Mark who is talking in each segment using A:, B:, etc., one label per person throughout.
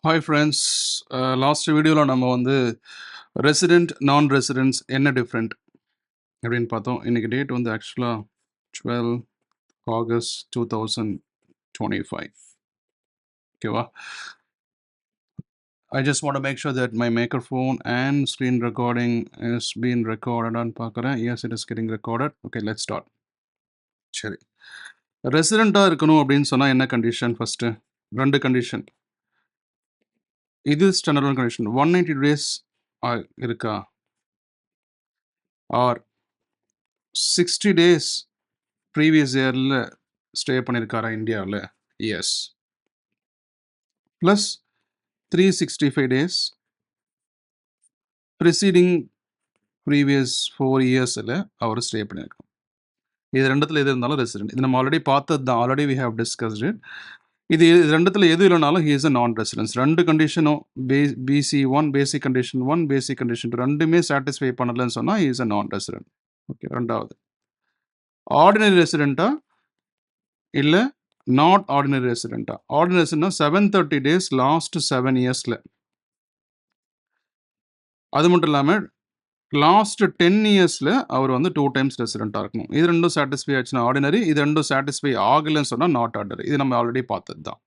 A: Hi friends. Last வீடியோவில் நம்ம வந்து ரெசிடெண்ட் நான் ரெசிடென்ட்ஸ் என்ன டிஃப்ரெண்ட் அப்படின்னு பார்த்தோம். இன்றைக்கி டேட் வந்து ஆக்சுவலாக 12 ஆகஸ்ட் 2025. ஓகேவா? I just want to make sure that my microphone and screen recording is being recorded on பார்க்குறேன். Yes, it is getting recorded. Okay, let's start. சரி, ரெசிடெண்ட்டாக இருக்கணும் அப்படின்னு சொன்னால் என்ன கண்டிஷன்? ஃபஸ்ட்டு ரெண்டு கண்டிஷன். இது ஸ்டாண்டர்ட் கண்டிஷன். 180 டேஸ் இருக்கா, ஆர் 60 டேஸ் ப்ரீவியஸ் இயரில் ஸ்டே பண்ணியிருக்காரா இந்தியாவில்? Yes. Plus 365 days preceding previous 4 இயர்ஸில் அவர் ஸ்டே பண்ணியிருக்கோம். இது ரெண்டுத்தில் எது இருந்தாலும் ரெசிடென்ட். இது நம்ம ஆல்ரெடி பார்த்தது தான். Already we have discussed it. இது ரெண்டுத்தில் எது இல்லைனாலும் ஹி இஸ் அ நான் ரெசிடென்ஸ். ரெண்டு கண்டிஷனும் BC1 பேசிக் கண்டிஷன் 1 பேசிக் கண்டிஷன் 2 ரெண்டுமே சாட்டிஸ்ஃபை பண்ணலன்னு சொன்னால் he is a non resident. Okay. ரெண்டாவது, ஆர்டினரி ரெசிடெண்ட்டா இல்லை நாட் ஆர்டினரி ரெசிடெண்ட்டா? ஆர்டினரி ரெசிடென்ட்னா 730 டேஸ் லாஸ்ட் 7 இயர்ஸில். அது மட்டும் இல்லாமல் லாஸ்ட் 10 இயர்ஸில் அவர் வந்து 2 டைம்ஸ் ரெசிடெண்ட்டாக இருக்கணும். இது ரெண்டும் சாட்டிஸ்ஃபை ஆச்சுன்னா ஆர்டினரி, இது ரெண்டும் சாட்டிஸ்ஃபை ஆகலைன்னு சொன்னால் நாட் ஆர்டினரி. இது நம்ம ஆல்ரெடி பார்த்தது தான்.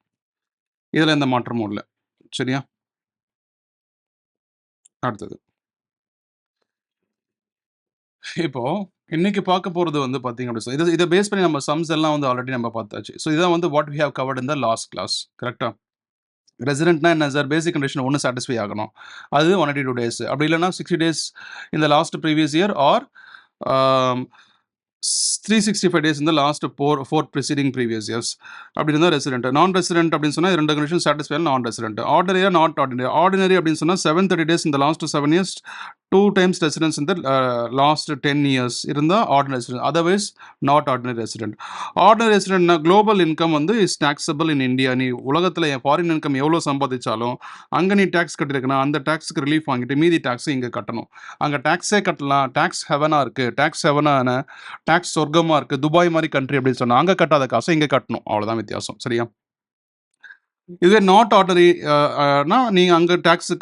A: இதில் எந்த மாற்றமும் இல்லை. சரியா? அடுத்தது, இப்போ இன்னைக்கு பார்க்க போகிறது வந்து பார்த்தீங்க அப்படின்னு இதை பேஸ் பண்ணி நம்ம சம்ஸ் எல்லாம் வந்து ஆல்ரெடி நம்ம பார்த்தாச்சு. ஸோ இதான் வந்து what we have covered in the last class. கரெக்டாக? ரெசிடென்ட்னா என்ன சார்? பேசிக் கண்டிஷன் ஒன்று சாட்டிஸ்ஃபை ஆகணும், அது 182 டேஸ். அப்படி இல்லைனா 60 டேஸ் இந்த last previous year, or 365 days இந்த last four preceding previous years. அப்படி இருந்தால் ரெசிடென்ட். நான் ரெசிடென்ட் அப்படின்னு சொன்னால் ரெண்டு கண்டிஷன் சாட்டிஸ்ஃபை நான் ரெசிடென்ட். ஆர்டினரியா நாட் ஆர்டினரி? ஆர்டினரி அப்படின்னு சொன்னால் 730 டேஸ் இந்த லாஸ்ட் 7 இயர்ஸ், 2 டைம்ஸ் ரெசிடென்ஸ் இந்த லாஸ்ட் 10 இயர்ஸ் இருந்தால் ordinary resident. Otherwise not ordinary resident. Ordinary ரெசிடென்ட்னா குளோபல் இன்கம் வந்து இஸ் டாக்ஸபிள் இன் இந்தியா. நீ உலகத்தில் ஃபாரின் இன்கம் எவ்வளோ சம்பாதிச்சாலும் அங்கே நீ டேக்ஸ் கட்டிருக்கனா அந்த டேக்ஸுக்கு ரிலீஃப் வாங்கிட்டு மீதி டேக்ஸை இங்கே கட்டணும். அங்கே டேக்ஸே கட்டலாம். டேக்ஸ் ஹெவனாக இருக்குது, டேக்ஸ் ஹெவனான டேக்ஸ் சொர்க்கமாக இருக்குது, துபாய் மாதிரி கண்ட்ரி அப்படின்னு சொன்னால் அங்கே கட்டாத காசை இங்கே கட்டணும். அவ்வளோதான் வித்தியாசம். சரியா? இதுவே நாட் ஆர்டினரினா நீங்கள் அங்கே டேக்ஸ்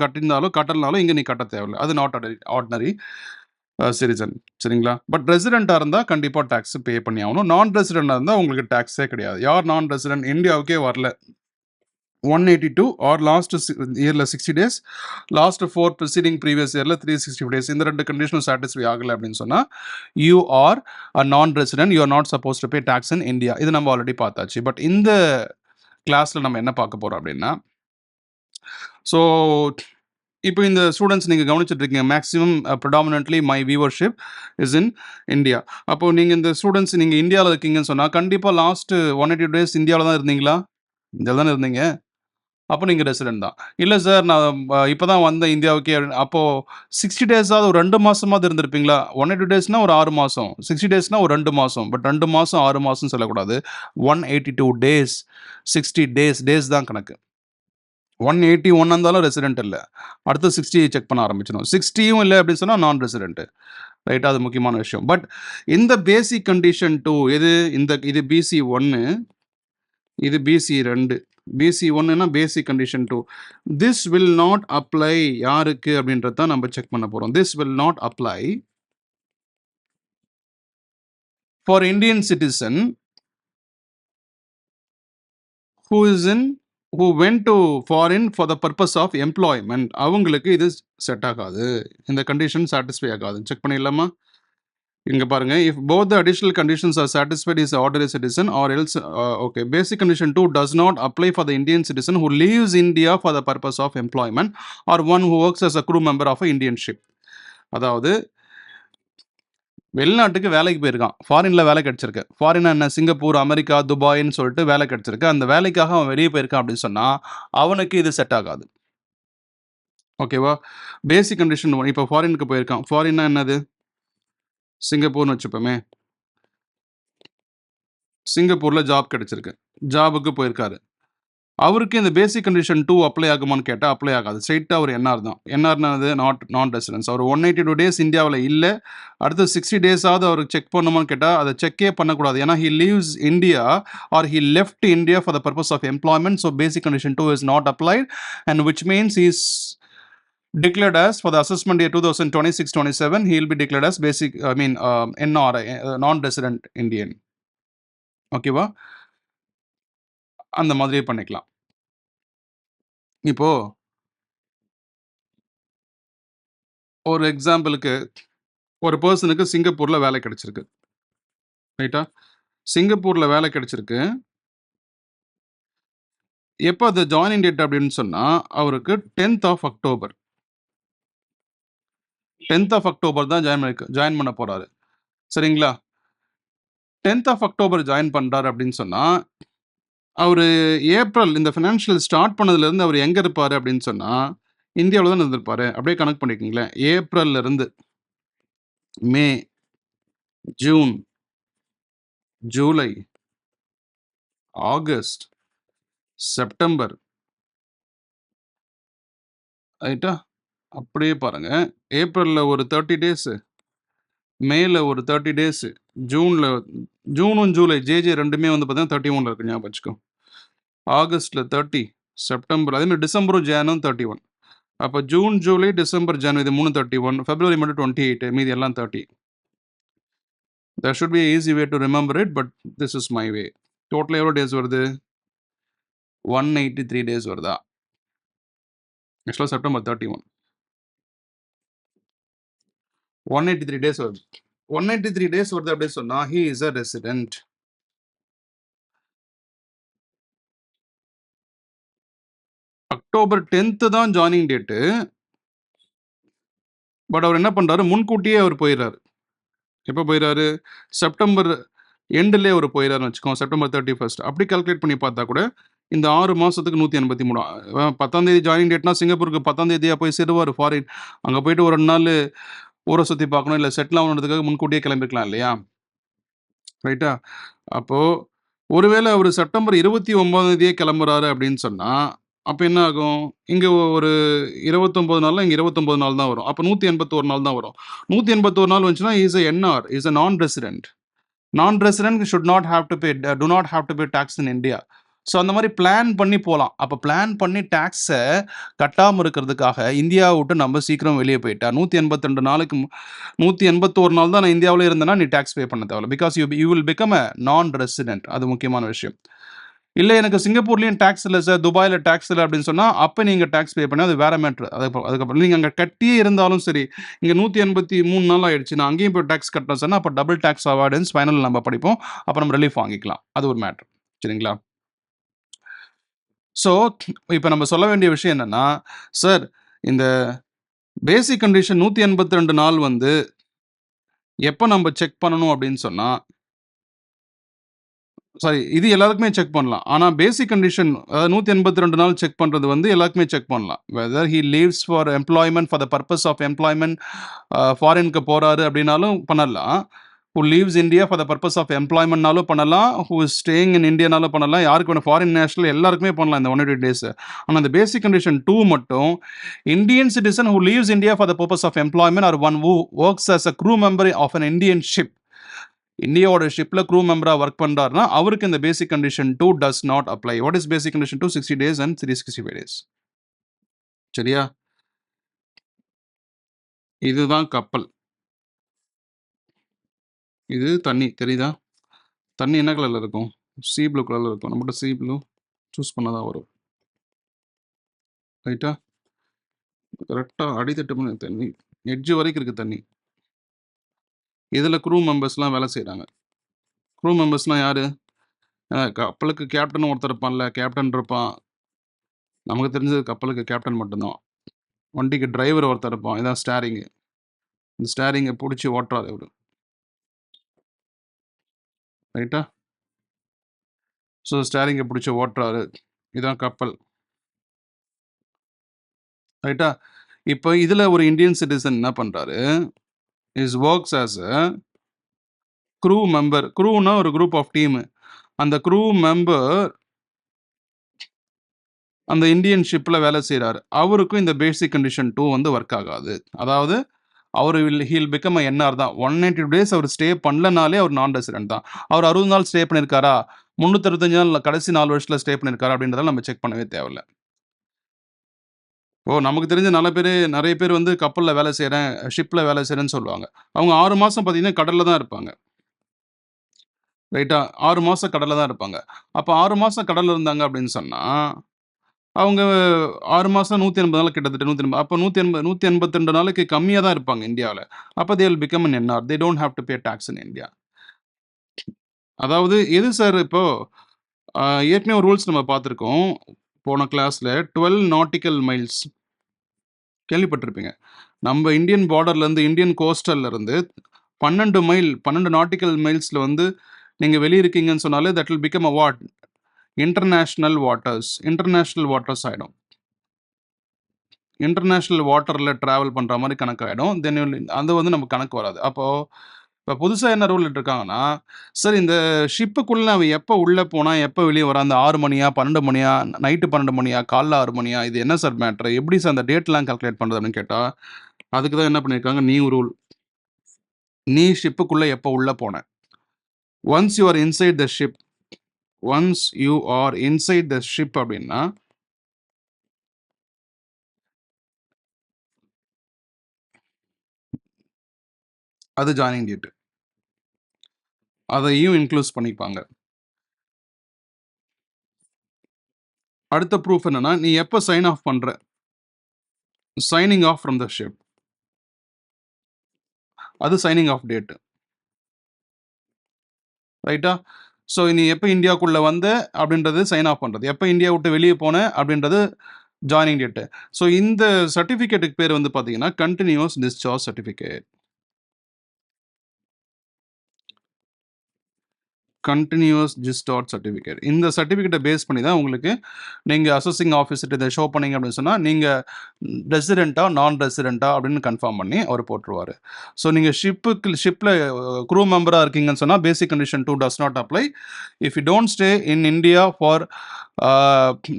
A: கட்டியிருந்தாலும் கட்டலனாலும் இங்கே நீ கட்ட தேவையில்லை. அது நாட் ஆர்டினரி சிட்டிசன். சரிங்களா? பட் ரெசிடெண்ட்டாக இருந்தால் கண்டிப்பாக டேக்ஸ் பே பண்ணி ஆகணும். நான் ரெசிடெண்ட்டாக இருந்தால் உங்களுக்கு டேக்ஸே கிடையாது. யார் நான் ரெசிடென்ட் இந்தியாவுக்கே வரல, 182 ஆர் லாஸ்ட் இயரில் 60 டேஸ், லாஸ்ட் 4 ப்ரிசீடிங் ப்ரீவியஸ் இயரில் 360 டேஸ், இந்த ரெண்டு கண்டிஷனும் சாட்டிஸ்ஃபை ஆகலை அப்படின்னு சொன்னால் you are a non resident, you are not suppose to pay tax in India. இது நம்ம ஆல்ரெடி பார்த்தாச்சு. பட் இந்த கிளாஸில் நம்ம என்ன பார்க்க போகிறோம் அப்படின்னா, ஸோ இப்போ இந்த ஸ்டூடெண்ட்ஸ் நீங்கள் கவனிச்சுட்டு இருக்கீங்க, maximum predominantly my viewership is in India. அப்போது நீங்கள் இந்த ஸ்டூடெண்ட்ஸ் நீங்கள் இந்தியாவில் இருக்கீங்கன்னு சொன்னால் கண்டிப்பாக லாஸ்ட்டு 180 டேஸ் இந்தியாவில் தான் இருந்தீங்களா? இந்தியாவில் தானே இருந்தீங்க. அப்போ நீங்கள் ரெசிடென்ட் தான். இல்லை சார் நான் இப்போ தான் வந்தேன் இந்தியாவுக்கே. அப்போது 60 டேஸாவது ஒரு 2 மாதமாவது இருந்திருப்பீங்களா? 180 டேஸ்னால் ஒரு 6 மாதம், 60 டேஸ்னால் ஒரு 2 மாதம். பட் 2 மாதம் 6 மாதம் சொல்லக்கூடாது. 182 டேஸ், 60 டேஸ் தான் கணக்கு. 181 இருந்தாலும் ரெசிடென்ட் இல்லை. அடுத்து 60 செக் பண்ண ஆரம்பிச்சிடும். 60யும் இல்லை அப்படின்னு சொன்னால் நான் ரெசிடென்ட்டு. ரைட்டாக? அது முக்கியமான விஷயம். பட் இந்த பேசிக் கண்டிஷன் 2 இது BC 1, இது BC 2. BC 1னா basic condition 2. This will not apply யாருக்கு அப்படின்றது தான் நம்ம செக் பண்ண போகிறோம். This will not apply for Indian citizen who went to foreign for the purpose of employment. அவங்களுக்கு இது செட் ஆகாது, இந்த கண்டிஷன் சாட்டிஸ்ஃபை ஆகாது. செக் பண்ணிடலாமா? இங்கே பாருங்கள், if both the additional conditions are satisfied is ordinary citizen or else okay, basic condition 2 does not apply for the Indian citizen who leaves India for the purpose of employment or one who works as a crew member of a Indian ship. அதாவது வெளிநாட்டுக்கு வேலைக்கு போயிருக்கான், ஃபாரினில் வேலை கிடச்சிருக்கு. Foreign என்ன, Singapore, America, துபாய்ன்னு சொல்லிட்டு வேலை கிடச்சிருக்கு. அந்த வேலைக்காக அவன் வெளியே போயிருக்கான் அப்படின்னு சொன்னால் அவனுக்கு இது செட் ஆகாது. ஓகேவா? பேசிக் கண்டிஷன் 1. இப்போ ஃபாரினுக்கு போயிருக்கான். ஃபாரின்னா என்னது? சிங்கப்பூர்னு வச்சுப்போமே. சிங்கப்பூரில் ஜாப் கிடச்சிருக்கு, ஜாபுக்கு போயிருக்காரு. அவருக்கு இந்த பேசிக் கண்டிஷன் 2 அப்ளை ஆகுமான்னு கேட்டா, அப்ளை ஆகாது. ஸ்ட்ரெயிட்டா அவர் என்ஆர் தான். என்ஆர்னாது நான் ரெசிடென்ஸ். அவர் 182 டேஸ் இந்தியாவுல இல்ல. அடுத்து 60 டேஸாவது அவருக்கு செக் பண்ணுமான்னு கேட்டா, அத செக்கே பண்ணக்கூடாது. ஏன்னா, he leaves India or he left India for the purpose of employment. So basic condition 2 is not applied and which means he is declared as for the assessment year 2026-27 he will be declared as basic NR, non-resident Indian. ஓகேவா? அந்த மாதிரியே பண்ணிக்கலாம். இப்போ ஒரு எக்ஸாம்பிளுக்கு ஒரு பெர்சனுக்கு சிங்கப்பூர்ல வேலை கிடைச்சிருக்கு. ரைட்டா? சிங்கப்பூர்ல வேலை கிடைச்சிருக்கு. எப்போ அது ஜாயினிங் டேட் அப்படின்னு சொன்னா, அவருக்கு 10th of October. 10th of October தான் ஜாயின் பண்ண போறாரு. சரிங்களா? 10th ஆஃப் அக்டோபர் ஜாயின் பண்றாரு அப்படின்னு சொன்னா, அவரு ஏப்ரல் இந்த ஃபினான்ஷியல் ஸ்டார்ட் பண்ணதுலேருந்து அவர் எங்க இருப்பாரு அப்படின்னு சொன்னா, இந்தியாவுல தான் இருந்திருப்பாரு. அப்படியே கணக்கு பண்ணிக்கங்களேன். ஏப்ரல்ல இருந்து மே, ஜூன், ஜூலை, ஆகஸ்ட், செப்டம்பர். ரைட்டா? அப்படியே பாருங்க. ஏப்ரல்ல ஒரு 30 டேஸ், மேல ஒரு 30 டேஸ், ஜூனும் ஜூலை ஜேஜே 2மே வந்து பார்த்தீங்கன்னா 31ல இருக்கு, ஞாபகம் வச்சுக்கோ. ஆகஸ்ட்ல 30, செப்டம்பர் அதே மாதிரி டிசம்பரும் ஜானும் 31. அப்போ ஜூன், ஜூலை, டிசம்பர், ஜனவரி இது 3 31, பிப்ரவரி மட்டும் 28, மீதி எல்லாம் 30. There should be an easy way to remember it, but this is my way. Total எவ்வளோ டேஸ் வருது? 183 டேஸ் வருதா? ஆக்சுவலாக செப்டம்பர் 31. 183 டேஸ் வருது. 183 டேஸ் வருது அப்படின்னு சொன்னா he is a resident. October 10th தான் ஜாயினிங் டேட்டு. பட் அவர் என்ன பண்றாரு, முன்கூட்டியே அவர் போயிடுறாரு. எப்போ போயிடுறாரு? செப்டம்பர் எண்டுலேயே அவர் போயிடுறாருன்னு வச்சுக்கோங்க. செப்டம்பர் 31. அப்படி கால்குலேட் பண்ணி பார்த்தா கூட இந்த 6 மாசத்துக்கு 183. 10ஆம் தேதி ஜாயினிங் டேட்னா சிங்கப்பூருக்கு 10ஆம் தேதியா போய் சேருவார் ஃபாரின். அங்கே போயிட்டு ஒரு 2 நாள் ஊரை சுற்றி பார்க்கணும், இல்லை செட்டில் ஆகணுன்றதுக்காக முன்கூட்டியே கிளம்பிருக்கலாம் இல்லையா? ரைட்டா? அப்போ ஒருவேளை அவர் செப்டம்பர் 29ஆம் தேதியே கிளம்புறாரு அப்படின்னு சொன்னா, அப்போ என்ன ஆகும்? இங்க ஒரு 29 நாள்ல இங்க 29 நாள் தான் வரும். அப்போ 181 நாள் தான் வரும். 181 நாள் வந்துச்சுன்னா is a NR, is a non-resident. Non-resident should not have to pay, do not have to pay tax in India. So அந்த மாதிரி பிளான் பண்ணி போகலாம். அப்போ பிளான் பண்ணி டேக்ஸை கட்டாமல் இருக்கிறதுக்காக இந்தியாவை விட்டு நம்ம சீக்கிரம் வெளியே போயிட்டா 182 நாளுக்கு 181 நாள் தான் நான் இந்தியாவில் இருந்தேன்னா நீ டேக்ஸ் பே பண்ண தேவையில்ல. Because you will become a non resident. அது முக்கியமான விஷயம். இல்லை எனக்கு சிங்கப்பூர்லேயும் டேக்ஸ் இல்லை சார், துபாயில் டேக்ஸ் இல்லை அப்படின்னு சொன்னால் அப்போ நீங்கள் டேக்ஸ் பே பண்ணி அது வேற மேட்ரு. அதுக்கப்புறம் நீங்கள் அங்கே கட்டியே இருந்தாலும் சரி, இங்கே 183 நாள் ஆயிடுச்சு, நான் அங்கேயும் போய் டேக்ஸ் கட்டணும் சொன்னால் அப்போ டபுள் டேக்ஸ் அவாய்டன்ஸ் ஃபைனல் நம்ம படிப்போம். அப்போ நம்ம ரிலீஃப் வாங்கிக்கலாம். அது ஒரு மேட்ரு. சரிங்களா? ஸோ இப்போ நம்ம சொல்ல வேண்டிய விஷயம் என்னன்னா, சார் இந்த பேசிக் கண்டிஷன் 182 நாள் வந்து எப்போ நம்ம செக் பண்ணணும் அப்படின்னு சொன்னால், சாரி இது எல்லாருக்குமே செக் பண்ணலாம். ஆனால் பேசிக் கண்டிஷன் 182 நாள் செக் பண்ணுறது வந்து எல்லாருக்குமே செக் பண்ணலாம். Whether he leaves for employment for the purpose of employment, ஃபாரினுக்கு போகிறாரு அப்படின்னாலும் பண்ணலாம். Who leaves India for the purpose of எம்ப்ளாய்மெண்ட்னாலும் பண்ணலாம். ஹூ இஸ் ஸ்டேயிங் இன் இந்தியானாலும் பண்ணலாம். யாருக்கு வேணும், ஃபாரின் நேஷனல் எல்லாருக்குமே பண்ணலாம் இந்த 180 டேஸ். ஆனால் இந்த பேசிக் கண்டிஷன் 2 மட்டும் Indian citizen who leaves India for the purpose of employment or one who works as a crew member of an Indian ship, இந்தியாவோட ஷிப்ல க்ரூ மெம்பராக ஒர்க் பண்ணுறாருன்னா அவருக்கு இந்த basic condition 2 does not apply. What is basic condition 2? 60 days and 365 days. சரியா? இதுதான் கப்பல். இது தண்ணி, தெரியுதா? தண்ணி என்ன கலரில் இருக்கும்? சீ ப்ளூ கலரில் இருக்கும். நம்மகிட்ட சீ ப்ளூ சூஸ் பண்ணாதான் வரும். ரைட்டா? கரெக்டாக அடித்தட்டு பண்ணி தண்ணி எட்ஜு வரைக்கும் இருக்குது தண்ணி. இதில் க்ரூ மெம்பர்ஸ்லாம் வேலை செய்கிறாங்க. க்ரூ மெம்பர்ஸ்லாம் யார்? கப்பலுக்கு கேப்டன் ஒருத்தர் இருப்பான்ல, கேப்டன் இருப்பான். நமக்கு தெரிஞ்சது கப்பலுக்கு கேப்டன் மட்டும்தான். வண்டிக்கு டிரைவர் ஒருத்தர் இருப்பான். இதான் ஸ்டேரிங்கு. இந்த ஸ்டேரிங்கை பிடிச்சி ஓட்டுறாரு இவர். ரைட்டா? ஸோ ஸ்டேரிங்கை பிடிச்சி ஓட்டுறாரு. இதான் கப்பல். ரைட்டா? இப்போ இதில் ஒரு இந்தியன் சிட்டிசன் என்ன பண்ணுறாரு, is works as a crew member. க்ரூனா ஒரு குரூப் ஆஃப் டீமு. அந்த க்ரூ மெம்பர் அந்த இந்தியன் ஷிப்ல வேலை செய்றாரு. அவருக்கும் இந்த பேசிக் கண்டிஷன் 2 வந்து ஒர்க் ஆகாது. அதாவது அவரு he will become a NR தான். 180 டேஸ் அவர் ஸ்டே பண்ணலனாலே அவர் நான் ரெசிடென்ட் தான். அவர் 60 நாள் ஸ்டே பண்ணியிருக்காரா? 365 நாள் கடைசி 4 வருஷத்துல ஸ்டே பண்ணியிருக்காரா? அப்படின்றதெல்லாம் நம்ம செக் பண்ணவே தேவையில்ல. நமக்கு தெரிஞ்ச நெறைய பேர் வந்து கப்பல்ல வேலை செய்றேன், ஷிப்ல வேலை செய்றேன்னு சொல்லுவாங்க. அவங்க 6 மாசம் பார்த்தீங்கன்னா, கடல்ல தான் இருப்பாங்க. ரைட்டா? 6 மாசம் கடல்ல தான் இருப்பாங்க. அப்ப 6 மாசம் கடல்ல இருந்தாங்க அப்படின்னு சொன்னா, அவங்க 6 மாசம் 180 நாள் கிட்டத்தட்ட 180 அப்ப 180 182 நாளைக்கு கம்மியா தான் இருப்பாங்க இந்தியாவுல. அப்ப they will become an NR. They don't have to pay tax in India. அதாவது எது சார் இப்போ அ ஏற்கனவே ஒரு ரூல்ஸ் நம்ம பார்த்துருக்கோம். போன கிளாஸ்ல 12 நாட்டிக்கல் மைல்ஸ் கேள்விப்பட்டிருப்பீங்க. நம்ம இந்தியன் பார்டர்லேருந்து இந்தியன் கோஸ்டல்ல இருந்து 12 நாட்டிக்கல் மைல்ஸ்ல வந்து நீங்க வெளிய இருக்கீங்கன்னு சொன்னாலே that will become a what? International waters ஆயிடும். இன்டர்நேஷனல் வாட்டர்ல டிராவல் பண்ற மாரி கணக்காயிடும். தென் அது வந்து நமக்கு கணக்கு வராது. அப்போ இப்ப புதுசா என்ன ரூல் இட்டுருக்காங்கன்னா, சார் இந்த ஷிப்புக்குள்ள அவன் எப்ப உள்ள போனா, எப்ப வெளிய வரான்? அந்த 6 மணியா? 12 மணியா? நைட்டு 12 மணியா? காலைல 6 மணியா? இது என்ன சார் மேட்டரு? எப்படி சார் அந்த டேட்லாம் கால்குலேட் பண்றது? அப்படின்னு கேட்டா, அதுக்கு தான் என்ன பண்ணியிருக்காங்க, நியூ ரூல். நீ ஷிப்புக்குள்ள எப்ப உள்ள போன? Once you are inside the ship once you are inside the ship அப்படின்னா, அது ஜாயினிங் டேட். அதையும் இன்க்ளூஸ் பண்ணிப்பாங்க. அடுத்த ப்ரூஃப் என்னன்னா, நீ எப்ப சைன் ஆஃப் பண்ற? Signing off from the ship. அது சைனிங் ஆஃப் டேட். ரைட்டா? ஸோ நீ எப்ப இந்தியாக்குள்ள வந்த அப்படின்றது சைன் ஆஃப் பண்றது. எப்ப இந்தியா விட்டு வெளிய போன அப்படின்றது ஜாயினிங் டேட். ஸோ இந்த சர்டிஃபிகேட்டுக்கு பேர் வந்து பார்த்தீங்கன்னா, continuous discharge certificate. Continuous discharge certificate. இந்த சர்டிஃபிகேட்ட பேஸ் பண்ணி தான் உங்களுக்கு நீங்க அசஸிங் ஆஃபீசர்ட்ட இத ஷோ பண்ணீங்க அப்படின்னு சொன்னா, நீங்க ரெசிடென்ட்டா, நான் ரெசிடென்ட்டா அப்படின்னு கன்ஃபார்ம் பண்ணி அவரு போட்டுருவாரு. ஸோ நீங்க ஷிப்ல க்ரூ மெம்பரா இருக்கீங்கன்னு சொன்னா, basic condition 2 does not apply. If you don't stay in India for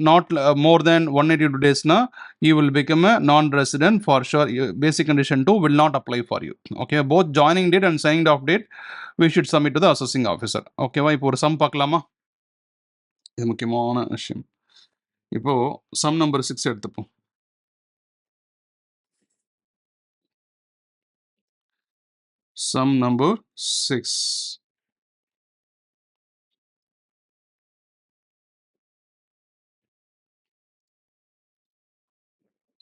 A: not more than 182 டேஸ்னா, you will become a non resident for sure. Basic condition 2 will not apply for you. Okay. Both joining date and signing off date we should submit to the assessing officer. ஓகேவா? இப்போ ஒரு some பார்க்கலாமா? இது முக்கியமான விஷயம். இப்போ sum number 6 எடுத்துப்போம். Sum number 6.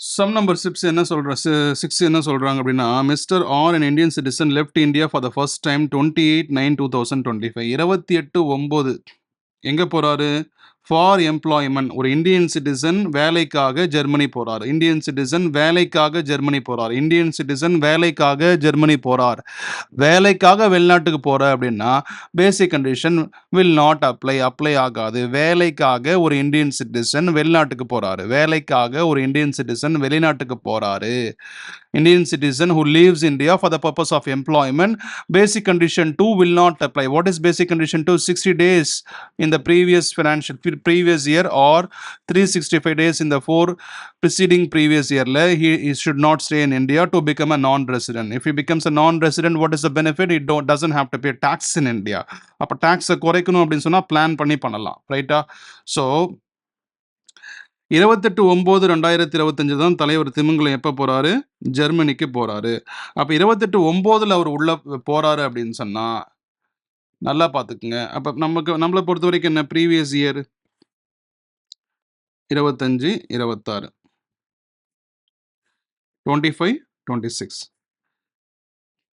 A: Sum number 6 என்ன 6 என்ன சொல்றாங்க அப்படின்னா, Mister R an Indian citizen left India for the first time 28/9/2025. 28/9 எங்க போறாரு? For employment. ஒரு இந்தியன் சிட்டிசன் வேலைக்காக ஜெர்மனி போறார். இந்தியன் சிட்டிசன் வேலைக்காக ஜெர்மனி போறார். இந்தியன் சிட்டிசன் வேலைக்காக ஜெர்மனி போறார். வேலைக்காக வெளிநாட்டுக்கு போற அப்படின்னா, basic condition will not apply ஆகாது. வேலைக்காக ஒரு இந்தியன் சிட்டிசன் வெளிநாட்டுக்கு போறாரு. வேலைக்காக ஒரு இந்தியன் சிட்டிசன் வெளிநாட்டுக்கு போறாரு. Indian citizen who leaves India for the purpose of employment, basic condition 2 will not apply. What is basic condition 2? 60 days in the previous year or 365 days in the 4 preceding previous year. He should not stay in India to become a non-resident. If he becomes a non-resident, what is the benefit? He doesn't have to pay tax in India. அப்போ டாக்ஸை குறைக்கணும் அப்படின்னு சொன்னால் plan பண்ணலாம். ரைட்டா? So 28/9/2025 தான் தலைவர் திமிங்கலம் எப்போ போறாரு? ஜெர்மனிக்கு போறாரு. அப்ப 28/9ல அவர் உள்ள போறாரு அப்படின்னு சொன்னா, நல்லா பார்த்துக்குங்க. அப்ப நம்மள பொறுத்தவரைக்கும் என்ன ப்ரீவியஸ் இயர் 25, 26, 25, 26.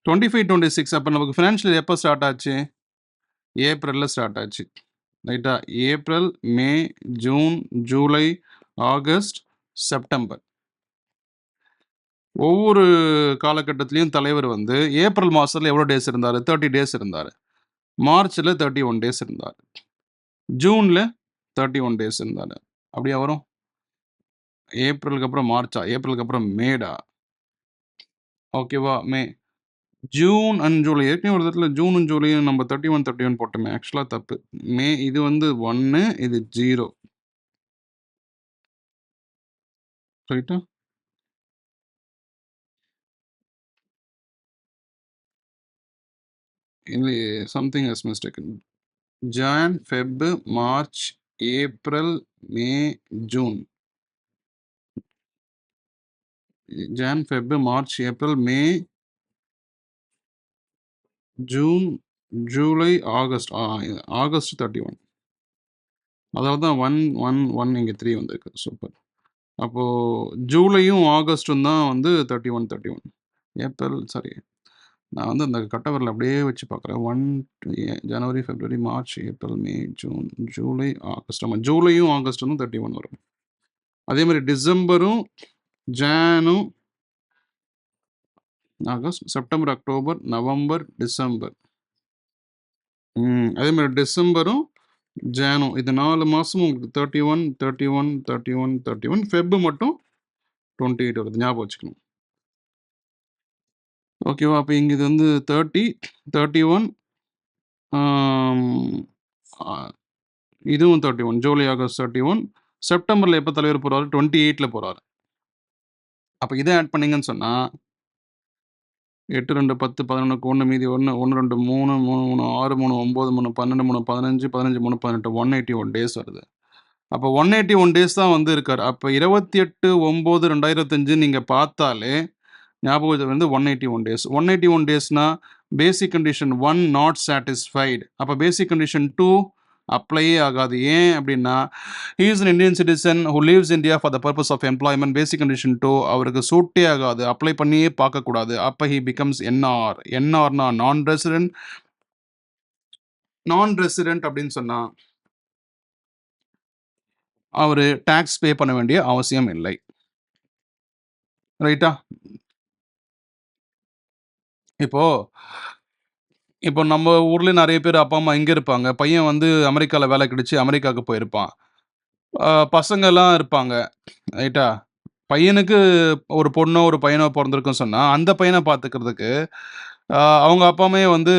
A: 25, 26 அப்ப நமக்கு ஃபினான்ஷியல் எப்போ ஸ்டார்ட் ஆச்சு? ஏப்ரல்ல ஸ்டார்ட் ஆச்சு. ரைட்டா? April, May, June, July, August, September. ஒவ்வொரு காலகட்டத்திலயும் தலைவர் வந்து ஏப்ரல் மாசத்துல எவ்வளோ டேஸ் இருந்தாரு? 30 டேஸ் இருந்தாரு. மார்ச்ல 31 டேஸ் இருந்தாரு. ஜூன்ல 31 டேஸ் இருந்தாரு. அப்படியா வரும்? ஏப்ரலுக்கு அப்புறம் மார்ச்சா? ஏப்ரலுக்கு அப்புறம் மேடா? ஓகேவா? மே. June and July. ஏற்கனவே ஒரு இடத்துல ஜூனும் ஜூலையும் நம்ம 31, 31 போட்டோமே. ஆக்சுவலா தப்பு. மே இது வந்து 1 இது 0. ரைட்டா? இல்லை, something has mistaken. John, Feb, March, April, May, June. John, Feb, March, April, May, June, July, August. August 31. அதாவது தான் 1, 1, 1 இங்கே 3 வந்திருக்கு. சூப்பர். அப்போது ஜூலையும் ஆகஸ்ட்டும் தான் வந்து 31, 31. ஏப்ரல், சாரி, நான் வந்து அந்த கட்டவரில் அப்படியே வச்சு பார்க்குறேன். 1, ஜனவரி, பிப்ரவரி, March, April, May, June, July, August. ஆமாம், ஜூலையும் ஆகஸ்ட்டும் 31 வரும். அதே மாதிரி டிசம்பரும், ஜானும், August, September, October, November, December. அதே மாதிரி டிசம்பரும், ஜானும், இது 4 மாதமும் உங்களுக்கு 31, 31, 31, 31. ஃபெப் மட்டும் 28 வருது, ஞாபகம் வச்சுக்கணும். ஓகேவா? அப்போ இங்கே இது வந்து 30, 31, இதுவும் 31, ஜூலை, ஆகஸ்ட் 31. செப்டம்பரில் எப்போ தலைவர் போகிறாரு? 28 போகிறாரு. அப்போ இதை ஆட் பண்ணிங்கன்னு சொன்னால் 8, 2, 10, 11, 1 மீதி 1, 1, 2, 3, 3, 3, 6, 3, 9, 3, 12, 3, 15, 15, 3, 18, 181 டேஸ் வருது. அப்போ 181 டேஸ் தான் வந்து இருக்கார். அப்போ 28/9/2025 நீங்கள் பார்த்தாலே ஞாபகம் வந்து 181 டேஸ். 181 டேஸ்னா பேசிக் கண்டிஷன் 1 நாட் சாட்டிஸ்ஃபைடு. அப்போ பேசிக் கண்டிஷன் 2 அப்ளையே ஆகாது. ஏன் அப்படின்னா he is an Indian citizen who lives India for the purpose of employment. Basic condition 2 அவருக்கு சூட்டே ஆகாது, அப்ளை பண்ணியே பார்க்கக்கூடாது. அப்போ he becomes NR. NRனா நான் ரெசிடென்ட். நான் ரெசிடென்ட் அப்படின்னு சொன்னா அவர் டேக்ஸ் பே பண்ண வேண்டிய அவசியம் இல்லை. ரைட்டா? இப்போ நம்ம ஊர்ல நிறைய பேர் அப்பா அம்மா இங்கே இருப்பாங்க. பையன் வந்து அமெரிக்காவில் வேலை கிடைச்சி அமெரிக்காவுக்கு போயிருப்பான். பசங்கள்லாம் இருப்பாங்க. ரைட்டா? பையனுக்கு ஒரு பொண்ணோ ஒரு பையனோ பிறந்திருக்குன்னு சொன்னால் அந்த பையனை பார்த்துக்கிறதுக்கு அவங்க அப்பா அம்மையே வந்து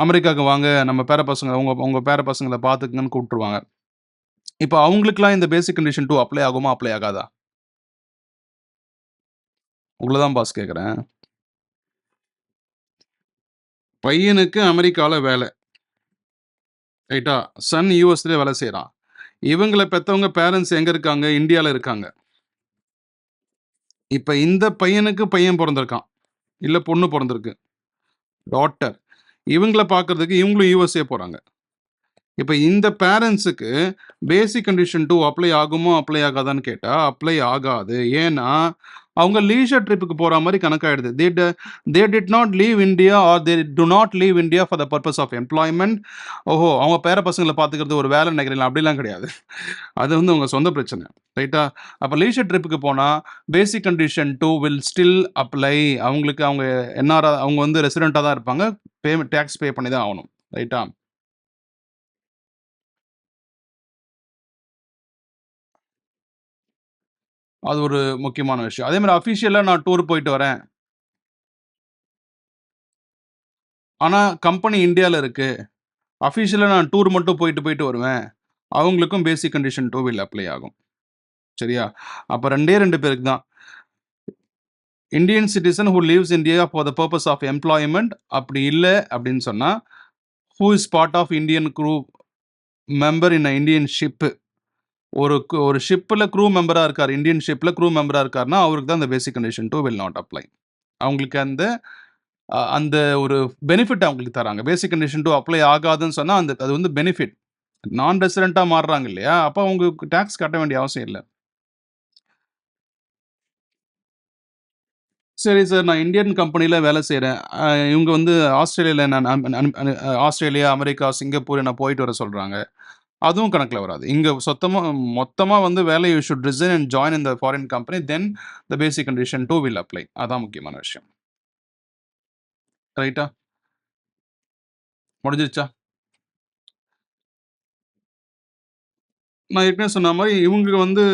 A: அமெரிக்காவுக்கு வாங்க, நம்ம பேர பசங்க உங்கள் பேர பசங்களை பார்த்துக்குங்கன்னு கூப்பிட்டுருவாங்க. இப்போ அவங்களுக்குலாம் இந்த பேசிக் கண்டிஷன் 2 அப்ளை ஆகுமா, அப்ளை ஆகாதா? உங்களை தான் பாஸ் கேட்குறேன். பையனுக்கு அமெரிக்காவில் வேலை, ரைட்டா? சன் யூஎஸ்லேயே வேலை செய்கிறான். இவங்களை பெற்றவங்க பேரண்ட்ஸ் எங்கே இருக்காங்க? இந்தியாவில் இருக்காங்க. இப்போ இந்த பையனுக்கு பையன் பிறந்திருக்கான், இல்லை பொண்ணு பிறந்திருக்கு, டாட்டர். இவங்கள பார்க்கறதுக்கு இவங்களும் யூஎஸ்ஏ போகிறாங்க. இப்போ இந்த பேரண்ட்ஸுக்கு பேசிக் கண்டிஷன் 2 அப்ளை ஆகுமோ, அப்ளை ஆகாதான்னு கேட்டால் அப்ளை ஆகாது. ஏன்னா அவங்க லீஷர் ட்ரிப்புக்கு போகிற மாதிரி கணக்காயிடுது. They did not leave India or they do not leave India for the purpose of employment. ஓஹோ, அவங்க பேர பசங்களை பார்த்துக்கிறது ஒரு வேலை நினைக்கிறீங்களா? அப்படிலாம் கிடையாது. அது வந்து உங்கள் சொந்த பிரச்சனை, ரைட்டா? அப்போ லீஷர் ட்ரிப்புக்கு போனால் பேசிக் கண்டிஷன் 2 வில் ஸ்டில் அப்ளை. அவங்களுக்கு அவங்க என்ஆர், அவங்க வந்து ரெசிடெண்ட்டாக தான் இருப்பாங்க, டேக்ஸ் பே பண்ணி தான் ஆகணும், ரைட்டா? அது ஒரு முக்கியமான விஷயம். அதே மாதிரி அஃபிஷியலாக நான் டூர் போயிட்டு வரேன், ஆனால் கம்பெனி இந்தியாவில் இருக்குது, அஃபிஷியலாக நான் டூர் மட்டும் போயிட்டு வருவேன், அவங்களுக்கும் பேசிக் கண்டிஷன் 2 வில் அப்ளை ஆகும். சரியா? அப்போ 2 பேருக்கு தான். Indian citizen who lives India for the purpose of employment. அப்படி இல்லை அப்படின்னு சொன்னால் who is part of Indian crew member in Indian ship. ஒரு ஷிப்பில் க்ரூ மெம்பராக இருக்கார், இந்தியன் ஷிப்பில் க்ரூ மெம்பராக இருக்காருன்னா அவருக்கு தான் இந்த basic condition 2 will not apply. அவங்களுக்கு அந்த அந்த ஒரு பெனிஃபிட் அவங்களுக்கு தராங்க. பேசிக் கண்டிஷன் 2 அப்ளை ஆகாதுன்னு சொன்னால் அது வந்து பெனிஃபிட். நான் ரெசிடெண்ட்டாக மாறுறாங்க இல்லையா, அப்போ அவங்களுக்கு டேக்ஸ் கட்ட வேண்டிய அவசியம் இல்லை. சரி சார், நான் இந்தியன் கம்பெனியில் வேலை செய்கிறேன், இவங்க வந்து ஆஸ்திரேலியாவில் நான் ஆஸ்திரேலியா, அமெரிக்கா, சிங்கப்பூர் நான் போயிட்டு வர சொல்கிறாங்க, அதுவும் கணக்கில் வராது. இங்கே மொத்தமாக வந்து வேலை you should resign and join in the foreign company, then the basic condition 2 will apply. அதான் முக்கியமான விஷயம், ரைட்டா? முடிஞ்சிருச்சா? நான் ஏற்கனவே சொன்ன மாதிரி இவங்க வந்து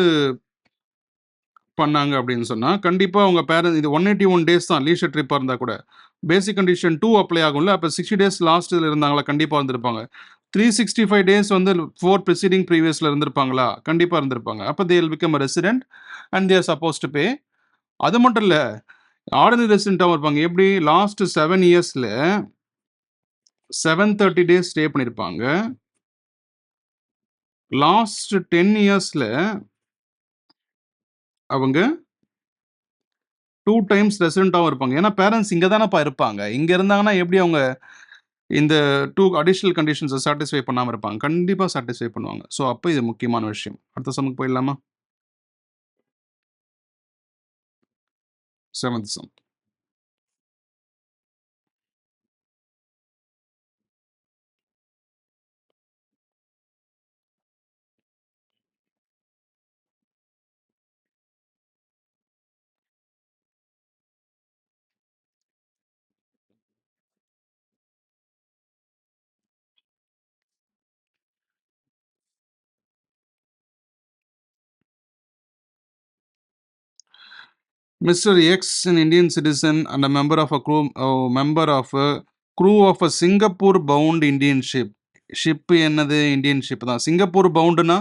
A: பண்ணாங்க அப்படின்னு சொன்னால் கண்டிப்பாக அவங்க பேரண்ட் இது 181 டேஸ் தான் லீஷர் ட்ரிப்பாக இருந்தால் கூட பேசிக் கண்டிஷன் 2 அப்ளை ஆகும்ல. அப்போ 60 டேஸ் லாஸ்ட்டில் இருந்தாங்களா, கண்டிப்பாக இருந்திருப்பாங்க. 365 டேஸ் வந்து 4 ப்ரிசீடிங் ப்ரீவியஸ்ல இருந்திருப்பாங்களா? கண்டிப்பா இருந்திருப்பாங்க. அப்ப they will become a resident and they are suppose to பே. அது மட்டும் இல்ல, ஆர்டினரி ரெசிடென்ட்டாவும் இருப்பாங்க. எப்படி? லாஸ்ட் 7 இயர்ஸ்ல 730 டேஸ் ஸ்டே பண்ணியிருப்பாங்க. லாஸ்ட் 10 இயர்ஸ்ல அவங்க 2 டைம்ஸ் ரெசிடென்ட்டாவும் இருப்பாங்க. ஏன்னா பேரண்ட்ஸ் இங்க தானப்பா இருப்பாங்க. இங்க இருந்தாங்கன்னா எப்படி அவங்க இந்த 2 அடிஷனல் கண்டிஷன்ஸை சாட்டிஸ்ஃபை பண்ணாம இருப்பாங்க? கண்டிப்பா சாட்டிஸ்ஃபை பண்ணுவாங்க. ஸோ அப்ப இது முக்கியமான விஷயம். அடுத்த சம்முக்கு போயிடலாமா? 7th sum. Mr. X, an Indian citizen and a member of a crew of a Singapore-bound Indian ship. Ship என்னது? இந்தியன் ஷிப் தான். சிங்கப்பூர் பவுண்டுனா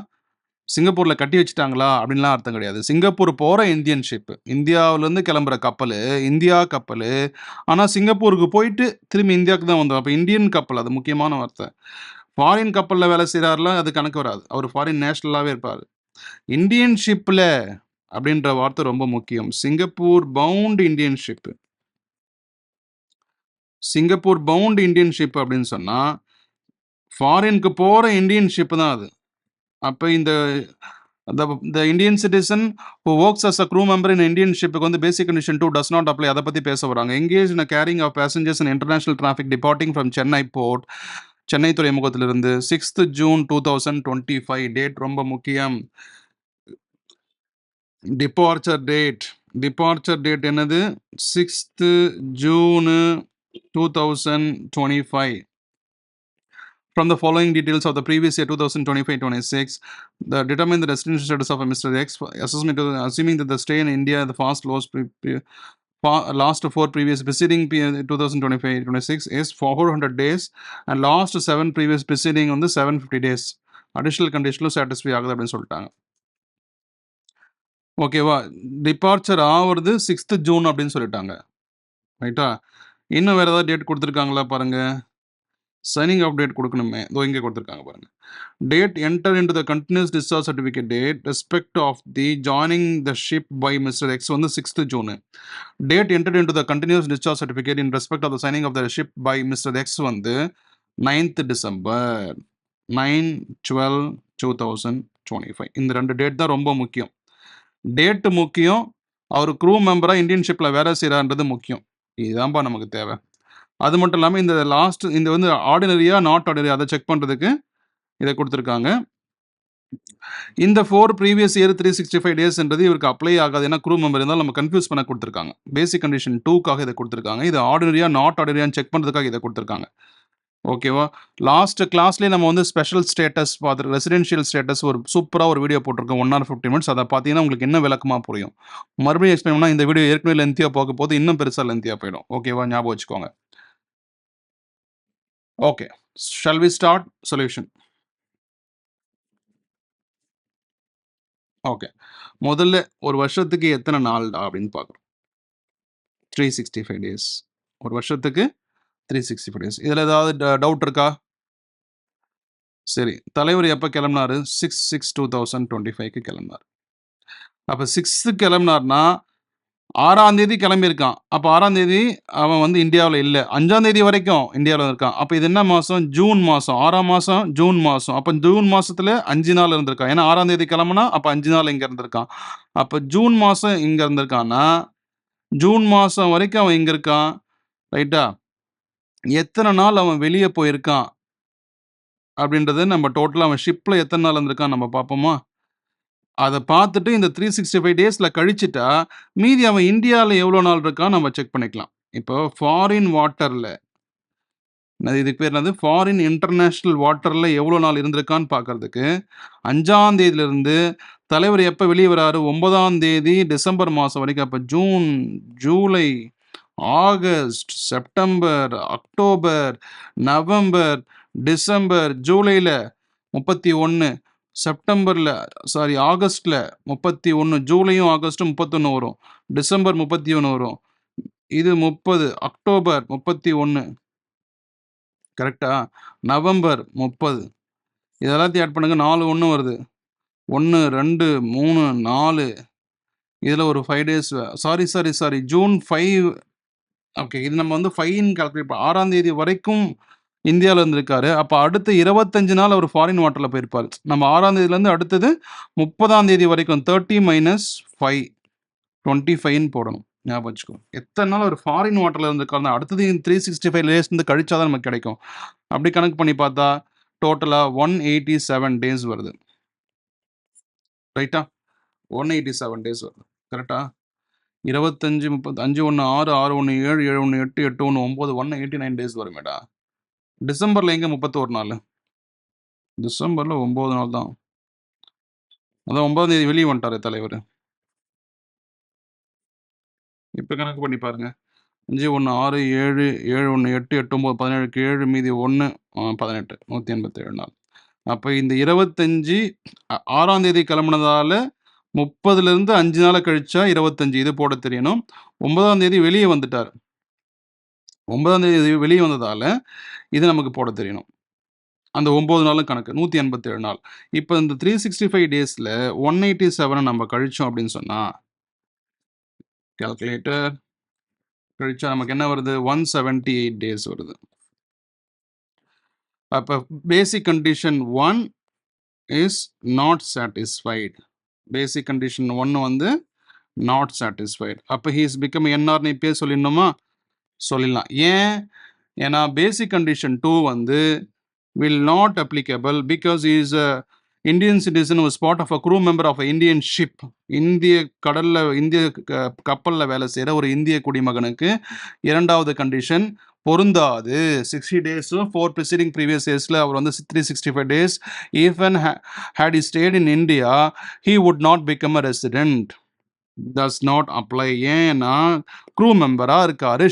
A: சிங்கப்பூர்ல கட்டி வச்சுட்டாங்களா அப்படின்லாம் அர்த்தம் கிடையாது. சிங்கப்பூர் போற இந்தியன் ஷிப். இந்தியாவிலேருந்து கிளம்புற கப்பல், இந்தியா கப்பல். ஆனால் சிங்கப்பூருக்கு போயிட்டு திரும்பி இந்தியாவுக்கு தான் வந்தோம். அப்போ இந்தியன் கப்பல், அது முக்கியமான வார்த்தை. ஃபாரின் கப்பலில் வேலை செய்கிறாருலாம் அது கணக்கு வராது. அவர் ஃபாரின் நேஷனலாகவே இருப்பார். இந்தியன் ஷிப்பில் அப்படின்ற வார்த்தை ரொம்ப முக்கியம். Singapore bound Indian ship. Singapore bound Indian ship அப்படின்னு சொன்னா ஃபாரினுக்கு போற இந்தியன் ஷிப் தான் அது. அப்ப இந்த the Indian citizen who works as a crew member in Indian ship வந்து basic condition 2 does not apply. அதை பத்தி பேச வராங்க. Engaged in a carrying of passengers in international traffic departing from Chennai port. Chennai துறைமுகத்திலிருந்து 6th June 2025. டேட் ரொம்ப முக்கியம். Departure date என்னது? 6th June 2025. From the following details of the previous year 2025-26, determine the residential status of Mr. X. Assuming that the stay in India, the last 4 previous preceding 2025-26 is 400 days and last 7 previous preceding on the 750 days. Additional conditional satisfy ஆகுது அப்படின்னு சொல்லிட்டாங்க. ஓகேவா? Departure ஆகுறது 6th June அப்படின்னு சொல்லிட்டாங்க. ரைட்டா? இன்னும் வேறு ஏதாவது டேட் கொடுத்துருக்காங்களா பாருங்க. சைனிங் ஆஃப் டேட் கொடுக்கணுமே. இதோ இங்கே கொடுத்துருக்காங்க பாருங்க. Date enter into the continuous discharge certificate date respect of the joining the ship by Mister X வந்து 6th June. Date enter into the continuous discharge certificate in respect of the signing off the ship by Mister X வந்து 9th December 9/12/2025. இந்த 2 date தான் ரொம்ப முக்கியம். Date முக்கியம், அவர் crew மெம்பராக Indian ஷிப்பில் வேலை செய்கிறான்றது முக்கியம். இதுதான்ப்பா நமக்கு தேவை. அது மட்டும் இல்லாமல் இந்த வந்து ஆர்டினரியா நாட் ஆர்டினரி அதை செக் பண்ணுறதுக்கு இதை கொடுத்துருக்காங்க. இந்த 4 ப்ரீவியஸ் இயர் 365 டேஸ்ன்றது இவருக்கு அப்ளை ஆகாது. ஏன்னா க்ரூ மெம்பர் இருந்தாலும் நம்ம கன்ஃபியூஸ் பண்ண கொடுத்துருக்காங்க. பேசிக் கண்டிஷன் 2க்காக இதை கொடுத்துருக்காங்க. இது ஆர்டினரியா நாட் ஆர்டினரியான்னு செக் பண்ணுறதுக்காக இதை கொடுத்துருக்காங்க. ஓகேவா? லாஸ்ட் கிளாஸ்லேயே நம்ம வந்து ஸ்பெஷல் ஸ்டேட்டஸ் பார்த்துருக்கோம். ரெசிடென்ஷியல் ஸ்டேட்டஸ் ஒரு சூப்பராக ஒரு வீடியோ போட்டிருக்கோம் 1 hour 15 minutes. அதை பார்த்தீங்கன்னா உங்களுக்கு இன்னும் விளக்கமாக புரியும். மறுபடியும் எக்ஸ்பிளைன் பண்ணால் இந்த வீடியோ ஏற்கனவே லென்த்தியாக போக போது இன்னும் பெருசாக லென்த்தியாக போயிடும். ஓகேவா? ஞாபகம் வச்சுக்கோங்க. Okay, shall we start solution? Okay, முதல்ல ஒரு வருஷத்துக்கு எத்தனை நாள் அப்படின்னு பார்க்குறோம். 365 டேஸ். ஒரு வருஷத்துக்கு 365 டேஸ். இதில் ஏதாவது டவுட் இருக்கா? சரி, தலைவர் எப்போ கிளம்புனாரு? 6/6/2025 கிளம்பினார். அப்போ 6th கிளம்பினார்னா 6ஆம் தேதி கிளம்பியிருக்கான். அப்போ 6ஆம் தேதி அவன் வந்து இந்தியாவில் இல்லை. 5ஆம் தேதி வரைக்கும் இந்தியாவில் இருக்கான். அப்போ இது என்ன மாதம்? ஜூன் மாதம். 6ஆம் மாதம் ஜூன் மாதம். அப்போ ஜூன் மாதத்தில் 5 நாள் இருந்திருக்கான். ஏன்னா 6ஆம் தேதி கிளம்புனா அப்போ 5 நாள் இங்கே இருந்திருக்கான். அப்போ ஜூன் மாதம் இங்கே இருந்திருக்கான்னா ஜூன் மாதம் வரைக்கும் அவன் இங்கே இருக்கான். ரைட்டா? எத்தனை நாள் அவன் வெளியே போயிருக்கான் அப்படின்றது நம்ம டோட்டலாக அவன் ஷிப்பில் எத்தனை நாள் இருந்திருக்கான் நம்ம பார்ப்போமா? அதை பார்த்துட்டு இந்த 365 டேஸில் கழிச்சிட்டா மீதி அவன் இந்தியாவில் எவ்வளோ நாள் இருக்கான்னு நம்ம செக் பண்ணிக்கலாம். இப்போ ஃபாரின் வாட்டரில், இதுக்கு பேர் என்னது? ஃபாரின் இன்டர்நேஷ்னல் வாட்டரில் எவ்வளோ நாள் இருந்திருக்கான்னு பார்க்கறதுக்கு 5ஆம் தேதியிலிருந்து தலைவர் எப்போ வெளியே வராரு? 9ஆம் தேதி டிசம்பர் மாதம் வரைக்கும். அப்போ June, July, August, September, October, November, December ஜூலையில் 31, செப்டம்பரில் ஆகஸ்டில் 31, ஜூலையும் ஆகஸ்ட்டும் 31 வரும், டிசம்பர் 31 வரும், இது 30, அக்டோபர் 31, கரெக்டா, நவம்பர் 30, இதெல்லாத்தையும் ஆட் பண்ணுங்க, 4 1 வருது, 1 2 3 4, இதில் ஒரு 5 days, சாரி ஜூன் 5, ஓகே, இது நம்ம வந்து 5 கால்குலேட் 6ஆம் தேதி வரைக்கும் இந்தியாவில் இருந்திருக்காரு. அப்போ அடுத்த 25 நாள் அவர் ஃபாரின் வாட்டரில் போயிருப்பார். நம்ம 6ஆம் தேதியிலேருந்து அடுத்தது 30ஆம் தேதி வரைக்கும் 30 - 5 25ன்னு போடணும். ஞாபகம் வச்சுக்கோ. எத்தனை நாள் ஒரு ஃபாரின் வாட்டரில் இருந்திருக்காரு, அடுத்தது 365 டேஸ் வந்து கழிச்சா தான் நமக்கு கிடைக்கும். அப்படி கணக்கு பண்ணி பார்த்தா டோட்டலாக 187 டேஸ் வருது. ரைட்டா? 187 டேஸ் வருது. கரெக்டா? 25 30 5 1 6 6 1 7 7 1 8 8 1 9 189 டேஸ் வருமேடா. டிசம்பரில் எங்கே 31 நாள்? டிசம்பரில் 9 நாள் தான். அதான் 9ஆம் தேதி வெளியே வந்துட்டாரு தலைவர். இப்போ கணக்கு பண்ணி பாருங்க. 5 1 6 7 7 1 8 8 9 17 7 மீதி 1 18 187 நாள். அப்போ இந்த 25 6ஆம் தேதி கிளம்புனதால 30லேருந்து 5 நாளை கழிச்சா 25, இது போட தெரியணும். 9ஆம் தேதி வெளியே வந்துட்டார். 9ஆம் தேதி வெளியே வந்ததால இது நமக்கு போட தெரியணும். அந்த 9 நாளும் கணக்கு 187 நாள். இப்போ இந்த 365 டேஸில் 187 நம்ம கழிச்சோம் அப்படின்னு சொன்னால், கால்குலேட்டர் கழிச்சா நமக்கு என்ன வருது? 178 டேஸ் வருது. அப்போ basic condition 1 is not satisfied. Basic condition 1 வந்து நாட் சாட்டிஸ்ஃபைடு. அப்போ ஹி இஸ் பிகம் என்ஆர்னு இப்பயே சொல்லிடணுமா? சொல்லிடலாம். ஏன்னா பேசிக் கண்டிஷன் 2 வந்து will not applicable because he is a Indian citizen who is part of a crew member of an Indian ship. இந்திய கப்பலில் வேலை செய்கிற ஒரு இந்திய குடிமகனுக்கு இரண்டாவது கண்டிஷன் பொருந்தாது. 60 டேஸும் 4 preceding previous yearsல அவர் வந்து 365 days even had he stayed in India he would not become a resident. does not apply. ஏன்னா க்ரூ மெம்பராக இருக்காரு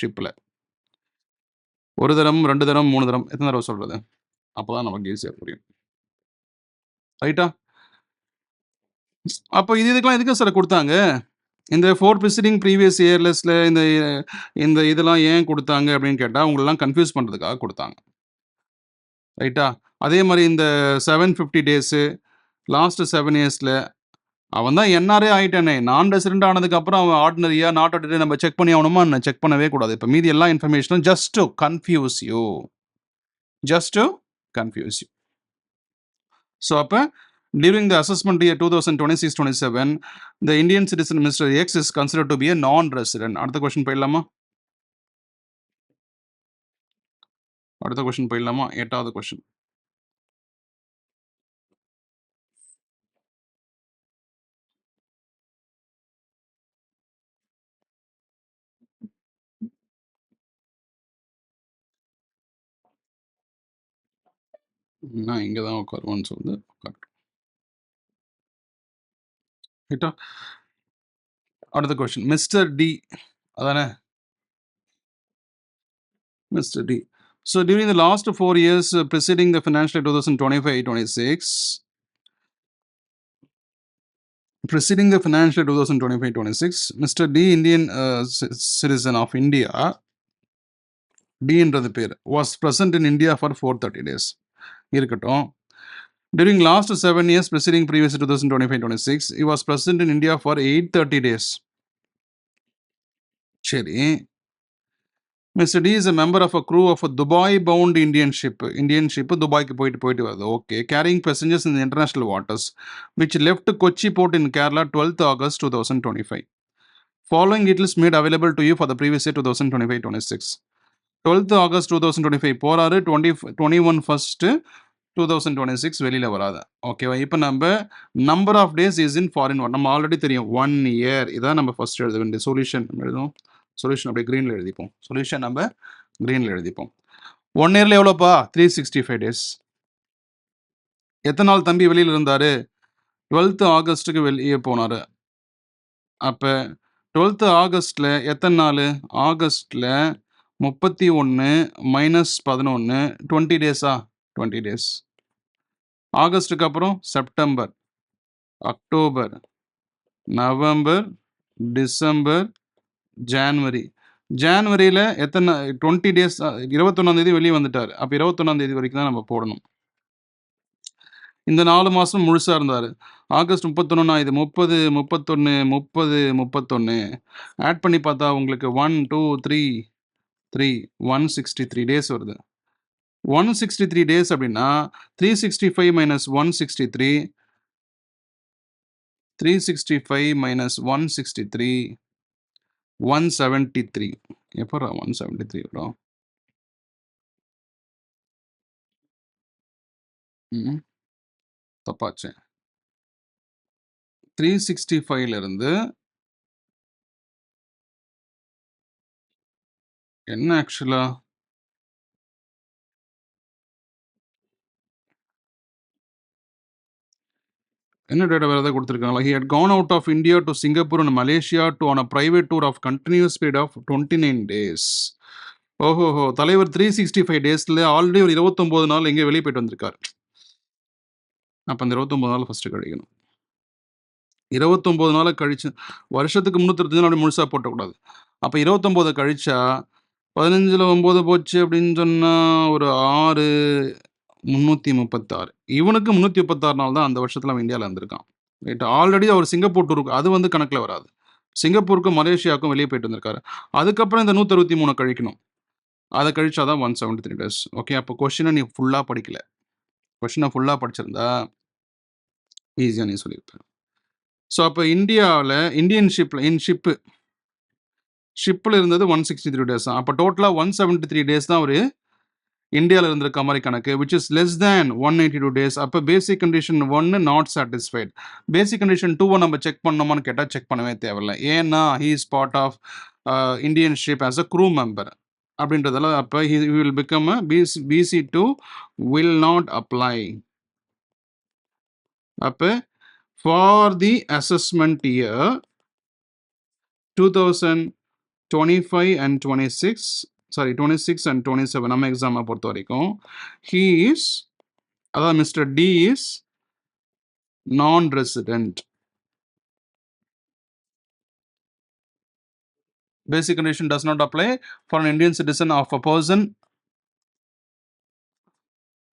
A: ஷிப்பில். ஒரு தரம் 2 தரம் 3 தரம் எத்தனை தடவை சொல்கிறது? அப்போ தான் நமக்கு ஈஸியாக புரியும். ரைட்டா? அப்போ இதுக்கெல்லாம் எதுக்கு சார் கொடுத்தாங்க? இந்த 4 preceding previous yearlessல இந்த இதெல்லாம் ஏன் கொடுத்தாங்க அப்படின்னு கேட்டால் உங்களெல்லாம் கன்ஃபியூஸ் பண்ணுறதுக்காக கொடுத்தாங்க. ரைட்டா? அதே மாதிரி இந்த 750 டேஸு லாஸ்ட் 7 இயர்ஸில் அவன் தான் என்ஆர்ஏ ஆகிட்டானே, நான் ரெசிடென்ட் ஆனதுக்கப்புறம் அவன் ஆர்டினரியா நாட் ஆர்டினரி நம்ம செக் பண்ணி ஆகணுமா? செக் பண்ணவே கூடாது. இப்போ மீதி எல்லா இன்ஃபர்மேஷனும் just to confuse you. So அப்போ during the assessment year 2026-27 the Indian citizen Mr. X is considered to be a non-resident. அடுத்த கொஸ்டின் போயிடலாமா? 8வது கொஸ்டின். நான் இங்கே தான் உட்காருவேன்னு சொல்லி ரைட்டா? அடுத்த கொஸ்டின். மிஸ்டர் டி அதானே? Mr. D. So during the last 4 years preceding the financial year 2025-26, Mr. D, Indian citizen of India, D என்றது பேர், was present in India for 430 days. இருக்கட்டும். During last 7 years preceding previous 2025-26, he was present in India for 830 days. சரி. Mr. D is a member of a crew of a Dubai-bound Indian ship. துபாய்க்கு போயிட்டு வருது. Okay. Carrying passengers in the international waters, which left Kochi port in Kerala 12th August 2025. Following details made available to you for the previous year 2025-26. 12th August 2025 போறாரு, 21 first 2026 வெளியில் வராது. ஓகேவா? இப்போ நம்ம number of days is in foreign water நம்ம already தெரியும். 1 year. இதான் நம்ம ஃபர்ஸ்ட் எழுத வேண்டிய சொல்யூஷன். எழுதுவோம். சொல்யூஷன் அப்படியே க்ரீனில் எழுதிப்போம். 1 yearல எவ்வளோப்பா? 365 டேஸ். எத்தனை நாள் தம்பி வெளியில் இருந்தார்? 12th ஆகஸ்ட்டுக்கு வெளியே போனார். அப்போ 12th ஆகஸ்ட்டில் எத்தனை நாள்? ஆகஸ்ட்டில் 31 மைனஸ் 11 20 டேஸா? 20 டேஸ். ஆகஸ்ட்டுக்கு அப்புறம் September, October, November, December, January. ஜான்வரியில எத்தனை 20 டேஸ் 21ஆம் தேதி வெளியே வந்துட்டார். அப்போ 21ஆம் தேதி வரைக்கும் தான் நம்ம போடணும். இந்த 4 மாதம் முழுசாக இருந்தார். ஆகஸ்ட் 31 இது 30, 31, 30, 31 ஆட் பண்ணி பார்த்தா உங்களுக்கு 1, 2, 3, 3 163 டேஸ் வருது. 163 டேஸ் அப்படின்னா 365 மைனஸ் 163 365 மைனஸ் 163 173. எப்படா 173 வரும்? தப்பாச்சு. 365 இருந்து என்ன ஆக்சுவலா என்ன டேட்டா வேறு ஏதாவது கொடுத்துருக்காங்களா? He had gone out of India to Singapore and Malaysia to on a private tour of continuous period of 29 days. ஓஹோஹோ, தலைவர் 365 டேஸ்ல ஆல்ரெடி ஒரு 29 நாள் எங்கேயோ வெளியே போயிட்டு வந்திருக்காரு. அப்போ அந்த 29 நாள் ஃபர்ஸ்ட் கழிக்கணும். 29 நாளை கழிச்சு வருஷத்துக்கு 365 நாள் முழுசாக போட்டக்கூடாது. அப்போ 29 கழிச்சா 15ல் 9 போச்சு அப்படின்னு சொன்னால் ஒரு 6 336. இவனுக்கு 336 நாள் தான் அந்த வருஷத்தில் அவன் இந்தியாவில் இருந்திருக்கான். ரைட். ஆல்ரெடி அவர் சிங்கப்பூர் டூருக்கு அது வந்து கணக்கில் வராது. சிங்கப்பூருக்கும் மலேசியாவுக்கும் வெளியே போயிட்டு வந்திருக்காரு. அதுக்கப்புறம் இந்த 163 கழிக்கணும். அதை கழிச்சாதான் 173 டேஸ். ஓகே. அப்போ கொஸ்டினை நீ ஃபுல்லாக படிக்கல. கொஸ்டினை ஃபுல்லாக படிச்சிருந்தா ஈஸியாக நீ சொல்லியிருப்பேன். ஸோ அப்போ இந்தியாவில் இந்தியன் ஷிப்பில் இருந்தது 163 டேஸ் தான். அப்போ டோட்டலாக 173 டேஸ் தான் அவர் இந்தியாவில் இருந்திருக்க மாதிரி கணக்கு, which is less than 182 days. அப்போ basic condition 1 not satisfied. Basic condition 2 நம்ம செக் பண்ணோமான்னு கேட்டால் செக் பண்ணவே தேவையில்லை. ஏன்னா he is part of Indian ship as a crew member அப்படின்றதால அப்போ he will become a BC2 will not apply. அப்போ for the assessment year 2025 and 26 and 27 நம்ம எக்ஸாமை பொறுத்த வரைக்கும் he is, அதாவது Mister D is non resident. Basic condition does not apply for an Indian citizen of a person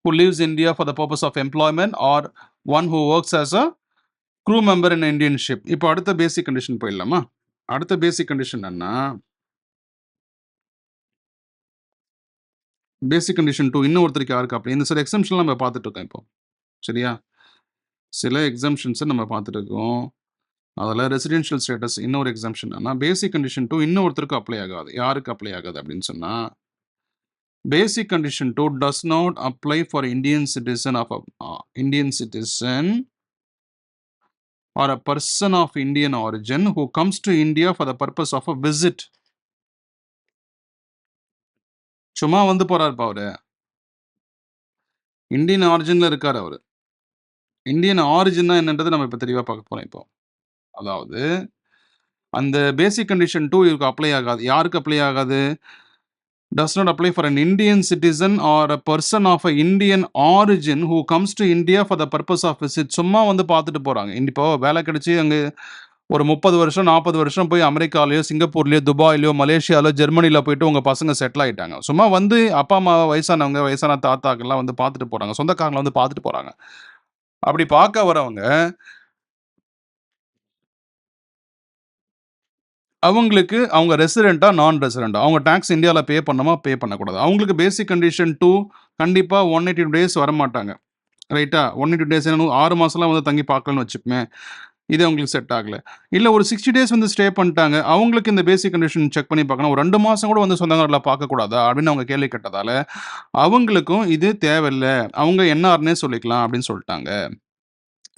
A: who lives in India for the purpose of employment or one who works as a crew member in an Indian ship. இப்போ அடுத்த பேசிக் condition போயிடலாமா? அடுத்த பேசிக் condition என்ன? Basic condition 2 இன்னும் ஒருத்தருக்கு யாருக்கு அப்படி இந்த சில எக்ஸம்ஷன் நம்ம பார்த்துட்டு இருக்கோம். இப்போ சரியா, சில எக்ஸம்ஷன்ஸை நம்ம பார்த்துட்டு இருக்கோம். அதில் ரெசிடென்ஷியல் ஸ்டேட்டஸ் இன்னொரு எக்ஸம்ஷன். ஆனால் பேசிக் கண்டிஷன் 2 இன்னும் ஒருத்தருக்கு அப்ளை ஆகாது. யாருக்கு அப்ளை ஆகாது அப்படின்னு சொன்னால் பேசிக் condition 2 does not apply for Indian citizen or a person of Indian origin who comes to India for the purpose of a visit. சும்மா வந்து போறாருப்பா அவரு. இந்தியன் ஆரிஜின்ல இருக்காரு அவரு. இந்தியன் ஆரிஜின்னா என்னன்றது நம்ம இப்போ தெளிவாக பார்க்க போறோம். இப்போ அதாவது அந்த பேசிக் கண்டிஷன் 2 இவருக்கு அப்ளை ஆகாது. யாருக்கு அப்ளை ஆகாது? does not apply for an Indian citizen or a person of a Indian origin who comes to India for the purpose of visit. சும்மா வந்து பார்த்துட்டு போகிறாங்க. இப்போ வேலை கிடைச்சி அங்கே ஒரு 30 வருஷம் 40 வருஷம் போய் அமெரிக்காலேயோ சிங்கப்பூர்லேயோ துபாயிலையோ மலேசியாவிலோ ஜெர்மனியில் போயிட்டு உங்கள் பசங்க செட்டில் ஆகிட்டாங்க. சும்மா வந்து அப்பா அம்மா வயசானவங்க வயசான தாத்தாக்கெல்லாம் வந்து பார்த்துட்டு போகிறாங்க. சொந்தக்காரங்களை வந்து பார்த்துட்டு போகிறாங்க. அப்படி பார்க்க வரவங்க அவங்களுக்கு அவங்க ரெசிடெண்ட்டா நான் ரெசிடெண்டா, அவங்க டேக்ஸ் இந்தியாவில் பே பண்ணணுமா பே பண்ணக்கூடாது. அவங்களுக்கு பேசிக் கண்டிஷன் 2 கண்டிப்பாக 182 டேஸ் வரமாட்டாங்க. ரைட்டா? 182 டேஸ் 6 மாதம்லாம் வந்து தங்கி பார்க்கலன்னு வச்சுப்போமே, இது அவங்களுக்கு செட் ஆகலை. இல்லை ஒரு 60 டேஸ் வந்து ஸ்டே பண்ணிட்டாங்க, அவங்களுக்கு இந்த பேசிக் கண்டிஷன் செக் பண்ணி பார்க்கணும். ஒரு 2 மாதம் கூட வந்து சொந்தக்காரில் பார்க்கக்கூடாதா அப்படின்னு அவங்க கேள்வி கேட்டதால் அவங்களுக்கும் இது தேவையில்லை, அவங்க என்ஆர்னே சொல்லிக்கலாம் அப்படின்னு சொல்லிட்டாங்க.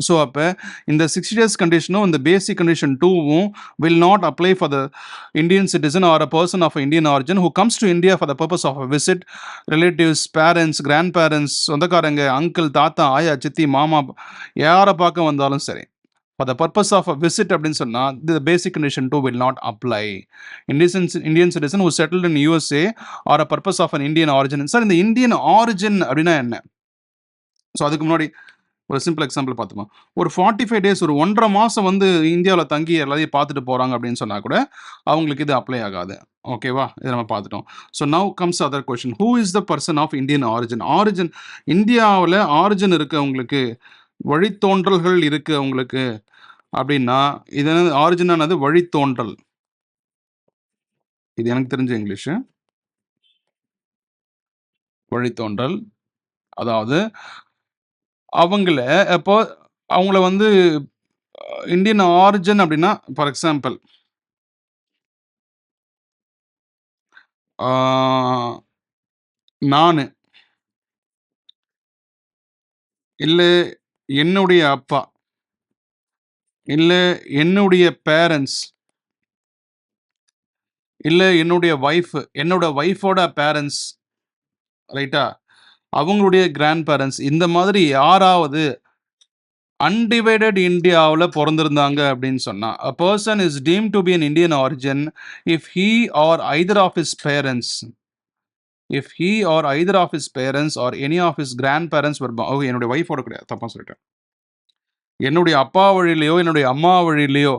A: ஸோ அப்போ இந்த 60 டேஸ் கண்டிஷனும் இந்த பேசிக் கண்டிஷன் 2வும் will not apply for the Indian citizen or a person of Indian origin who comes to India for the purpose of a visit, relatives, parents, grandparents, சொந்தக்காரங்க, அங்கிள், தாத்தா, ஆயா, சித்தி, மாமா யாரை பார்க்க வந்தாலும் சரி. For the purpose of a visit அப்படின்னு சொன்னால் the basic condition two will not apply. Indian citizen who settled in USA or a purpose of an Indian origin. Sir இந்த இந்தியன் ஆரிஜின் அப்படின்னா என்ன? ஸோ அதுக்கு முன்னாடி ஒரு சிம்பிள் எக்ஸாம்பிள் பார்த்துப்போம். ஒரு 45 டேஸ் ஒரு 1.5 மாதம் வந்து இந்தியாவில் தங்கி எல்லாத்தையும் பார்த்துட்டு போகிறாங்க அப்படின்னு சொன்னால் கூட அவங்களுக்கு இது அப்ளை ஆகாது. ஓகேவா? இதை நம்ம பார்த்துட்டோம். So now comes other question. Who is the person of Indian origin இந்தியாவில் ஆரிஜின் இருக்கு அவங்களுக்கு, வழித்தோன்றல்கள் இருக்கு அவங்களுக்கு அப்படின்னா இது ஆரிஜினானது வழித்தோன்றல். இது எனக்கு தெரிஞ்ச இங்கிலீஷு. வழித்தோன்றல் அதாவது அவங்கள இப்போ அவங்கள வந்து இந்தியன் ஆரிஜின் அப்படின்னா ஃபார் எக்ஸாம்பிள் நான் இல்லை என்னுடைய அப்பா இல்லை என்னுடைய பேரண்ட்ஸ் இல்லை என்னுடைய என்னோட ஒய்ஃபோட பேரண்ட்ஸ், ரைட்டா, அவங்களுடைய கிராண்ட் பேரண்ட்ஸ், இந்த மாதிரி யாராவது அன்டிவைடட் இந்தியாவில் பிறந்திருந்தாங்க அப்படின்னு சொன்னால் a person is deemed to be an Indian origin if he or either of his parents or any of his grandparents were born. Okay, என்னுடைய ஒய்ஃபோட கிடையாது, தப்பா சொல்லிட்டேன். என்னுடைய அப்பா வழியிலையோ என்னுடைய அம்மா வழியிலையோ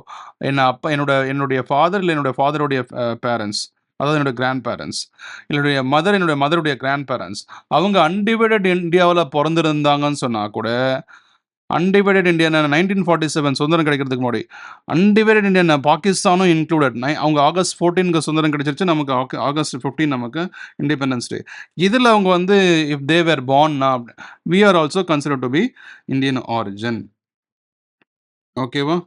A: என்னுடைய ஃபாதர் இல்லை என்னுடைய ஃபாதருடைய பேரண்ட்ஸ், அதாவது என்னுடைய கிராண்ட் பேரண்ட்ஸ், என்னுடைய மதருடைய கிராண்ட் பேரண்ட்ஸ், அவங்க அன்டிவைடட் இந்தியாவில் பிறந்திருந்தாங்கன்னு சொன்னால் கூட அன்டிவைடட் இந்தியா 1947 சுதந்திரம் கிடைக்கிறதுக்கு முன்னாடி அன்டிவைடட் இந்தியா பாகிஸ்தானும் இன்க்ளூடட். அவங்க ஆகஸ்ட் 14 சுதந்திரம் கிடைச்சிருச்சு, நமக்கு ஆகஸ்ட் 15 நமக்கு இண்டிபெண்டன்ஸ் டே. இதில் அவங்க வந்து if they were born we are also consider to be Indian origin. ஓகேவா?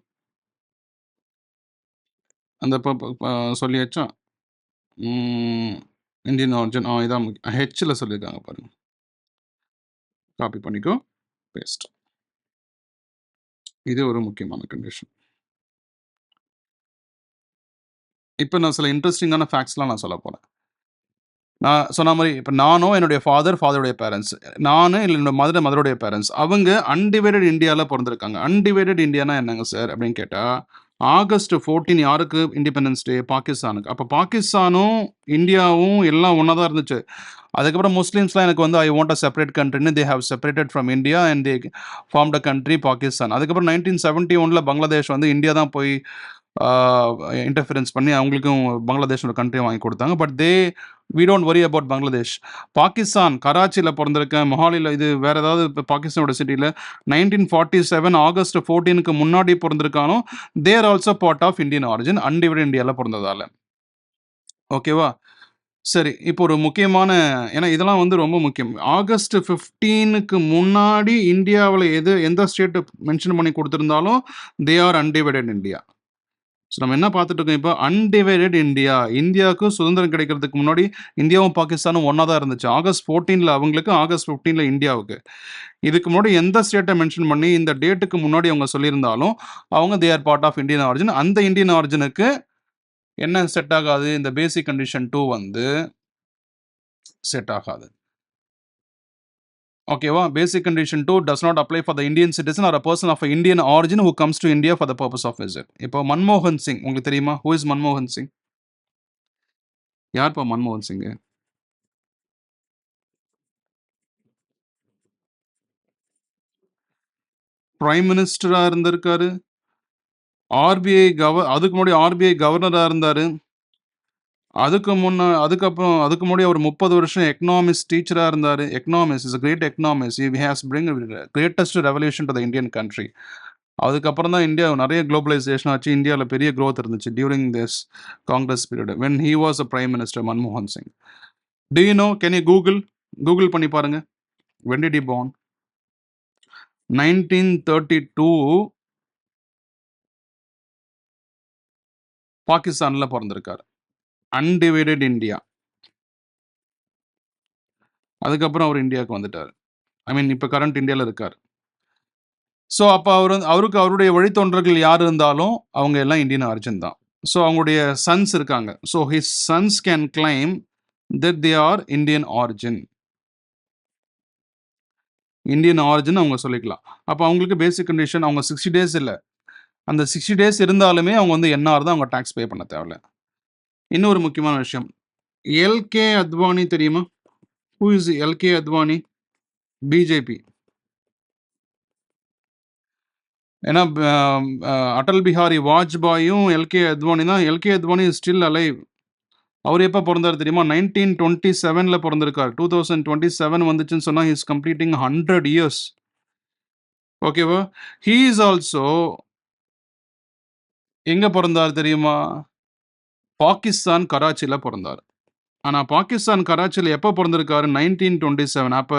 A: அந்த சொல்லியாச்சா? இந்தியன் ஆரிஜின் இதான் ஹெச்சில் சொல்லியிருக்காங்க பாருங்க, காப்பி பண்ணிக்கோ, பேஸ்ட். இது ஒரு முக்கியமான கண்டிஷன். இப்போ நான் சில இன்ட்ரெஸ்டிங்கான ஃபேக்ட்ஸ்லாம் நான் சொல்ல போகிறேன். நான் சொன்ன மாதிரி இப்போ நானும் என்னுடைய ஃபாதருடைய பேரண்ட்ஸ், நான் இல்லை என்னோட மதருடைய பேரண்ட்ஸ், அவங்க அன்டிவைடட் இந்தியாவில் பிறந்திருக்காங்க. அன்டிவைடட் இந்தியானா என்னங்க சார் அப்படின்னு கேட்டால் ஆகஸ்ட் 14 யாருக்கு இண்டிபெண்டன்ஸ் டே? பாகிஸ்தானுக்கு. அப்போ பாகிஸ்தானும் இந்தியாவும் எல்லாம் ஒன்றா தான் இருந்துச்சு. அதுக்கப்புறம் முஸ்லீம்ஸ்லாம் எனக்கு வந்து ஐ வாண்ட் அ செப்பரேட் கண்ட்ரின்னு they have separated from India and they formed a country Pakistan. அதுக்கப்புறம் 1971 பங்களாதேஷ் வந்து இந்தியா தான் போய் இன்டர்ஃபரன்ஸ் பண்ணி அவங்களுக்கும் பங்களாதேஷ் ஒரு கண்ட்ரி வாங்கி கொடுத்தாங்க. But we don't worry about Bangladesh. Pakistan கராச்சியில் பிறந்திருக்கேன், மொஹாலியில், இது வேறு ஏதாவது இப்போ பாகிஸ்தானோட சிட்டியில் 1947 ஆகஸ்ட் 14 முன்னாடி பிறந்திருக்கானோ there also part of Indian origin, undivided இந்தியாவில் பிறந்ததால். ஓகேவா? சரி, இப்போ ஒரு முக்கியமான, ஏன்னா இதெல்லாம் வந்து ரொம்ப முக்கியம். ஆகஸ்ட் 15 முன்னாடி இந்தியாவில் எந்த ஸ்டேட்டு மென்ஷன் பண்ணி கொடுத்துருந்தாலும் they are undivided India. So நம்ம என்ன பார்த்துட்டு இருக்கோம் இப்போ? Undivided India. இந்தியாவுக்கு சுதந்திரம் கிடைக்கிறதுக்கு முன்னாடி இந்தியாவும் பாகிஸ்தானும் ஒன்றா தான் இருந்துச்சு. ஆகஸ்ட் 14 அவங்களுக்கு, ஆகஸ்ட் 15 இந்தியாவுக்கு. இதுக்கு முன்னாடி எந்த ஸ்டேட்டை மென்ஷன் பண்ணி இந்த டேட்டுக்கு முன்னாடி அவங்க சொல்லியிருந்தாலும் அவங்க they are part of Indian origin. அந்த இந்தியன் ஆரிஜினுக்கு என்ன செட் ஆகாது? இந்த பேசிக் கண்டிஷன் 2 வந்து செட் ஆகாது. ஓகேவா? பேசிக் condition 2 does not apply for the Indian citizen or a person of Indian origin who comes to India for the purpose of visit. இப்போ மன்மோகன் சிங் உங்களுக்கு தெரியுமா? Who is மன்மோகன் சிங்? யார்ப்பா மன்மோகன் சிங்? பிரைம் மினிஸ்டரா இருந்திருக்காரு. அதுக்கு முன்னாடி ஆர்பிஐ கவர்னரா இருந்தாரு. அதுக்கு முன்னாடி அவர் 30 வருஷம் எக்கனாமிக்ஸ் டீச்சரா இருந்தாரு. Economics is a great economist. He has bring greatest revolution to the Indian country. அதுக்கப்புறம் தான் இந்தியா நிறைய குளோபலைசேஷன் ஆச்சு. இந்தியாவில் பெரிய growth இருந்துச்சு during this Congress period when he was a prime minister, மன்மோகன் Singh. Do you know? Can you Google பண்ணி பாருங்க. When did he born? 1932 பாகிஸ்தான்ல பிறந்திருக்காரு. Undivided India. அதுக்கப்புறம் அவர் இந்தியாவுக்கு வந்துட்டார். ஐ மீன் இப்போ கரண்ட் இந்தியாவில் இருக்கார். ஸோ அப்போ அவருக்கு அவருடைய வழித்தோன்றர்கள் யார் இருந்தாலும் அவங்க எல்லாம் இந்தியன் ஆரிஜின் தான். ஸோ அவங்களுடைய சன்ஸ் இருக்காங்க. So his sons can claim that they are Indian origin. Indian origin அவங்க சொல்லிக்கலாம். அப்போ அவங்களுக்கு பேசிக் கண்டிஷன் அவங்க 60 days இல்லை, அந்த 60 டேஸ் இருந்தாலுமே அவங்க வந்து என்ஆர் தான் அவங்க டாக்ஸ் பே பண்ண தேவையில்ல. இன்னொரு முக்கியமான விஷயம். எல்கே அத்வானி தெரியுமா? Who is LK Advani? BJP. ஏன்னா அடல் பிஹாரி வாஜ்பாயும் எல்கே அத்வானி தான். LK Advani is still alive. அவர் எப்போ பிறந்தார் தெரியுமா? 1927ல பிறந்திருக்கார். 2027 வந்துச்சுன்னு சொன்னா ஹி இஸ் கம்ப்ளீட்டிங் 100 இயர்ஸ். ஓகேவா? ஹி இஸ் ஆல்சோ எங்க பிறந்தார் தெரியுமா? பாகிஸ்தான் கராச்சியில பிறந்தார். ஆனா பாகிஸ்தான் கராச்சியில எப்போ பிறந்திருக்காரு? 1927. அப்ப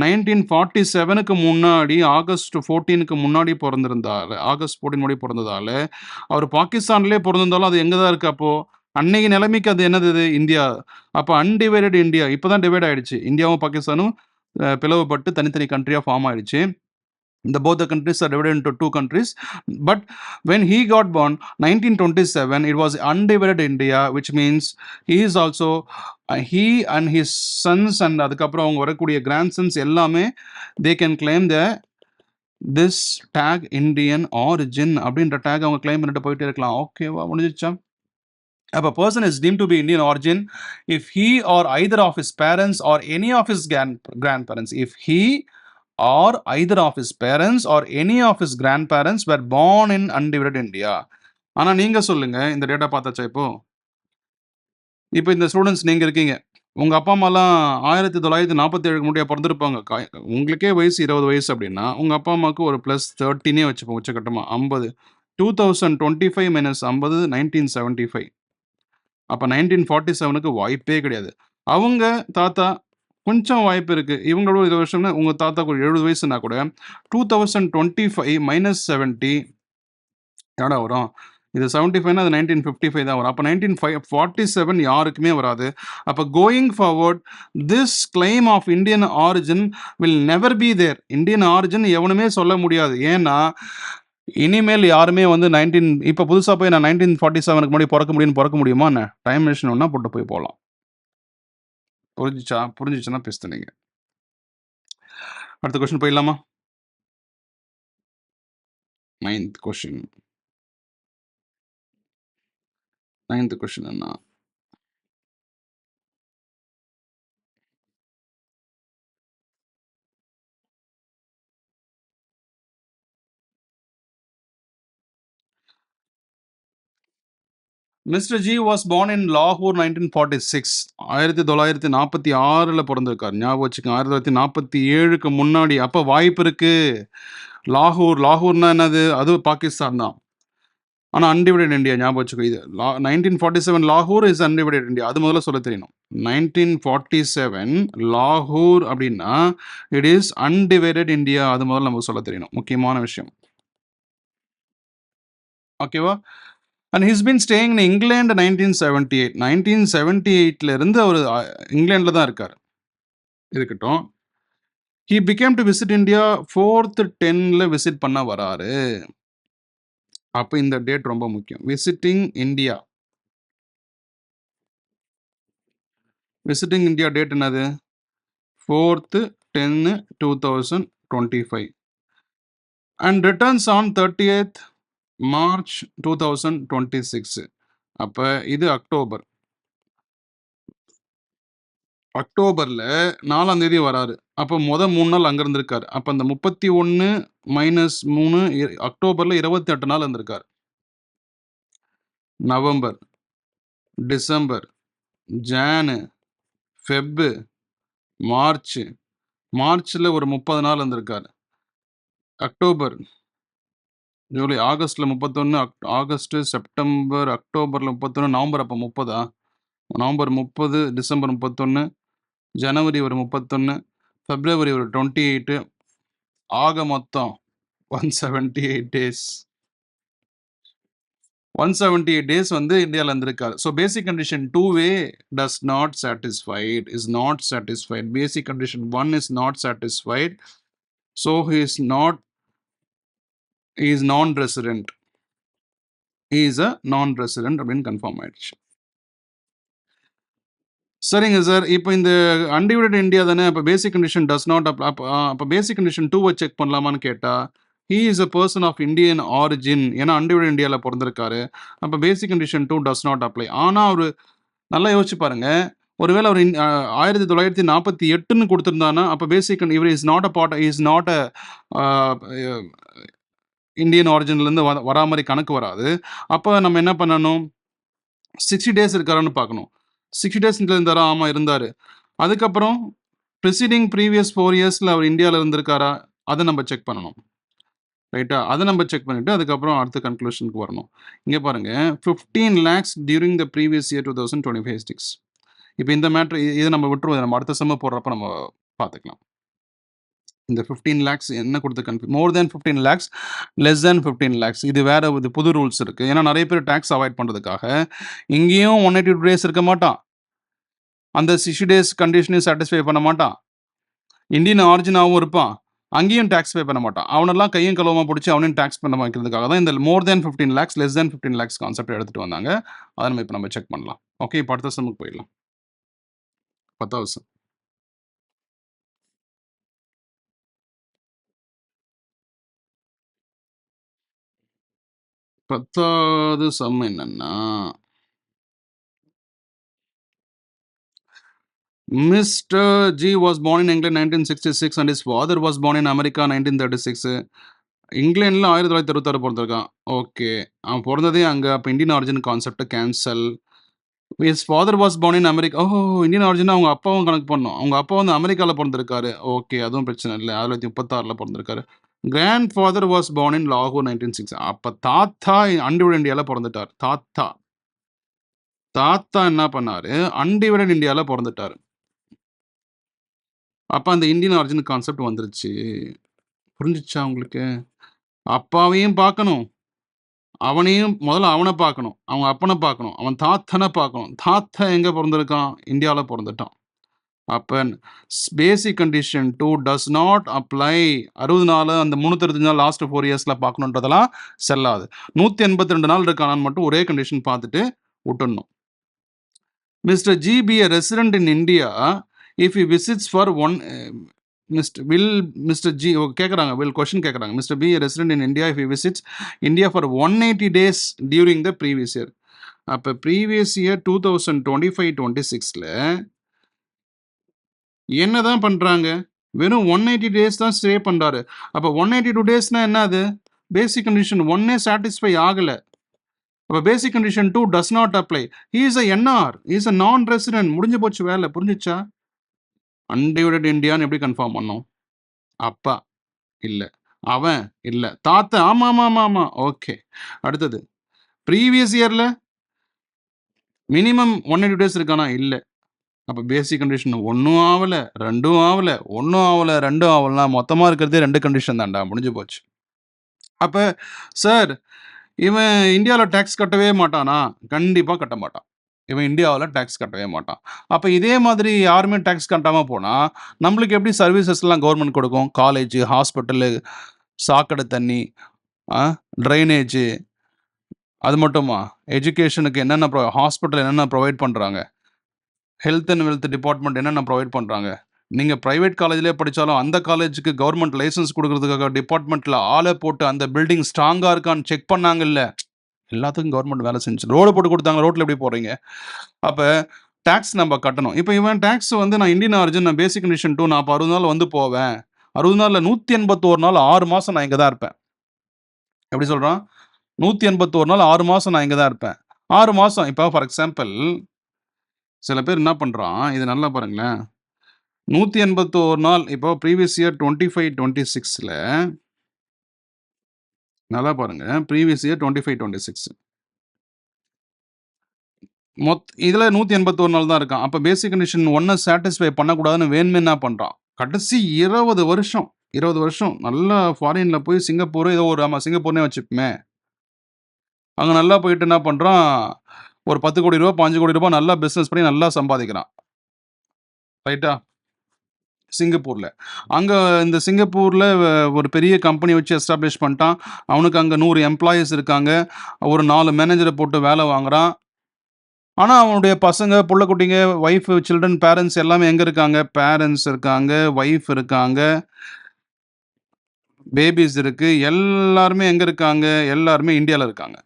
A: 1947க்கு முன்னாடி ஆகஸ்ட் 14க்கு முன்னாடி பிறந்திருந்தாரு. ஆகஸ்ட் 14 முன்னாடி பிறந்ததால, அவர் பாகிஸ்தான்லயே பிறந்திருந்தாலும் அது எங்க தான் இருக்கு அப்போ? அன்னைக்கு நிலைமைக்கு அது என்னது இது? இந்தியா. அப்ப அன்டிவைடட் இந்தியா. இப்பதான் டிவைட் ஆயிடுச்சு. இந்தியாவும் பாகிஸ்தானும் பிளவுபட்டு தனித்தனி கண்ட்ரியா ஃபார்ம் ஆயிடுச்சு. Both the countries are divided into two countries. But when he got born, 1927, it was undivided India, which means he is also he and his sons and அதுக்கப்புறம் அவங்க வரக்கூடிய grandsons எல்லாமே they can claim the this tag Indian origin அப்படின்ற tag அவங்க claim பண்ணிட்டு போயிட்டே இருக்கலாம். ஓகேவா? முடிஞ்சிச்சா? If a person is deemed to be Indian origin, if he or either of his parents or any of his grandparents, if he or either of his parents or any of his grandparents were born in undivided India. ஆனா நீங்க சொல்லுங்க, இந்த data பார்த்தாச்சா இப்போ? இப்போ இந்த students நீங்க இருக்கீங்க. உங்க அப்பா அம்மாலாம் 1947க்கு முன்னாடியே பொறந்திருப்பாங்க. உங்களுக்கே வயசு 20 வயசு அப்படின்னா, உங்க அப்பா அம்மாவுக்கு ஒரு +13 வச்சுப்போம் உச்சகட்டமா. 50. 2025 - 50 1975. அப்ப 1947க்கு வாய்ப்பே கிடையாது. அவங்க தாத்தா கொஞ்சம் வாய்ப்பு இருக்கு. இவங்களோட 20 வருஷம்னா, உங்க தாத்தாக்கு ஒரு 70 வயசுனா கூட 2025 - 70 எவ்வளோ வரும்? இது 75னா அது 1955 தான் வரும். அப்ப 1947 யாருக்குமே வராது. அப்ப going forward this claim of Indian origin will never be there. Indian origin எவனுமே சொல்ல முடியாது. ஏன்னா இனிமேல் யாருமே வந்து இப்போ புதுசா போய் நான் 1947க்கு முன்னாடி பிறக்க முடியுமா என்ன? டைம் மிஷின் ஒண்ணா போட்டு போய் போலாம். புரிஞ்சுச்சுன்னா பேசுனீங்க. அடுத்த கொஸ்டின் போயிடலாமா? 9th question. 9th கொஸ்டின் என்ன? Mister G was born in லாகூர் 1946. 1946ல பிறந்திருக்காரு. ஞாபகம் வச்சுக்கோங்க. 1947க்கு முன்னாடி. அப்ப வாய்ப்பு இருக்கு. லாகூர்னா என்னது? அது பாகிஸ்தான் தான். ஆனா அன்டிவைடட் இந்தியா ஞாபகம் வச்சுக்கோ. இது 1947 லாகூர் இஸ் அன்டிவைடட் இந்தியா. அது முதல்ல சொல்ல தெரியணும். 1947 லாகூர் அப்படின்னா இட் இஸ் அன்டிவைடட் இந்தியா. அது முதல்ல நமக்கு சொல்ல தெரியணும். முக்கியமான விஷயம். ஓகேவா? And his been staying in England 1978. 1978ல இருந்து அவர் இங்கிலாந்துல தான் இருக்காரு. இருக்கட்டும். He became to visit India 4th 10ல விசிட் பண்ண வராரு. அப்ப இந்த டேட் ரொம்ப முக்கியம். Visiting India. Visiting India date என்னது? 4th 10 2025 and returns on 30th March 2026. அப்ப இது அக்டோபர். அக்டோபர்ல 4ஆம் தேதி வராரு. அப்ப 3 நாள் அங்க இருந்திருக்காரு. அப்ப அந்த 31 - 3 அக்டோபர்ல 28 நாள் இருந்திருக்காரு. November, December, Jan, Feb, March. மார்ச்ல ஒரு 30 நாள் இருந்திருக்காரு. அக்டோபர், ஜூலை, ஆகஸ்ட்ல 31, ஆகஸ்ட், செப்டம்பர், அக்டோபர்ல 31, நவம்பர் அப்ப 30ஆ? நவம்பர் 30, டிசம்பர் 31, ஜனவரி ஒரு 31, பிப்ரவரி ஒரு 28, ஆக மொத்தம் 178 டேஸ். 178 டேஸ் வந்து இந்தியாவில் இருந்திருக்காரு. So basic condition 2A does not satisfied, is not satisfied. Basic condition 1 is not satisfied. So he is non-resident. He is a non-resident அப்படின்னு கன்ஃபார்ம் ஆயிடுச்சு. சரிங்க சார். இப்போ இந்த அன்டிவைடட் இந்தியா தானே. அப்போ பேசிக் கண்டிஷன் டஸ் நாட் அப்போ basic condition 2வை check பண்ணலாமான்னு கேட்டால் he is a person of Indian origin, ஏன்னா அன்டிவைடட் இந்தியாவில் பிறந்திருக்காரு. அப்போ basic condition 2 does not apply. ஆனால் அவர் நல்லா யோசிச்சு பாருங்க, ஒருவேளை அவர் 1948ன்னு கொடுத்துருந்தானா, அப்போ பேசிக் இவர் is not a part, is not a Indian ஆரிஜின்லேருந்து வரா மாதிரி கணக்கு வராது. அப்போ நம்ம என்ன பண்ணணும், 60 டேஸ் இருக்காரான்னு பார்க்கணும். 60 டேஸ் இருந்தாரா? ஆமாம் இருந்தார். அதுக்கப்புறம் ப்ரீவியஸ் 4 இயர்ஸில் அவர் இந்தியாவில் இருந்திருக்காரா? அதை நம்ம செக் பண்ணணும். ரைட்டா? அதை நம்ம செக் பண்ணிவிட்டு அதுக்கப்புறம் அடுத்த கன்க்ளூஷனுக்கு வரணும். இங்கே பாருங்கள், 15 lakhs during the previous year 2025-26. இப்போ இந்த மேட்ரு இதை நம்ம விட்டுருவோம். நம்ம அடுத்த செம்ம போடுறப்ப நம்ம பார்த்துக்கலாம். இந்த 15 lakhs என்ன கொடுத்து மோர் than 15 lakhs, less than 15 lakhs, இது வேறு இது புது ரூல்ஸ் இருக்குது. ஏன்னா நிறைய பேர் டேக்ஸ் அவாய்ட் பண்ணுறதுக்காக இங்கேயும் 182 டேஸ் இருக்க மாட்டான், அந்த 60 டேஸ் கண்டிஷனையும் சாட்டிஸ்ஃபை பண்ண மாட்டான், இந்தியன் ஆரிஜினாகவும் இருப்பான், அங்கேயும் டேக்ஸ் பே பண்ண மாட்டான். அவனெல்லாம் கையும் கலவமாக பிடிச்சி அவனையும் டேக்ஸ் பண்ண வைக்கிறதுக்காக தான் இந்த மோர் than 15 lakhs, less than 15 lakhs concept எடுத்துகிட்டு வந்தாங்க. அதை நம்ம இப்போ நம்ம செக் பண்ணலாம். ஓகே, இப்போ அடுத்த செம்முக்கு போயிடலாம். 10வது செம். 10வது செம் என்னன்னா, Mr. G was born in England 1966 and his father was born in America 1936. இங்கிலாண்டில் 1966 பிறந்திருக்கான். Okay, அவன் பிறந்ததே அங்கே. அப்போ இந்தியன் ஆரிஜின் கான்செப்டை cancel. Is father was born in America. Indian origin அவங்க அப்பாவும் கணக்கு பண்ணோம். அவங்க அப்பா வந்து அமெரிக்காவில் பிறந்திருக்காரு. ஓகே, அதுவும் பிரச்சனை இல்லை. 1936 பிறந்திருக்காரு. Grand father was born in லாகூர் 1960. அப்போ தாத்தா அன்டிவைடட் இந்தியாவில் பிறந்துட்டார். தாத்தா என்ன பண்ணார், அன்டிவைடட் இந்தியாவில் பிறந்துட்டார். அப்போ அந்த இந்தியன் ஆரிஜின் கான்செப்ட் வந்துருச்சு. புரிஞ்சிச்சா உங்களுக்கு? அப்பாவையும் பார்க்கணும், அவனையும் முதல்ல அவனை பார்க்கணும், அவங்க அப்பனை பார்க்கணும், அவன் தாத்தனை பார்க்கணும். தாத்தா எங்கே பிறந்திருக்கான்? இந்தியாவில் பிறந்துட்டான். அப்போ basic condition 2 does not apply. 60 நாள், அந்த 365 நாள் லாஸ்ட் 4 இயர்ஸில் பார்க்கணுன்றதெல்லாம் செல்லாது. 182 நாள் இருக்கானான்னு மட்டும் ஒரே கண்டிஷன் பார்த்துட்டு விட்டுடணும். Mister G P a resident in India if he visits for one Mr. G கேட்குறாங்க, கொஸ்டின் கேட்குறாங்க. Mister B a resident in India if he visits India for 180 days during the previous year. அப்போ previous year 2025-26ல் என்ன தான் பண்ணுறாங்க? வெறும் 180 days தான் stay பண்ணுறாரு. அப்போ 182 டேஸ்னால் என்ன? அது பேசிக் கண்டிஷன் 1 சாட்டிஸ்ஃபை ஆகலை. அப்போ basic condition 2 does not apply. He is a NR, is a non resident. முடிஞ்சு போச்சு வேலை. புரிஞ்சிச்சா? அன்டிவைடட் இந்தியான்னு எப்படி கன்ஃபார்ம் பண்ணோம்? அப்பா இல்லை, அவன் இல்லை, தாத்தா. ஆமாம். ஓகே, அடுத்தது ப்ரீவியஸ் இயரில் மினிமம் 180 டேஸ் இருக்கானா? இல்லை. அப்போ பேசிக் கண்டிஷன் 1 ஆகலை, 2 ஆகலை, 1 ஆகலை, 2 ஆகலைனா மொத்தமாக இருக்கிறதே 2 கண்டிஷன் தான்டா. முடிஞ்சு போச்சு. அப்போ சார் இவன் இந்தியாவில் டேக்ஸ் கட்டவே மாட்டானா? கண்டிப்பாக கட்ட மாட்டான். இவன் இந்தியாவில் டேக்ஸ் கட்டவே மாட்டான். அப்போ இதே மாதிரி யாருமே டேக்ஸ் கட்டாமல் போனால் நம்மளுக்கு எப்படி சர்வீசஸ்லாம் கவர்மெண்ட் கொடுக்கும்? காலேஜு, ஹாஸ்பிட்டலு, சாக்கடை தண்ணி, ட்ரைனேஜு, அது மட்டுமா? எஜுகேஷனுக்கு என்னென்ன ஹாஸ்பிட்டல் என்னென்ன ப்ரொவைட் பண்ணுறாங்க? ஹெல்த் அண்ட் வெல்த் டிபார்ட்மெண்ட் என்னென்ன ப்ரொவைட் பண்ணுறாங்க? நீங்கள் ப்ரைவேட் காலேஜ்லேயே படித்தாலும் அந்த காலேஜுக்கு கவர்மெண்ட் லைசன்ஸ் கொடுக்கறதுக்காக டிபார்ட்மெண்ட்டில் ஆளை போட்டு அந்த பில்டிங் ஸ்ட்ராங்காக இருக்கான்னு செக் பண்ணாங்கல்ல. எல்லாத்துக்கும் கவர்மெண்ட் வேலை செஞ்சு ரோடு போட்டு கொடுத்தாங்க. ரோட்டில் எப்படி போகிறீங்க? அப்போ டேக்ஸ் நம்ம கட்டணும். இப்போ இவன் டேக்ஸ் வந்து நான் இந்தியன் ஆரிஜின், நான் பேசிக் கண்டிஷன் 2, நான் இப்போ 60 நாள் வந்து போவேன். 60 நாளில் 181 நாள் 6 மாதம் நான் இங்கே தான் இருப்பேன். எப்படி சொல்கிறான்? 181 நாள் 6 மாதம் நான் இங்கே தான் இருப்பேன். 6 மாதம். இப்போ ஃபார் எக்ஸாம்பிள் சில பேர் என்ன பண்ணுறான், இது நல்லா பாருங்களேன். 181 நாள் இப்போ ப்ரீவியஸ் இயர் 25-26ல் நல்லா பாருங்க. ப்ரீவியஸ் இயர் 25-26 இதில் 181 நாள் தான் இருக்கான். அப்போ பேசிக் கண்டிஷன் 1 சாட்டிஸ்ஃபை பண்ணக்கூடாதுன்னு வேணுமே என்ன பண்ணுறான்? கடைசி 20 வருஷம் நல்லா ஃபாரினில் போய் சிங்கப்பூர், ஏதோ ஒரு சிங்கப்பூர்னே வச்சுப்போமே, அங்கே நல்லா போயிட்டு என்ன பண்ணுறான், ஒரு 10 கோடி ரூபா 5 கோடி ரூபா நல்லா பிஸ்னஸ் பண்ணி நல்லா சம்பாதிக்கிறான். ரைட்டா? சிங்கப்பூரில். அங்கே இந்த சிங்கப்பூரில் ஒரு பெரிய கம்பெனி வச்சு எஸ்டாப்ளிஷ் பண்ணிட்டான். அவனுக்கு அங்கே 100 எம்ப்ளாயீஸ் இருக்காங்க. ஒரு 4 மேனேஜரை போட்டு வேலை வாங்குறான். ஆனால் அவனுடைய பசங்க, புள்ள குட்டிங்க, ஒய்ஃபு, சில்ட்ரன், பேரண்ட்ஸ் எல்லாமே எங்கே இருக்காங்க? பேரண்ட்ஸ் இருக்காங்க, ஒய்ஃப் இருக்காங்க, பேபீஸ் இருக்கு. எல்லாருமே எங்க இருக்காங்க? எல்லாருமே இந்தியால இருக்காங்க.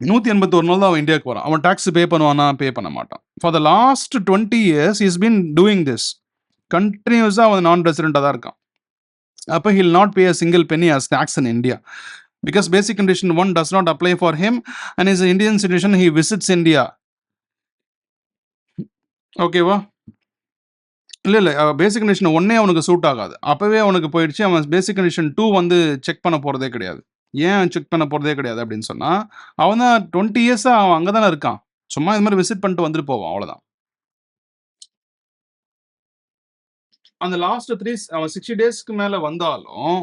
A: 181 நாள் தான் அவன் இந்தியாவுக்கு வரான். அவன் டாக்ஸ் பே பண்ணுவானா? பே பண்ண மாட்டான். For the last 20 years he has been doing this. கன்டினியூஸா அவன் நான் ரெசிடென்ட்டா தான் இருக்கான். அப்ப he will not pay a single penny as tax in India. Because basic condition 1 does not apply for him and is an Indian citizen, he visits India. ஓகேவா? இல்ல. பேசிக் condition 1 அவனுக்கு suit ஆகாது. அப்பவே அவனுக்கு போயிடுச்சு. அவன் பேசிக் கண்டிஷன் 2 வந்து செக் பண்ண போறதே கிடையாது. ஏன் செக் பண்ண போறதே கிடையாது அப்படின்னு சொன்னா, அவன் தான் 20 இயர்ஸா அவன் அங்க தானே இருக்கான். சும்மா இது மாரி விசிட் பண்ணிட்டு வந்துட்டு போவான். அவ்வளோதான். அந்த லாஸ்ட் 60 டேஸ்க்கு மேல வந்தாலும்,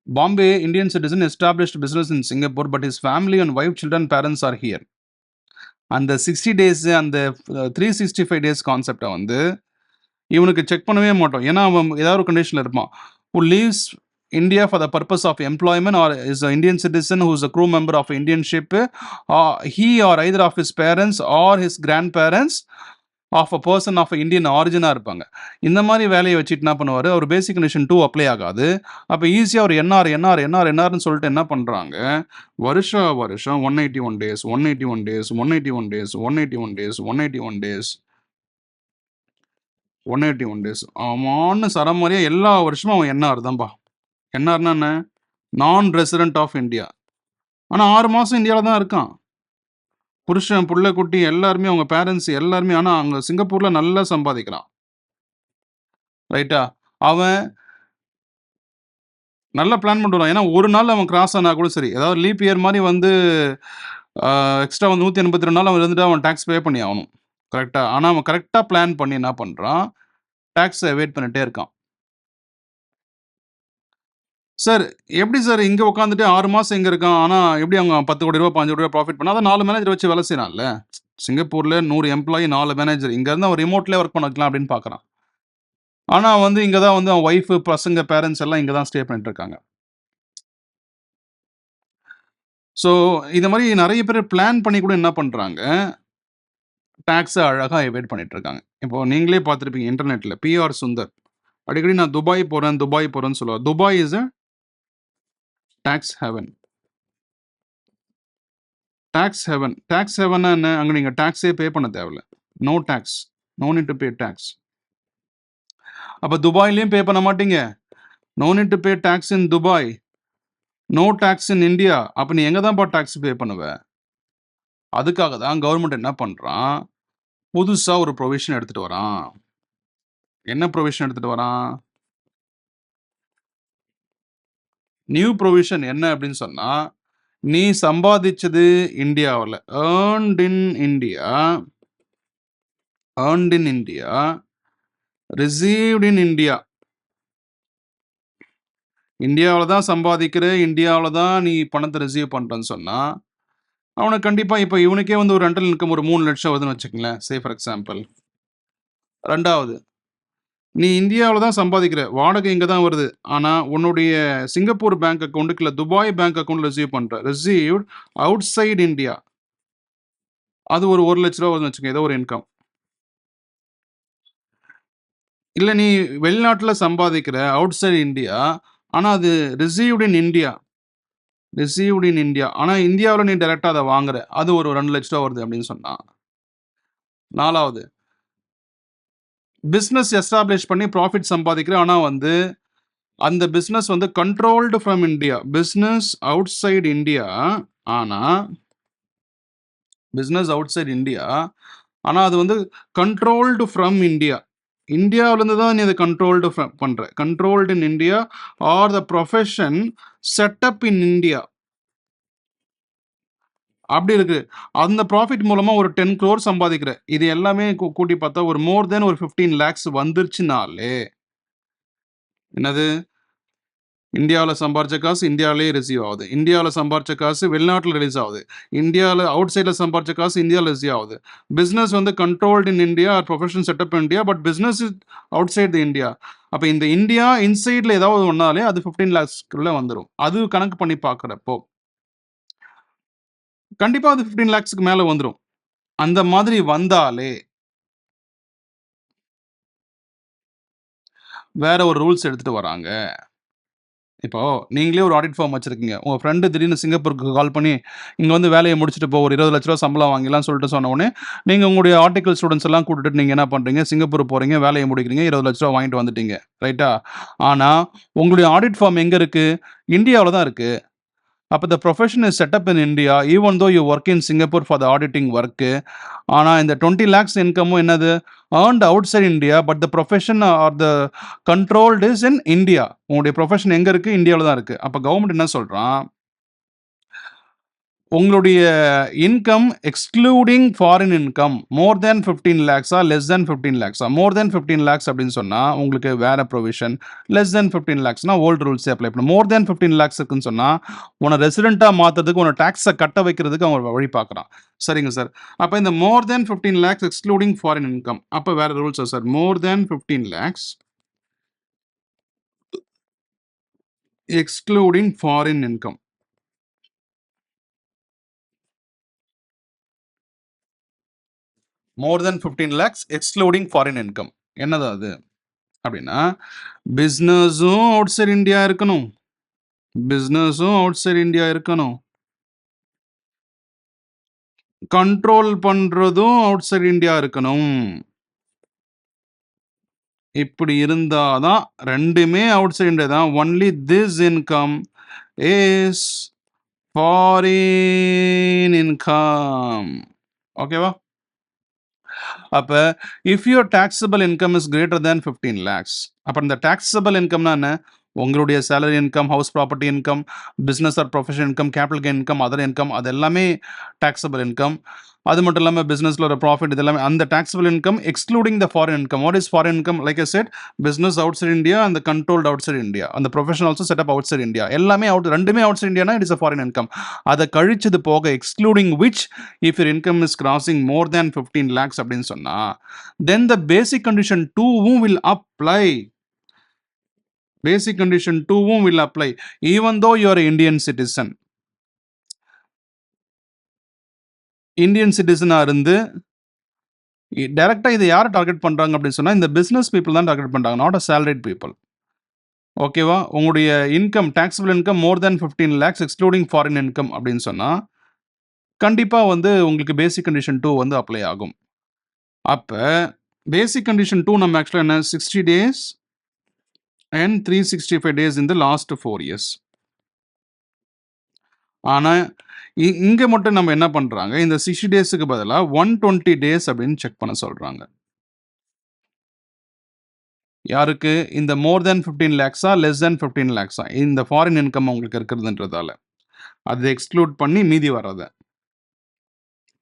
A: Bombay Indian citizen established business in Singapore. But his family and wife, children, parents are here. அந்த 60 டேஸ் அந்த 365 டேஸ் கான்செப்ட்ட வந்து இவனுக்கு செக் பண்ணவே மாட்டோம். ஏன்னா அவன் ஏதாவது ஒரு கண்டிஷன்ல இருப்பான். Who leaves India for the purpose of employment or is an Indian citizen who is a crew member of Indian ship, he or either of his parents or his grandparents of a person of Indian origin இருப்பாங்க. இந்த மாதிரி வேலையை வச்சுட்டு என்ன பண்ணுவாரு, அவர் பேசிக் condition 2 apply ஆகாது. அப்ப ஈஸியா ஒரு என்ஆர்னு சொல்லிட்டு என்ன பண்றாங்க, வருஷம் 181 days, 181 days, 181 days, 181 days, 181 days, 181 days. அவன்னு சரமாரியா எல்லா வருஷமும் அவன் என்ஆர் தான்பா. என்ஆர்னா என்ன? நான் ரெசிடென்ட் ஆஃப் இந்தியா. ஆனா 6 மாசம் இந்தியால தான் இருக்கான். புருஷன், புள்ள, குட்டி எல்லாருமே அவங்க பேரண்ட்ஸ் எல்லாருமே. ஆனா அங்க சிங்கப்பூர்ல நல்லா சம்பாதிக்கிறான். ரைட்டா? அவன் நல்லா பிளான் பண்ணிட்டு வரான். ஏன்னா ஒரு நாள் அவன் கிராஸ் ஆனா கூட சரி. ஏதாவது லீப் இயர் மாரி வந்து எக்ஸ்ட்ரா வந்து 182 நாள் அவன் இருந்துட்டு அவன் டாக்ஸ் பே பண்ணி ஆகணும். கரெக்ட்டா? ஆனா அவன் கரெக்ட்டா பிளான் பண்ணி என்ன பண்றான், டாக்ஸ எவேட் பண்ணிட்டே இருக்கான். சார், எப்படி சார் இங்க உட்காந்துட்டு 6 மாசம் இங்க இருக்கான். ஆனா எப்படி அவங்க ரூ. 10,00,00,000 ரூ. 15,00,00,000 ப்ராஃபிட் பண்ணா, அதான் 4 மேனேஜர் வச்சு வேலை செய்றான்ல. சிங்கப்பூர்ல 100 எம்ப்ளாயி 4 மேனேஜர். இங்க இருந்து அவன் ரிமோட்லயே ஒர்க் பண்ணிக்கலாம் அப்படின்னு பார்க்குறான். ஆனா வந்து இங்க தான் வந்து அவன் ஒய்ஃப், பசங்க, பேரண்ட்ஸ் எல்லாம் இங்க தான் ஸ்டே பண்ணிட்டு இருக்காங்க. ஸோ இந்த மாரி நெறைய பேர் பிளான் பண்ணி கூட என்ன பண்றாங்க, டாக்ஸ அழகா எவேட் பண்ணிட்டு இருக்காங்க. இப்போ நீங்களே பார்த்திருப்பீங்க இன்டர்நெட்ல. பி.ஆர். சுந்தர் அடிக்கடி நான் துபாய் போறேன்னு சொல்லுவார். Dubai is a tax haven. Tax ஹெவன்னா என்ன? அங்க நீங்க டாக்ஸே பே பண்ண தேவையில்ல. No tax. No need to pay tax. அப்ப துபாய்லயும் பே பண்ண மாட்டீங்க. No need to pay tax in Dubai. No tax in India. அப்ப நீ எங்க தான்ப்பா டாக்ஸ் பே பண்ணுவ? அதுக்காக தான் கவர்மெண்ட் என்ன பண்றான், புதுசா ஒரு ப்ரொவிஷன் எடுத்துட்டு வரான். என்ன ப்ரொவிஷன் எடுத்துட்டு வரான்? நியூ ப்ரொவிஷன் என்ன அப்படின்னு சொன்னா, நீ சம்பாதிச்சது இந்தியாவுல, earned in India, received in India. இந்தியாவுல தான் சம்பாதிக்கிற, இந்தியாவுல தான் நீ பணத்த ரிசீவ் பண்றன்னு சொன்னா, அவனுக்கு கண்டிப்பா இப்ப இவனுக்கே வந்து ஒரு ரெண்டல் இன்கம் ஒரு 3 லட்சம் வருதுன்னு வச்சுக்கங்களேன். Say for example. 2வது, நீ இந்தியாவுல தான் சம்பாதிக்கிற, வாடகை இங்க தான் வருது. ஆனா உன்னுடைய சிங்கப்பூர் பேங்க் அக்கவுண்ட்க்கு இல்ல துபாய் பேங்க் அக்கவுண்ட்ல ரிசீவ் பண்ற. Received outside India. அது ஒரு 1 லட்ச ரூவா வருதுன்னு வச்சுக்கங்க. ஏதோ ஒரு இன்கம். இல்ல நீ வெளிநாட்டுல சம்பாதிக்கிற அவுட்சைட் இந்தியா. ஆனா அது ரிசீவ்ட் இன் இந்தியா. ஆனா இந்தியாவுல நீ டைரக்ட்டா அத வாங்குற. அது ஒரு 2 லட்ச ரூவா வருது அப்படின்னு சொன்னா. 4வது, பிசினஸ் எஸ்டாப்ளிஷ் பண்ணி ப்ராஃபிட் சம்பாதிக்கிற. ஆனா வந்து அந்த பிசினஸ் வந்து controlled from India. Business outside India. ஆனா அது வந்து கண்ட்ரோல்டு ஃப்ரம் இந்தியா. இந்தியாவிலிருந்து தான் நீ அதை கண்ட்ரோல்டு பண்ற. Controlled in India R the profession setup in India. அப்படி இருக்கு. அந்த ப்ராஃபிட் மூலமா ஒரு 10 crore சம்பாதிக்கிற. இது எல்லாமே கூட்டி பார்த்தா ஒரு மோர் தென் ஒரு 15 lakhs வந்துருச்சுனாலே, என்னது? இந்தியாவுல சம்பாரிச்ச காசு இந்தியாவிலேயே ரிசீவ் ஆகுது. இந்தியாவுல சம்பாரிச்ச காசு வெளிநாட்டுல ரிலீஸ் ஆகுது. இந்தியாவுல அவுட் சைட்ல சம்பாரிச்ச காசு இந்தியாவுல ரிசீவ் ஆகுது. பிசினஸ் வந்து controlled in India or professional setup in India. But business is outside the India. அப்ப இந்த இந்தியா இன்சைட்ல ஏதாவது ஒண்ணாலே அது 15 lakhsக்குள்ள வந்துரும். அது கணக்கு பண்ணி பார்க்கிறப்போ, கண்டிப்பா அது 15 lakhsக்கு மேல வந்துரும். அந்த மாதிரி வந்தாலே வேற ஒரு ரூல்ஸ் எடுத்துட்டு வராங்க. இப்போ நீங்களே ஒரு ஆடிட் ஃபார்ம் வச்சிருக்கீங்க. உங்க ஃப்ரெண்ட் திடீர்னு சிங்கப்பூருக்கு கால் பண்ணி, "இங்க வந்து வேலைய முடிச்சுட்டு போ. ஒரு ரூ. 20,00,000 சம்பளம் வாங்கிடலாம்னு" சொல்லிட்டு சொன்ன உடனே, நீங்க உங்களுடைய ஆர்டிக்கல் ஸ்டூடண்ட்ஸ் எல்லாம் கூட்டிட்டு நீங்க என்ன பண்றீங்க, சிங்கப்பூர் போறீங்க, வேலைய முடிக்கிறீங்க, ரூ. 20,00,000 வாங்கிட்டு வந்துட்டீங்க. ரைட்டா? ஆனா, உங்களுடைய ஆடிட் ஃபார்ம் எங்க இருக்கு? இந்தியாவுல தான் இருக்கு. அப்ப the profession is set up in India, even though you work in Singapore for the auditing work. ஆனா இந்த 20 lakhs இன்கமும் என்னது? earned outside India, but the profession or the controlled is in India. உங்களுடைய ப்ரொஃபஷன் எங்க இருக்கு? இந்தியாவுல தான் இருக்கு. அப்ப கவர்மெண்ட் என்ன சொல்றான்? உங்களுடைய income excluding foreign income more than 15 லேக்ஸா லெஸ் தேன் 15 லேக்ஸா மோர் தேன் 15 லேக்ஸ் அப்படின்னு சொன்னால் உங்களுக்கு வேற ப்ரொவிஷன், லெஸ் தேன் 15 லேக்ஸ்னா ஓல்டு ரூல்ஸே அப்ளை பண்ணணும். மோர் தேன் 15 லேக்ஸ் இருக்குன்னு சொன்னால் உன்னை ரெசிடென்ட்டாக மாற்றுறதுக்கு உன்னை டேக்ஸை கட்ட வைக்கிறதுக்கு அவன் வழி பார்க்குறான். சரிங்க சார். அப்போ இந்த மோர் than 15 lakhs excluding foreign income அப்போ வேற ரூல்ஸா சார்? மோர் than 15 lakhs excluding foreign income. மோர் தென் 15 லேக்ஸ் எக்ஸ்க்ளூடிங் ஃபாரின் இன்கம். என்னதான் அது அப்படின்னா, பிஸ்னஸும் அவுட் சைட் இந்தியா இருக்கணும். பிஸ்னஸும் அவுட் சைட் இந்தியா இருக்கணும். கண்ட்ரோல் பண்றதும் அவுட் சைட் இந்தியா இருக்கணும். இப்படி இருந்தாதான் ரெண்டுமே அவுட் சைட் இந்தியா தான். Only this income is foreign income. ஓகேவா? அப்ப if your taxable income is greater than 15 lakhs, அப்போ இந்த டாக்ஸபிள் இன்கம்னா என்ன? உங்களுடைய salary income, house property income, business or profession income, capital gain income, other income, அது எல்லாமே taxable income. அது மட்டும் இல்லாமல் பிஸ்னஸில் ஒரு ப்ராஃபிட், இது எல்லாமே அந்த taxable income excluding the foreign income. What is foreign income? Like I said, business outside India, அந்த கண்ட்ரோல்டு அவுட் சைட் இந்தியா, அந்த profession also set up outside India, எல்லாமே ரெண்டுமே அவுட் சைட் இந்தியானா it is a foreign income. அதை கழிச்சது போக excluding which if your income is crossing more than 15 lakhs அப்படின்னு சொன்னால் then the basic condition 2 will apply. Basic condition 2 will apply even though you are an Indian citizen. Indian சிட்டிசனாக இருந்து டைரெக்டாக இதை யாரை டார்கெட் பண்ணுறாங்க அப்படின்னு சொன்னால் இந்த பிஸ்னஸ் பீப்புள் தான் டார்கெட் பண்ணுறாங்க, நாட் அ சேலரிட் பீப்புள். ஓகேவா? உங்களுடைய income, taxable income more than 15 lakhs excluding foreign income அப்படின்னு சொன்னால் கண்டிப்பாக வந்து உங்களுக்கு பேசிக் கண்டிஷன் 2 வந்து அப்ளை ஆகும். அப்போ பேசிக் கண்டிஷன் 2 நம்ம ஆக்சுவலாக என்ன 60 days and 365 days in the last 4 years. ஆனால் இங்கே மட்டும் நம்ம என்ன பண்ணுறாங்க, இந்த 60 டேஸுக்கு பதிலாக 120 டேஸ் அப்படின்னு செக் பண்ண சொல்கிறாங்க. யாருக்கு? இந்த மோர் தேன் 15 லேக்ஸா லெஸ் தேன் 15 லேக்ஸா இந்த ஃபாரின் இன்கம் உங்களுக்கு இருக்கிறதுன்றதால அதை எக்ஸ்க்ளூட் பண்ணி மீதி வர்றத.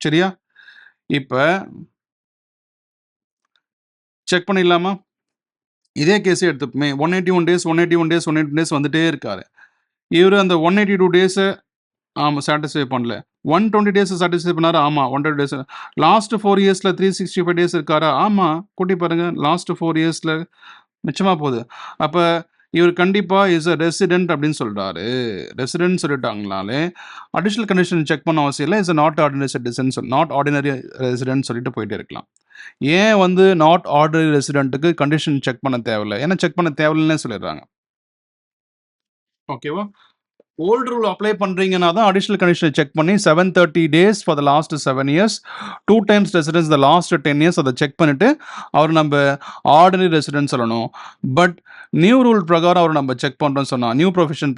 A: சரியா? இப்போ செக் பண்ணிடலாமா? இதே கேஸே எடுத்துப்போமே. 181 டேஸ் 181 டேஸ் 180 டேஸ் வந்துட்டே இருக்காரு. இவர் அந்த 182 டேஸை ஆமாம் சாட்டிஸ்ஃபை பண்ணல. 120 டேஸ் சாட்டிஸ்ஃபை பண்ணாரு. ஆமாம் 120 டேஸ். லாஸ்ட் 4 இயர்ஸில் 365 டேஸ் இருக்காரா? ஆமாம். கூட்டி பாருங்கள். லாஸ்ட் 4 இயர்ஸில் மிச்சமாக போகுது. அப்போ இவர் கண்டிப்பாக இஸ் அ ரெசிடென்ட் அப்படின்னு சொல்கிறாரு. ரெசிடென்ட் சொல்லிட்டாங்கனாலே அடிஷ்னல் கண்டிஷன் செக் பண்ண அவசியம் இல்லை. Is a not ordinary citizen, not ordinary resident சொல்லிட்டு போயிட்டே இருக்கலாம். ஏன் வந்து நாட் ஆர்டினரி ரெசிடென்ட்டுக்கு கண்டிஷன் செக் பண்ண தேவையில்லை? ஏன்னா செக் பண்ண தேவையில்லைன்னே சொல்லிடுறாங்க. ஓகேவா? ஓல்டு ரூல் அப்ளை பண்ணுறீங்கன்னா தான் அடிஷ்னல் கண்டிஷனை செக் பண்ணி 730 days for the last 7 years 2 times residence the last 10 years அதை செக் பண்ணிவிட்டு அவர் நம்ம ஆர்டினரி ரெசிடென்ஸ் சொல்லணும். பட் நியூ ரூல் பிரகாரம் அவர் நம்ம செக் பண்ணுறோன்னு சொன்னால் நியூ ப்ரொவிஷன்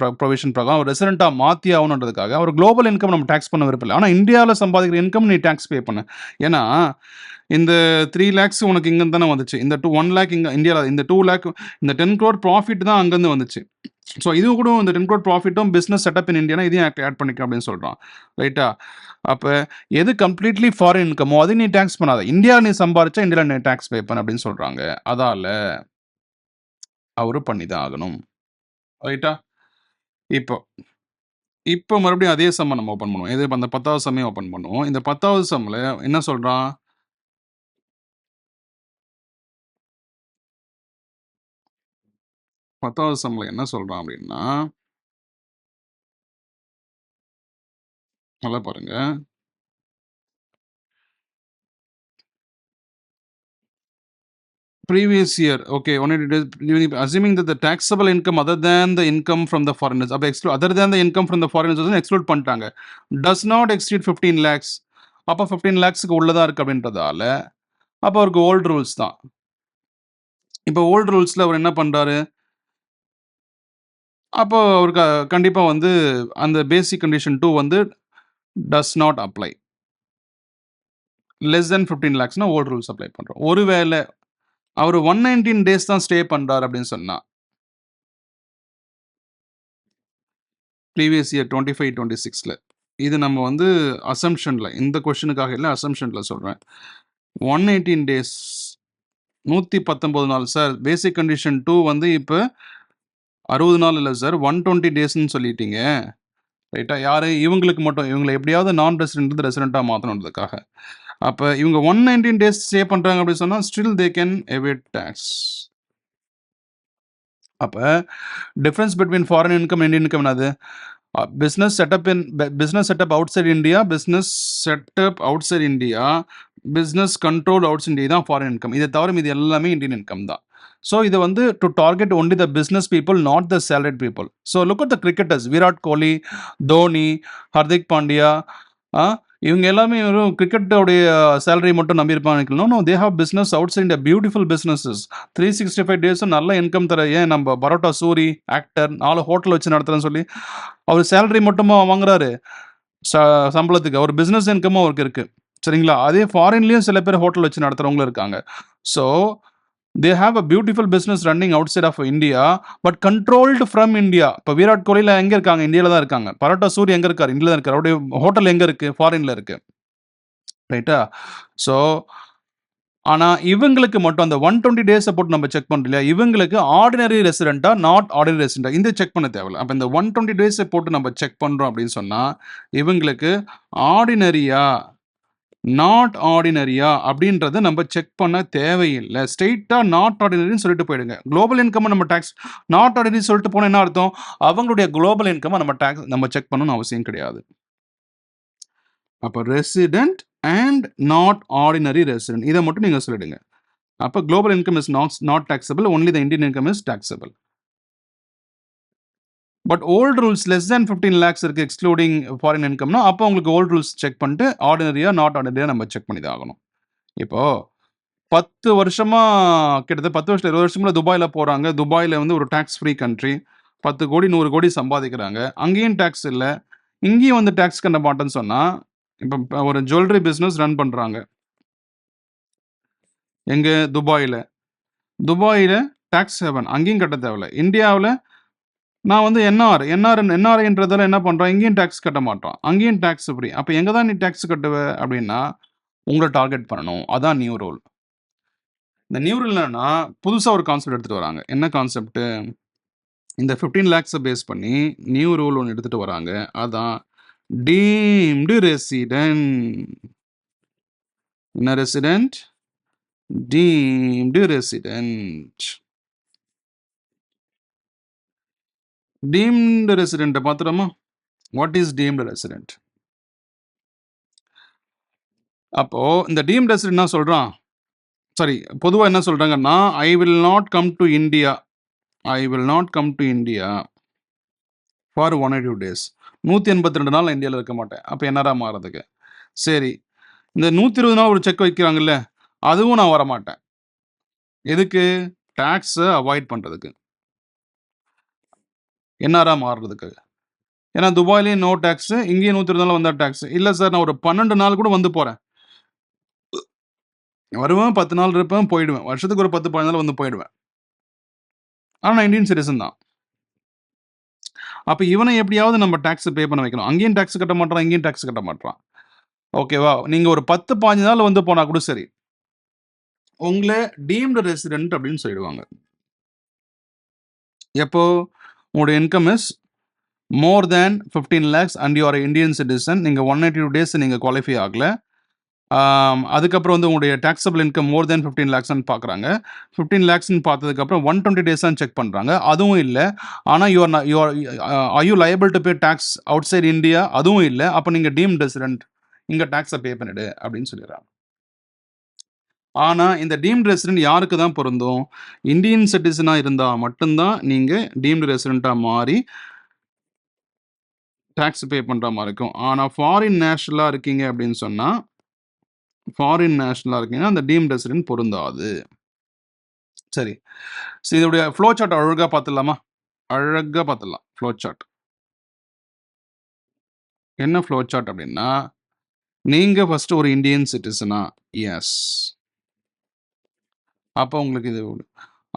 A: பிரகாரம் அவர் ரெசிடென்ட்டாக மாற்றி ஆகணுன்றதுக்காக அவர் குளோபல் இன்கம் நம்ம டேக்ஸ் பண்ண விருப்பம் இல்லை. ஆனால் இந்தியாவில் சம்பாதிக்கிற இன்கம் நீ டேக்ஸ் பே பண்ணு. ஏன்னா இந்த 3 lakhs உனக்கு இங்கே தானே வந்துச்சு. இந்த 1 lakh இங்கே இந்தியாவில், இந்த 2 lakh இந்த 10 crore ப்ராஃபிட் தான் அங்கேருந்து வந்துச்சு. ஸோ இதுவும் கூட இந்த 10 crore ப்ராஃபிட்டும் பிஸ்னஸ் செட்டப் இன் இந்தியானா இதையும் ஆட் பண்ணிக்க அப்படின்னு சொல்கிறான். ரைட்டா? அப்போ எது கம்ப்ளீட்லி ஃபாரின் இன்கமோ அது நீ டேக்ஸ் பண்ணாத. இந்தியாவில் நீ சம்பாரிச்சா இந்தியாவில் நீ டேக்ஸ் பே பண்ண அப்படின்னு சொல்கிறாங்க. அதால் அவரு பண்ணி தான் ஆகணும். ரைட்டா? இப்போ மறுபடியும் அதே சம்மை நம்ம ஓப்பன் பண்ணுவோம். இது அந்த 10வது சம்மையும் ஓப்பன் பண்ணுவோம். இந்த 10வது சம்மில் என்ன சொல்கிறான்? 10வது சம்மில் என்ன சொல்கிறான் அப்படின்னா, நல்லா பாருங்க. previous year, okay, 180 days, assuming that the taxable income other than the income from the foreigners, அப்ப exclude other than the income from the foreigners வந்து exclude பண்ணிட்டாங்க. Does not exceed 15 lakhs. அப்ப 15 lakhsக்கு உள்ளதா இருக்கு அப்படின்றதால அப்ப அவருக்கு ஓல்டு ரூல்ஸ் தான். இப்போ ஓல்டு ரூல்ஸ்ல அவர் என்ன பண்றாரு? அப்போ அவருக்கு கண்டிப்பா வந்து அந்த பேசிக் கண்டிஷன் 2 வந்து does not apply. less than 15 lakhsனா ஓல்டு ரூல்ஸ் அப்ளை பண்றோம். ஒருவேளை அவர் 119 டேஸ் தான் ஸ்டே பண்றாரு அப்படின்னு சொன்னா ப்ரீவியஸ் இயர் 25-26ல இது நம்ம வந்து அசம்ஷன்ல இந்த கொஸ்டினுக்காக இல்லை அசம்ஷன்ல சொல்றேன். 118 டேஸ் 119 நாள் சார். பேசிக் கண்டிஷன் 2 வந்து இப்போ 60 நாள் இல்லை சார், 120 டேஸ்ன்னு சொல்லிட்டீங்க ரைட்டா? யாரு? இவங்களுக்கு மட்டும், இவங்களை எப்படியாவது நான் ரெசிடென்ட் ரெசிடென்ட்டாக மாற்றணுன்றதுக்காக. அப்போ இவங்க 119 டேஸ் ஸ்டே பண்ணுறாங்க அப்படின்னு சொன்னால் still they can evade tax. அப்போ difference between foreign income Indian income என்னது? Business setup outside India, business setup outside India, business control outside India தான் ஃபாரின் இன்கம். இதை தவிர இது எல்லாமே இந்தியன் இன்கம் தான். ஸோ இது வந்து to target only the business people, not the salaried people. So look at the cricketers, Virat Kohli, Dhoni, Hardik Pandya, இவங்க எல்லாமே வெறும் கிரிக்கெட்டோடைய சேலரி மட்டும் நம்பியிருப்பாங்க. No, they have business outside, beautiful businesses. 365 டேஸும் நல்ல இன்கம் தர. ஏன் நம்ம பரோட்டா சூரி ஆக்டர் 4 ஹோட்டல் வச்சு நடத்துறேன்னு சொல்லி அவர் சேலரி மட்டுமா வாங்குறாரு சம்பளத்துக்கு? அவர் பிஸ்னஸ் இன்கமும் அவருக்கு இருக்கு சரிங்களா? அதே ஃபாரின்லேயும் சில பேர் ஹோட்டல் வச்சு நடத்துகிறவங்களும் இருக்காங்க. So they have a beautiful business running outside of India but controlled from India. இப்போ விராட் கோலியில் எங்கே இருக்காங்க? இந்தியாவில் தான் இருக்காங்க. பரோட்டா சூரி எங்கே இருக்கார்? இந்தியாவில் தான் இருக்கார். அவருடைய ஹோட்டல் எங்கே இருக்குது? ஃபாரினில் இருக்குது ரைட்டா? ஸோ ஆனால் இவங்களுக்கு மட்டும் அந்த 120 டேஸை போட்டு நம்ம செக் பண்ணுறோம் இல்லையா, இவங்களுக்கு ஆர்டினரி ரெசிடென்ட்டா நாட் ஆர்டினரி ரெசிடென்ட்டா இந்த செக் பண்ண தேவையில்லை. அப்போ இந்த 120 டேஸை போட்டு நம்ம செக் பண்ணுறோம் அப்படின்னு சொன்னால் இவங்களுக்கு ஆர்டினரியா நாட் ஆர்டினரியா அப்படின்றத நம்ம செக் பண்ண தேவையில்லை. ஸ்ட்ரெயிட்டாக நாட் ஆர்டினரின்னு சொல்லிட்டு போயிடுங்க. குளோபல் இன்கம் நம்ம டேக்ஸ் நாட் ஆர்டினரி சொல்லிட்டு போனால் என்ன அர்த்தம்? அவங்களுடைய குளோபல் இன்கம் நம்ம செக் பண்ணணும்னு அவசியம் கிடையாது. அப்போ resident and not ordinary resident இதை மட்டும் நீங்கள் சொல்லிடுங்க. அப்போ global income is not taxable, only the Indian income is taxable. But old rules less than 15 lakhs இருக்குது எக்ஸ்க்ளூடிங் ஃபாரின் இன்கம்னா அப்போ உங்களுக்கு ஓல்டு ரூல்ஸ் செக் பண்ணிட்டு ஆர்டினரியா நாட் ஆர்டினரியா நம்ம செக் பண்ணி தான் ஆகணும். இப்போது 10 வருஷமாக கிட்டத்தட்ட 10 வருஷம் 20 வருஷமாக துபாயில் போகிறாங்க. துபாயில் வந்து ஒரு டேக்ஸ் ஃப்ரீ கண்ட்ரி, 10 கோடி 100 கோடி சம்பாதிக்கிறாங்க. அங்கேயும் டேக்ஸ் இல்லை, இங்கேயும் வந்து டேக்ஸ் கட்ட மாட்டேன்னு சொன்னால் இப்போ ஒரு ஜுவல்லரி பிஸ்னஸ் ரன் பண்ணுறாங்க எங்கே? துபாயில் டேக்ஸ் ஹெவன், அங்கேயும் கட்ட தேவையில்லை. இந்தியாவில் நான் வந்து என்ஆர்ஐன்றதால என்ன பண்ணுறோம்? இங்கேயும் டேக்ஸ் கட்ட மாட்டோம், அங்கேயும் டேக்ஸ் ஃப்ரீ. அப்போ எங்கே தான் நீ டேக்ஸ் கட்டுவ அப்படின்னா உங்களை டார்கெட் பண்ணணும். அதான் நியூ ரூல். இந்த நியூ ரூல் என்னன்னா புதுசாக ஒரு கான்செப்ட் எடுத்துகிட்டு வராங்க. என்ன கான்செப்ட்டு? இந்த 15 lakhs பேஸ் பண்ணி நியூ ரூல் ஒன்று எடுத்துகிட்டு வராங்க. அதான் டீம்டு ரெசிடென்ட். என்ன ரெசிடென்ட்? Deemed resident. டீம்டு ரெசிடென்ட்டை பார்த்துட்டோமா? What is deemed resident? அப்போது இந்த டீம்டு ரெசிடென்ட் என்ன சொல்கிறான்? சாரி, பொதுவாக என்ன சொல்கிறாங்கன்னா I will not come to India for 182 days. 182 நாள் இந்தியாவில் இருக்க மாட்டேன். அப்போ என்னடா மாறதுக்கு? சரி, இந்த 120 நாள் ஒரு செக் வைக்கிறாங்கல்ல, அதுவும் நான் வரமாட்டேன். எதுக்கு? டேக்ஸை அவாய்ட் பண்ணுறதுக்கு, என்னடா மாறுறதுக்கு. ஏன்னா துபாயிலையும் நோ டேக்ஸு, இங்கேயும் 120 நாள் வந்தால் டேக்ஸு இல்லை சார். நான் ஒரு 12 நாள் கூட வந்து போகிறேன், வருவேன், 10 நாள் இருப்பேன், போயிடுவேன். வருஷத்துக்கு ஒரு 10-15 நாள் வந்து போயிடுவேன். ஆனால் நான் இந்தியன் சிட்டிசன் தான். அப்போ இவனை எப்படியாவது நம்ம டேக்ஸ் பே பண்ண வைக்கணும். அங்கேயும் டேக்ஸ் கட்ட மாட்டான், இங்கேயும் டேக்ஸ் கட்ட மாட்டான். ஓகேவா? நீங்கள் ஒரு 10-15 நாள் வந்து போனால் கூட சரி, உங்களை டீம்டு ரெசிடென்ட் அப்படின்னு சொல்லிடுவாங்க. எப்போ உங்களுடைய income is more than 15 lakhs and you are Indian citizen, நீங்கள் 182 days நீங்கள் குவாலிஃபை ஆகலை. அதுக்கப்புறம் வந்து உங்களுடைய டேக்ஸபிள் இன்கம் மோர் தேன் 15 lakhsன்னு பார்க்குறாங்க. 15 lakhsன்னு பார்த்ததுக்கப்புறம் 120 days தான் செக் பண்ணுறாங்க, அதுவும் இல்லை. ஆனால் are you liable to pay tax outside India? அதுவும் இல்லை. அப்போ நீங்கள் டீம்டு ரெசிடென்ட், இங்கே டேக்ஸை பே பண்ணிடு அப்படின்னு சொல்லிடுறாங்க. ஆனா இந்த டீம்டு ரெசிடென்ட் யாருக்கு தான் பொருந்தும்? இந்தியன் சிட்டிசனா இருந்தா மட்டும் தான் நீங்க டீம்டு ரெசிடென்ட்டா மாறி டாக்ஸ் பே பண்ற மாரி இருக்கும். ஆனா ஃபாரின் நேஷனலா இருக்கீங்க அப்படின்னு சொன்னா அந்த டீம்டு ரெசிடென்ட் பொருந்தாது. சரி. இதோடைய ஃப்ளோ சார்ட் அழகா பார்த்துடலாமா? அழகா பார்த்துடலாம். Flow chart. என்ன ஃப்ளோ சார்ட் அப்படின்னா, நீங்க ஃபர்ஸ்ட் ஒரு இந்தியன் சிட்டிசனா? எஸ். அப்போ உங்களுக்கு இது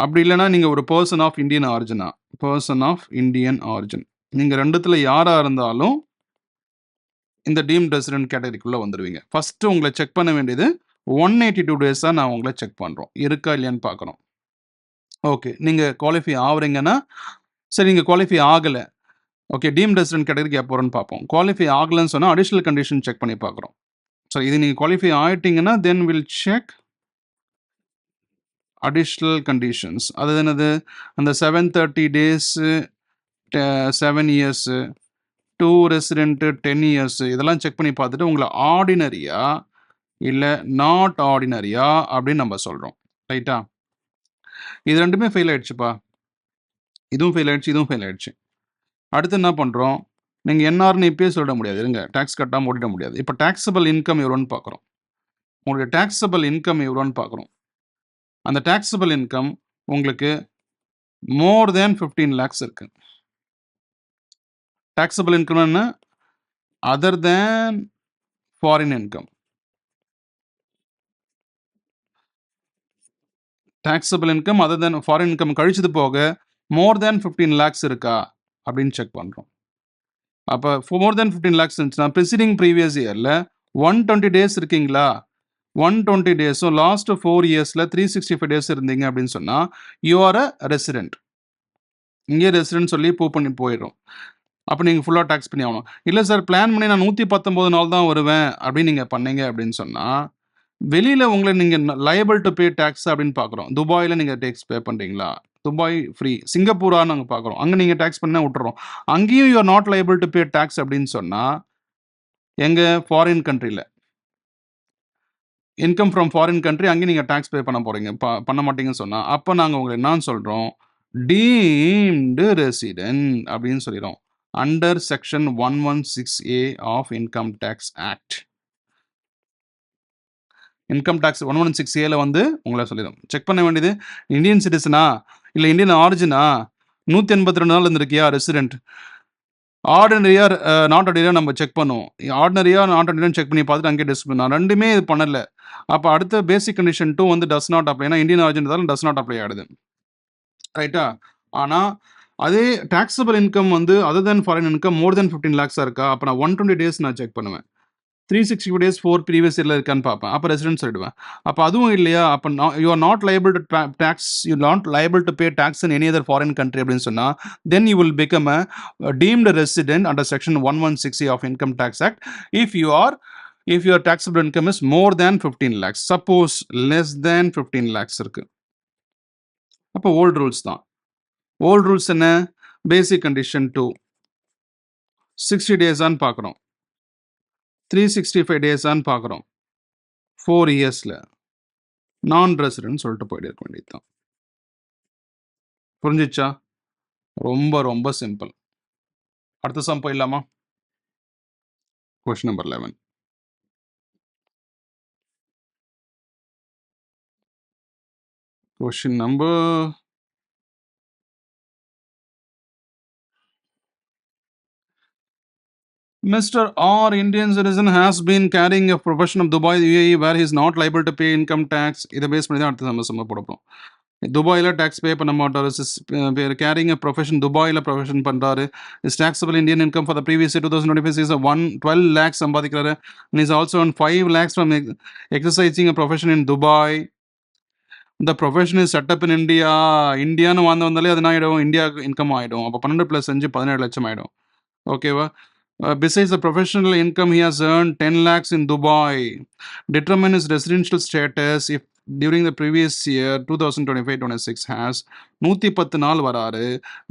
A: அப்படி இல்லைன்னா நீங்க ஒரு பெர்சன் ஆஃப் இந்தியன் ஆரிஜினா? Person of Indian origin. நீங்க 2த்துல யாரா இருந்தாலும் இந்த டீம்டு ரெசிடென்ட் கேட்டகரிக்குள்ள வந்துருவீங்க. ஃபர்ஸ்ட் உங்கள செக் பண்ண வேண்டியது 182 டேஸா நான் உங்கள செக் பண்றோம். இருக்கா இல்லையான்னு பார்க்குறோம். ஓகே. நீங்க குவாலிஃபை ஆவுறீங்கன்னா, சரி நீங்க குவாலிஃபை ஆகல. ஓகே. டீம்டு ரெசிடென்ட் கேட்டகரிக்கு எப்போ வரும்னு பார்ப்போம். குவாலிஃபை ஆகலன்னு சொன்னா அடிஷனல் கண்டிஷன் செக் பண்ணி பார்க்குறோம். ஸோ இது நீங்க குவாலிஃபை ஆயிட்டீங்கன்னா, then will check additional conditions. அது என்னது? அந்த 730 டேஸு, 7 இயர்ஸு, 2 ரெசிடென்ட் 10 இயர்ஸ் இதெல்லாம் செக் பண்ணி பார்த்துட்டு உங்கள ஆர்டினரியா இல்ல நாட் ஆர்டினரியா அப்படின்னு நம்ம சொல்றோம். ரைட்டா? இது 2மே ஃபெயில் ஆயிடுச்சுப்பா. இதுவும் ஃபெயில் ஆயிடுச்சு, இதுவும் ஃபெயில் ஆயிடுச்சு. அடுத்து என்ன பண்றோம்? நீங்க என்ஆர்ன்னு இப்பயே சொல்லிட முடியாது. இருங்க. டாக்ஸ் கட்டாம ஓட்டிட முடியாது. இப்ப டாக்ஸபிள் இன்கம் எவ்வளோன்னு பார்க்குறோம். உங்களுடைய டாக்ஸபிள் இன்கம் எவ்வளோன்னு பார்க்குறோம். அந்த டாக்ஸபிள் இன்கம் உங்களுக்கு மோர் தேன் 15 லேக்ஸ் இருக்கு. டாக்ஸபிள் இன்கம் என்ன? Other than foreign income. Taxable income other than foreign income கழிச்சது போக மோர் தேன் 15 லேக்ஸ் இருக்கா அப்படின்னு செக் பண்ணுறோம். அப்போ மோர் தேன் 15 லேக்ஸ் இருந்துச்சுன்னா ப்ரிசீடிங் ப்ரீவியஸ் இயரில் 120 டேஸ் இருக்கீங்களா? 120 டேஸும் லாஸ்ட் 4 இயர்ஸில் 365 டேஸ் இருந்தீங்க அப்படின்னு சொன்னால் யூ ஆர் அ ரெசிடென்ட். இங்கே ரெசிடென்ட் சொல்லி ப்ரூவ் பண்ணி போயிடும். அப்போ நீங்கள் ஃபுல்லாக டாக்ஸ் பண்ணி ஆகணும். இல்லை சார் பிளான் பண்ணி நான் 119 நாள் தான் வருவேன் அப்படின்னு நீங்கள் பண்ணீங்க அப்படின்னு சொன்னால் வெளியில் உங்களை நீங்கள் லயபிள் டு பே டேக்ஸ் அப்படின்னு பார்க்குறோம். துபாயில் நீங்கள் டேக்ஸ் பே பண்ணுறீங்களா? Dubai free. சிங்கப்பூரா நாங்கள் பார்க்குறோம். அங்கே நீங்கள் டேக்ஸ் பண்ண விட்டுறோம். அங்கேயும் you are not liable to pay tax அப்படின்னு சொன்னால் எங்கள் ஃபாரின் கண்ட்ரியில் இன்கம் ஃப்ரம் ஃபாரின் கண்ட்ரி அங்கேயும் நீங்கள் டேக்ஸ் பே பண்ண போகிறீங்க பண்ண மாட்டீங்கன்னு சொன்னால் அப்போ நாங்கள் உங்களை என்னன்னு சொல்கிறோம்? டீம்டு ரெசிடென்ட் அப்படின்னு சொல்லிடுறோம். Under section 116A of income tax act. Income tax 116Aல வந்து உங்களை சொல்லிடும். செக் பண்ண வேண்டியது இந்தியன் சிட்டிசனா இல்லை இந்தியன் ஆரிஜினா, 182 நாள் இருந்திருக்கியா ரெசிடென்ட், ஆர்டினரியா நாட் ஆர்டினரியா நம்ம செக் பண்ணுவோம். ஆர்டினரியா நாட் ஆர்டினரியா செக் பண்ணி பார்த்துட்டு அங்கே டிஸ்க் நான் 2மே இது பண்ணல. அப்போ அடுத்த பேசிக் கண்டிஷன் 2 வந்து டஸ் நாட் அப்ளை. ஏன்னா இந்தியன் ஆரிஜின் இருந்தாலும் டஸ் நாட் அப்ளை ஆகிடுது. ரைட்டா? ஆனால் அதே டாக்ஸபிள் இன்கம் வந்து other than foreign income more than 15 லேக்ஸாக இருக்கா? அப்போ நான் 120 டேஸ் நான் செக் பண்ணுவேன். 365 டேஸ் 4 ப்ரீவியஸ் இயரில் இருக்கான்னு பார்ப்பேன். அப்போ ரெசிடென்ட் சொல்லிடுவேன். அப்போ அதுவும் இல்லையா? அப்போ you are not liable to tax, you not liable to pay tax in any other foreign country அப்படின்னு சொன்னால் then you will become a deemed resident under section 116A of income tax act if your taxable income is more than 15 lakhs. Suppose less than 15 lakhs இருக்கு. அப்போ old rules தான். Old rules என்ன? Basic condition 2 60 டேஸான்னு பார்க்குறோம். 365 டேஸான்னு பார்க்குறோம். 4 இயர்ஸில் நான் resident சொல்லிட்டு போயிட்டு இருக்க வேண்டியது தான். புரிஞ்சிச்சா? ரொம்ப ரொம்ப சிம்பிள். அடுத்த சம் போயிடலாமா? Question number 11. Question number Mr. R, Indian citizen, has been carrying a profession of Dubai, UAE, where he is not liable to pay income tax. இதை பேஸ் பண்ணி தான் அடுத்த சம்ம போடப்போம். துபாயில் டேக்ஸ் பே பண்ண மாட்டார். கேரிங் அ ப்ரொஃபஷன் துபாயில் profession பண்ணுறாரு. Is taxable Indian income for the previous 2025 is 12 lakhs சம்பாதிக்கிறாரு. And is also on 5 lakhs from exercising a profession in Dubai. இந்த profession is set up in India. இந்தியான்னு வந்தாலே அது என்ன ஆகிடும்? இந்தியாவுக்கு இன்கம் ஆகிடும். அப்போ 12 + 5 17 லட்சம் ஆகிடும். ஓகேவா? Besides the professional income, he has earned 10 lakhs in Dubai. Determine his residential status if during the previous year 2025-26 has 110 நாள் வராரு,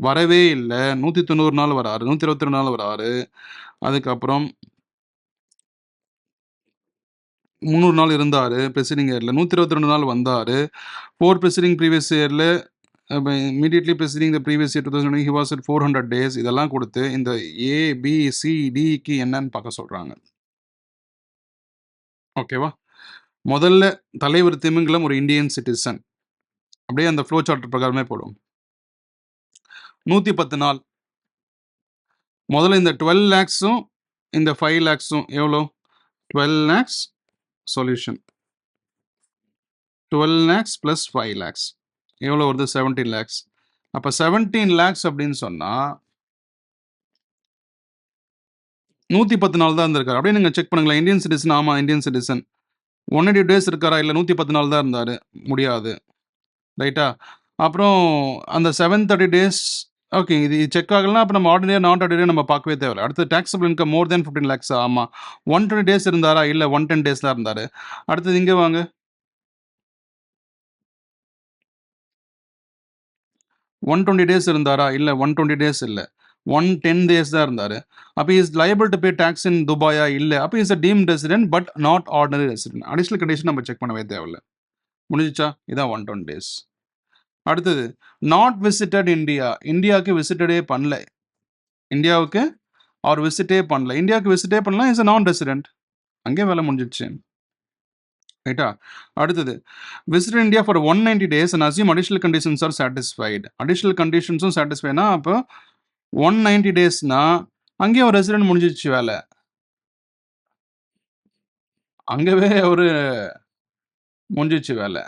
A: வரவே இல்லை, 190 நாள் வராரு, 122 நாள் வராரு. அதுக்கப்புறம் 300 நாள் இருந்தாரு ப்ரெசிடிங் இயர்ல. 122 நாள் வந்தாரு. 4 ப்ரெசிடிங் ப்ரீவியஸ் இயர்ல immediately presiding the previous year 2020 he was at 400 days. இதெல்லாம் குடுத்து இந்த ஏ, பி, சி, டிக்கு என்னன்னு பார்க்க சொல்றாங்க. ஓகேவா? முதல்ல தலைவர் திமிங்கலம் ஒரு இந்தியன் சிட்டிசன். அப்படியே அந்த ஃப்ளோ சார்ட் பிரகாரமே போடும். 110 நாள். முதல்ல இந்த 12 லேக்ஸும் இந்த 5 லேக்ஸும் எவ்வளோ? 12 லேக்ஸ் சொல்யூஷன். 12 லேக்ஸ் ப்ளஸ் 5 லேக்ஸ் எவ்வளோ வருது? 17 லேக்ஸ். அப்போ 17 லேக்ஸ் அப்படின்னு சொன்னால் 110 நாள் தான் இருந்திருக்காரு. அப்படியே நீங்கள் செக் பண்ணுங்களேன். Indian citizen. ஆமாம், இந்தியன் சிட்டிசன். 180 டேஸ் இருக்காரா? இல்லை 110 நாள் தான் இருந்தார். முடியாது. ரைட்டா? அப்புறம் அந்த 730 டேஸ் ஓகே, இது செக் ஆகலாம். அப்போ நம்ம ஆர்டினரி நாட் ஆர்டினரி நம்ம பார்க்கவே தேவையில்லை. அடுத்து டாக்ஸபிள் இன்கம் மோர் தென் 15 லேக்ஸ். ஆமாம். 120 டேஸ் இருந்தாரா? இல்லை 110 டேஸ் தான் இருந்தார். அடுத்தது இங்கே வாங்க. 120 டேஸ் இருந்தாரா? இல்லை 120 டேஸ் இல்லை, 110 டேஸ் தான் இருந்தார். அப்போ is liable to pay tax in துபாயா? இல்லை. அப்போ is a deemed resident but not ordinary resident. Additional condition நம்ம செக் பண்ணவே தேவையில்லை. முடிஞ்சிச்சா? இதான் 120 டேஸ். அடுத்தது நாட் விசிட்டட் இந்தியா. இந்தியாவுக்கு விசிட்டடே பண்ணல. இந்தியாவுக்கு அவர் விசிட்டே பண்ணல. இந்தியாவுக்கு விசிட்டே பண்ணலாம். Is a non resident. அங்கே வேலை முடிஞ்சிடுச்சு. ரைட்டா? அடுத்தது visit India for 190 days and assume additional conditions are satisfied. Additional கண்டிஷன்ஸும் சாட்டிஸ்ஃபைனா அப்போ 190 டேஸ்னா அங்கேயும் ஒரு ரெசிடென்ட் முடிஞ்சிச்சு வேலை. அங்கவே ஒரு முடிஞ்சிச்சு வேலை.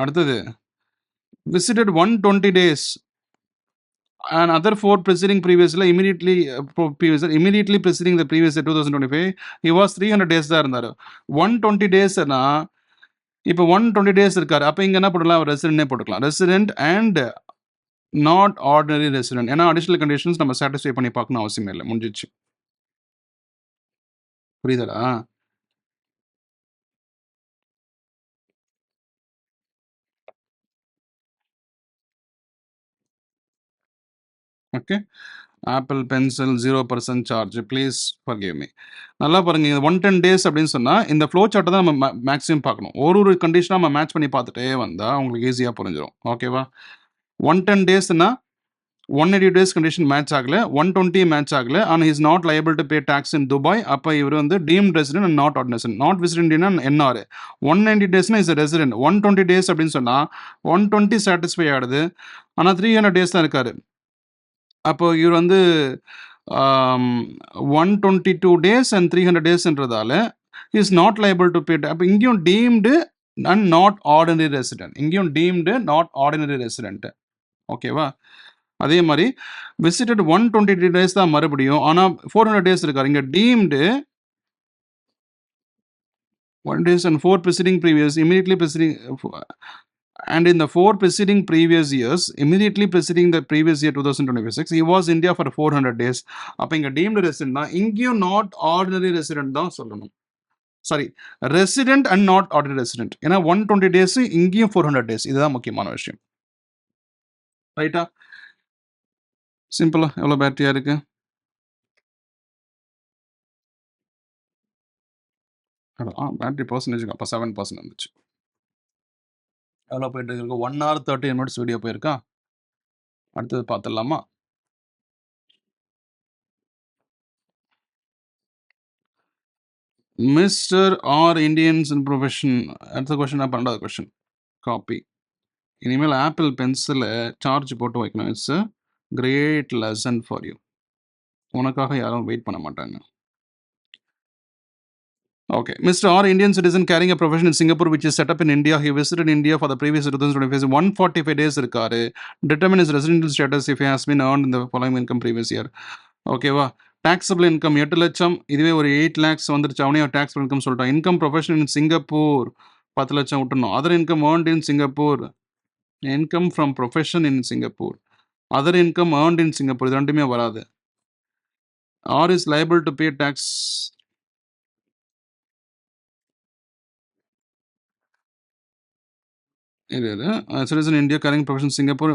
A: அடுத்தது visited 120 days and other 4 preceding previously immediately preceding the previous year 2025 he was 300 days தான் இருந்தாரு. 120 டேஸ்னா இப்போ 120 டேஸ் இருக்காரு. அப்போ இங்கே என்ன போடலாம்? ரெசிடென்ட்னே போட்டுக்கலாம். Resident and not ordinary resident. ஏன்னா அடிஷனல் கண்டிஷன்ஸ் நம்ம சாட்டிஸ்ஃபை பண்ணி பார்க்கணும் அவசியமே இல்லை. முடிஞ்சிச்சு. புரியுதா? Okay. Apple pencil 0% charge please forgive me. நல்லா பாருங்க. 110 டேஸ் அப்படின்னு சொன்னால் இந்த ஃப்ளோ சார்ட்டை தான் நம்ம மேக்ஸிமம் பார்க்கணும். ஒரு கண்டிஷனாக நம்ம மேட்ச் பண்ணி பார்த்துட்டே வந்தால் உங்களுக்கு ஈஸியாக புரிஞ்சிடும். ஓகேவா? 110 டேஸ்னா 180 டேஸ் கண்டிஷன் மேட்ச் ஆகல, 120 மேட்ச் ஆகல. ஆனால் is not liable to pay tax in Dubai. அப்போ இவர் வந்து deemed resident and not ordinary. Not விசிடென்ட்னா என்ஆர். 190 டேஸ்னா இஸ் ரெசிடென்ட். 120 டேஸ் அப்படின்னு சொன்னால் 120 சாட்டிஸ்ஃபை ஆகிடுது. ஆனால் 300 டேஸ் தான் இருக்காரு. அப்போ இவர் வந்து 122 டேஸ் அண்ட் 300 டேஸ்ன்றதால is not liable to pay. அப்போ இங்கேயும் deemed and not ordinary resident. இங்கேயும் டீம்டு நாட் ஆர்டினரி ரெசிடென்ட். ஓகேவா? அதே மாதிரி விசிட்டட் 120 டேஸ் தான் மறுபடியும். ஆனால் 400 டேஸ் இருக்காரு. இங்கே deemed 1 days and 4 preceding previous immediately preceding and in the 4 preceding previous years immediately preceding the previous year 2026 he was India for 400 days. அப்போ இங்கே டீம்டு ரெசிடென்ட்னா இங்கேயும் நாட் ஆர்டினரி ரெசிடென்ட் தான் சொல்லணும். Sorry, resident and not ordinary resident. ஏன்னா 120 days இங்கேயும் 400 days. இதுதான் முக்கியமான விஷயம். ரைட்டா? சிம்பிளா? எவ்வளோ பேட்டரியா இருக்கு? பேட்டரி பர்சன்டேஜ் அப்போ 7% இருந்துச்சு. எவ்வளோ போயிட்டு இருக்கு? 1 hour 30 minutes வீடியோ போயிருக்கா? அடுத்தது பார்த்துடலாமா? Mister R Indians in profession. அடுத்த கொஸ்டின் 12வது கொஸ்டின். காப்பி. இனிமேல் ஆப்பிள் பென்சிலை சார்ஜ் போட்டு வைக்கணும். It's a great lesson for you. உனக்காக யாரும் வெயிட் பண்ண மாட்டாங்க. Okay. Mr. R, Indian citizen carrying a profession in Singapore which is set up in India. He visited India for the previous 2025. 145 days இருக்காரு. Determine his residential status if he has been earned in the following income previous year. ஓகேவா? taxable income 8 லட்சம். இதுவே ஒரு 8 lakhs வந்துருச்சு. அவனே taxable income சொல்லிட்டான். income profession in Singapore 10 லட்சம் விட்டுணும். other income earned in Singapore. income from profession in Singapore. other income earned in Singapore. இது ரெண்டுமே வராது. R is liable to pay tax. Citizen India carrying profession Singapore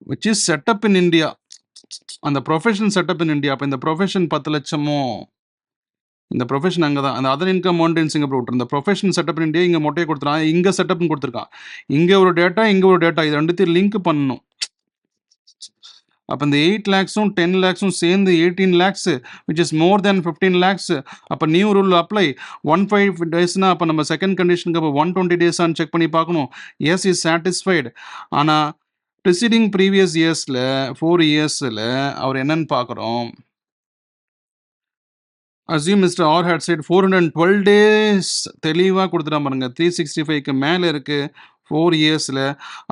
A: which is set up in India. அந்த profession setup in India. அப்போ இந்த profession 10 லட்சமோ இந்த profession அங்கே தான். அந்த other income earned in Singapore விட்டுரு. இந்த ப்ரொஃபஷன் செட்டப் இன் இந்தியா இங்கே மொட்டையை கொடுத்துருக்கான். இங்கே செட்டப்னு கொடுத்துருக்கான். இங்கே ஒரு டேட்டா, இங்கே ஒரு டேட்டா. இது ரெண்டுத்தையும் லிங்க் பண்ணணும். அப்போ இந்த 8 lakhஸும் 10 lakhஸும் சேர்ந்து 18 lakhs which is more than 15 lakhs. அப்போ நியூ ரூல் அப்ளை 15 daysனா அப்போ நம்ம செகண்ட் கண்டிஷனுக்கு அப்போ 120 days செக் பண்ணி பார்க்கணும். S is satisfied. ஆனால் ப்ரிசீடிங் ப்ரீவியஸ் இயர்ஸில் 4 yearsல அவர் என்னன்னு பார்க்குறோம். Assume mister R had stayed 412 days தெளிவாக கொடுத்துட்டா பாருங்க. 365க்கு மேலே இருக்குது 4 yearsல.